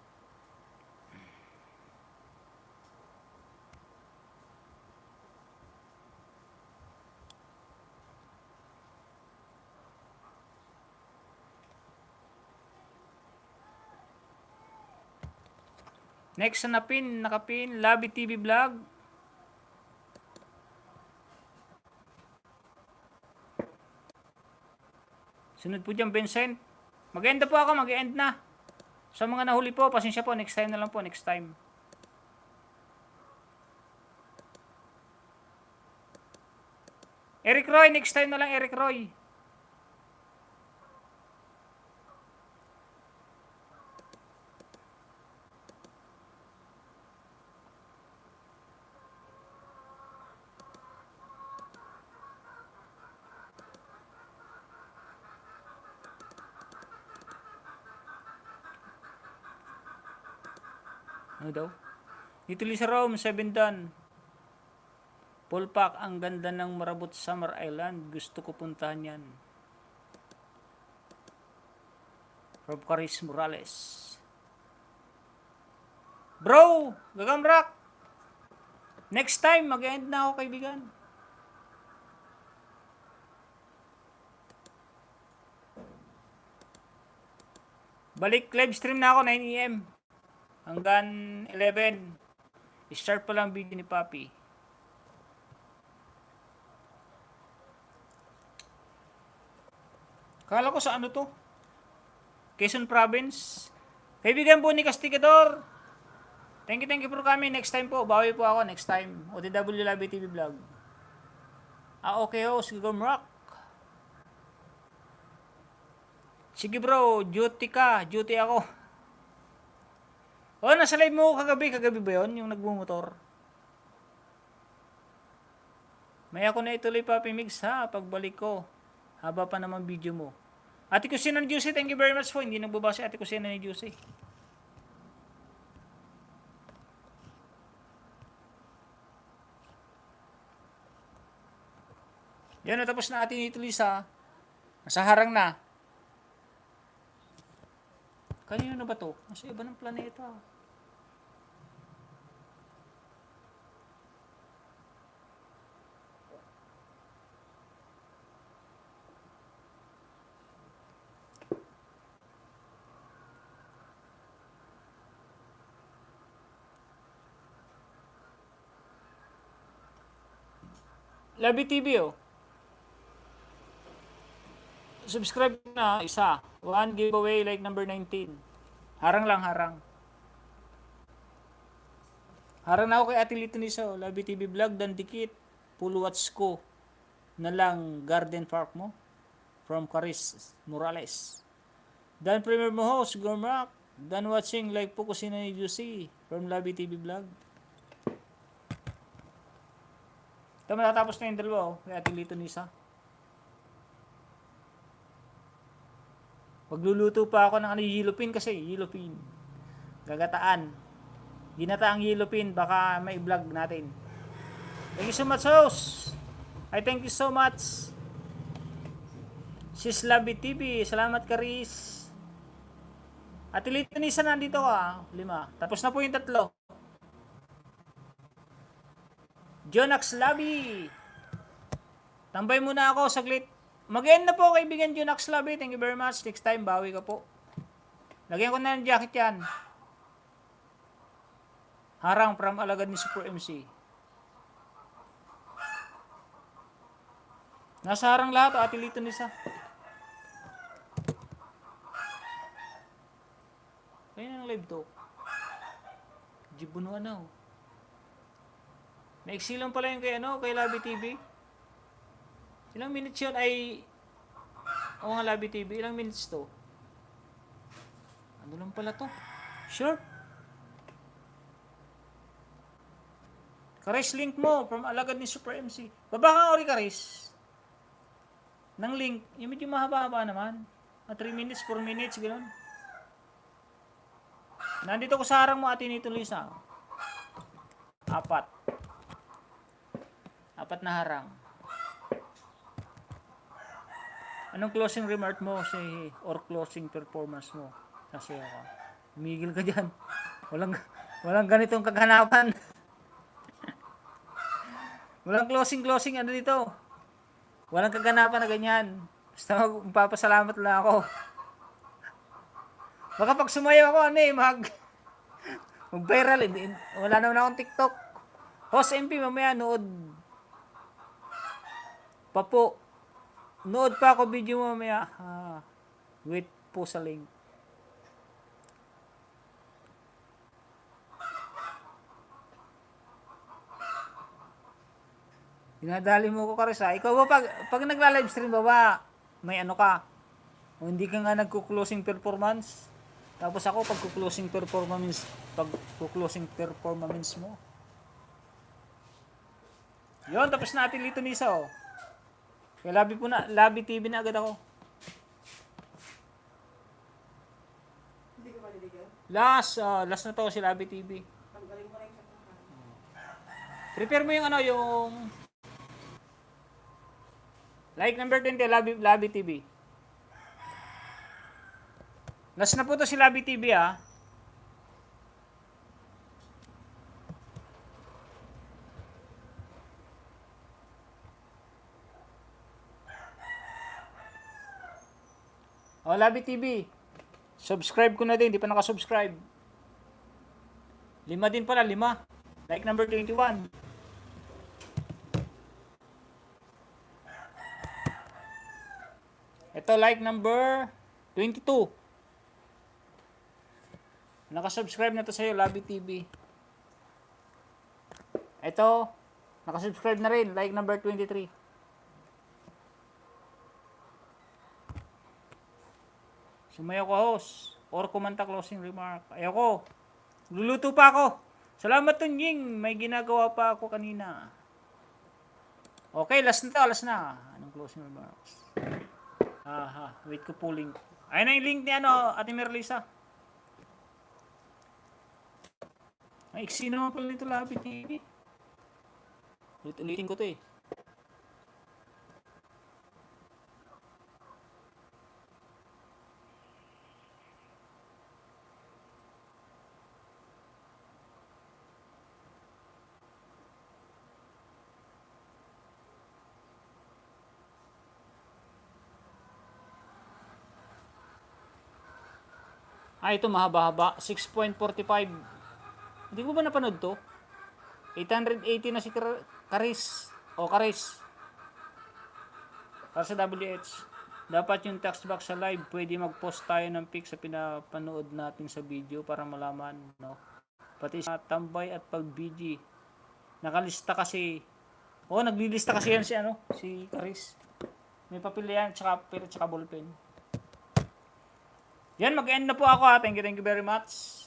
Next na nakapin, Labi TV Vlog. Sunod po dyan, Vincent. Mag-end na po ako, mag-end na. Sa mga nahuli po, pasensya po, next time na lang po, next time. Eric Roy, next time na lang, Eric Roy. Ano daw? Dito sa Rome, 7 dan. Full pack, ang ganda ng Marabot Summer Island. Gusto ko puntahan yan. Rob Caris Morales. Bro, gagamrak. Next time, mag-end na ako, kaibigan. Balik live stream na ako, 9 AM. Hanggang 11. Start pa lang video ni Papi. Kala ko sa ano to? Quezon Province. Kaibigan po ni Casticador. Thank you for coming. Next time po. Bawi po ako next time. OTW Labi TV Vlog. Okay ho. Sige Rock. Sige bro. Duty ka. Duty ako. Nasa live mo kagabi. Kagabi ba yun? Yung nagmumotor. May ako na ituloy pa Mix ha. Pagbalik ko. Haba pa naman video mo. Ate Kusina ni Juicy, thank you very much po. Hindi nagbabasa Ate Kusina ni Juicy. Yan, natapos na atin ito Lisa. Nasa harang na. Kanino na ba to? Nasa iba ng planeta. Labi TV oh. Subscribe na isa. One giveaway like number 19. Harang lang, harang. Harang na ako kay Ate Lito Nisa. Labi TV Vlog, dan dikit. Full watch ko na lang garden park mo. From Caris Morales. Dan premier mo host, Gomrak. Dan watching like po Kusina ni Juicy. From Labi TV Vlog. Ito matatapos na yung dalawa kay Ate Lito Nisa. Pagluluto pa ako ng yellowpin kasi yellowpin. Gagataan. Ginataang yellowpin baka may vlog natin. Thank you so much host. I thank you so much. Sis Labi TV, salamat Karis. Ate Lito Nisa nandito ka, 5. Tapos na po yung 3. Jonax Labi. Tambay muna ako saglit. Mag-end na po kaibigan Jonax Labi. Thank you very much. Next time, bawi ka po. Lagyan ko na ng jacket yan. Harang from alagad ni Super MC. Nasa harang lahat o Ate Lito Nisa. Kaya na ng live talk. Jibunuan na oh. Maiksi lang pala yung kay Labi TV. Ilang minutes yun ay... Oo nga Labi TV, ilang minutes to? Ano lang pala to? Sure? Karis link mo from alagad ni Super MC. Baba ka ori Karis. Nang link, yung medyo mahaba-haba naman. 3 minutes, 4 minutes, gano'n. Nandito ko sa harang mo Ate Nito Lisa. 4 na harang. Anong closing remark mo or closing performance mo? Kasi ako. Migil ka dyan. Walang ganitong kaganapan. Walang closing ano dito. Walang kaganapan na ganyan. Basta magpapasalamat lang ako. Baka pag sumayaw ako mag-viral. Wala naman akong TikTok. Host MP mamaya nood. Papo. Nood pa ako video mamaya. Wait po sa link. Dinadali mo ko Karis ha. Ikaw ba pag nagla-live stream ba may ano ka? O hindi ka nga nagko-closing performance? Tapos ako pag-closing performance mo. Yon, tapos na Ate Lito Nisa oh. Kaya Labi TV na agad ako. Hindi ka maliligaw? Last na to si Labi TV. Tanggalin mo rin sa prepare mo yung yung like number 20 Labi TV. Last na po to si Labi TV ah. Labi TV. Subscribe ko na din, di pa naka-subscribe. 5 din pala, 5. Like number 21. Ito, like number 22. Nakasubscribe na to sa'yo, Labi TV. Ito, nakasubscribe na rin, like number 23. Sumayaw ko, host. Or kumanta closing remark. Ayoko. Luluto pa ako. Salamat, Tunying. May ginagawa pa ako kanina. Okay, last na to, last na. Anong closing remarks? Wait ko po link. Ayun na yung link ni Ate Merlisa. Ay, iksi naman pala nito, Labi TV. Ulitin ko to eh. Ito mahaba-haba. 6.45. Hindi ko ba napanood to? 880 na si Karis. O Karis. Para sa WH. Dapat yung text box sa live, pwede mag-post tayo ng pic sa pinapanood natin sa video para malaman, no? Pati sa tambay at pag-BG. Nakalista kasi. Naglilista kasi yan si Karis. May papel yan, tsaka ballpen. Yan, mag-end na po ako ha. Thank you very much.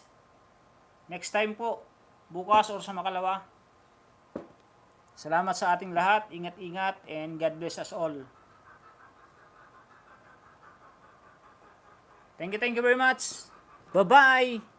Next time po, bukas or sa makalawa. Salamat sa ating lahat. Ingat-ingat and God bless us all. Thank you very much. Bye-bye.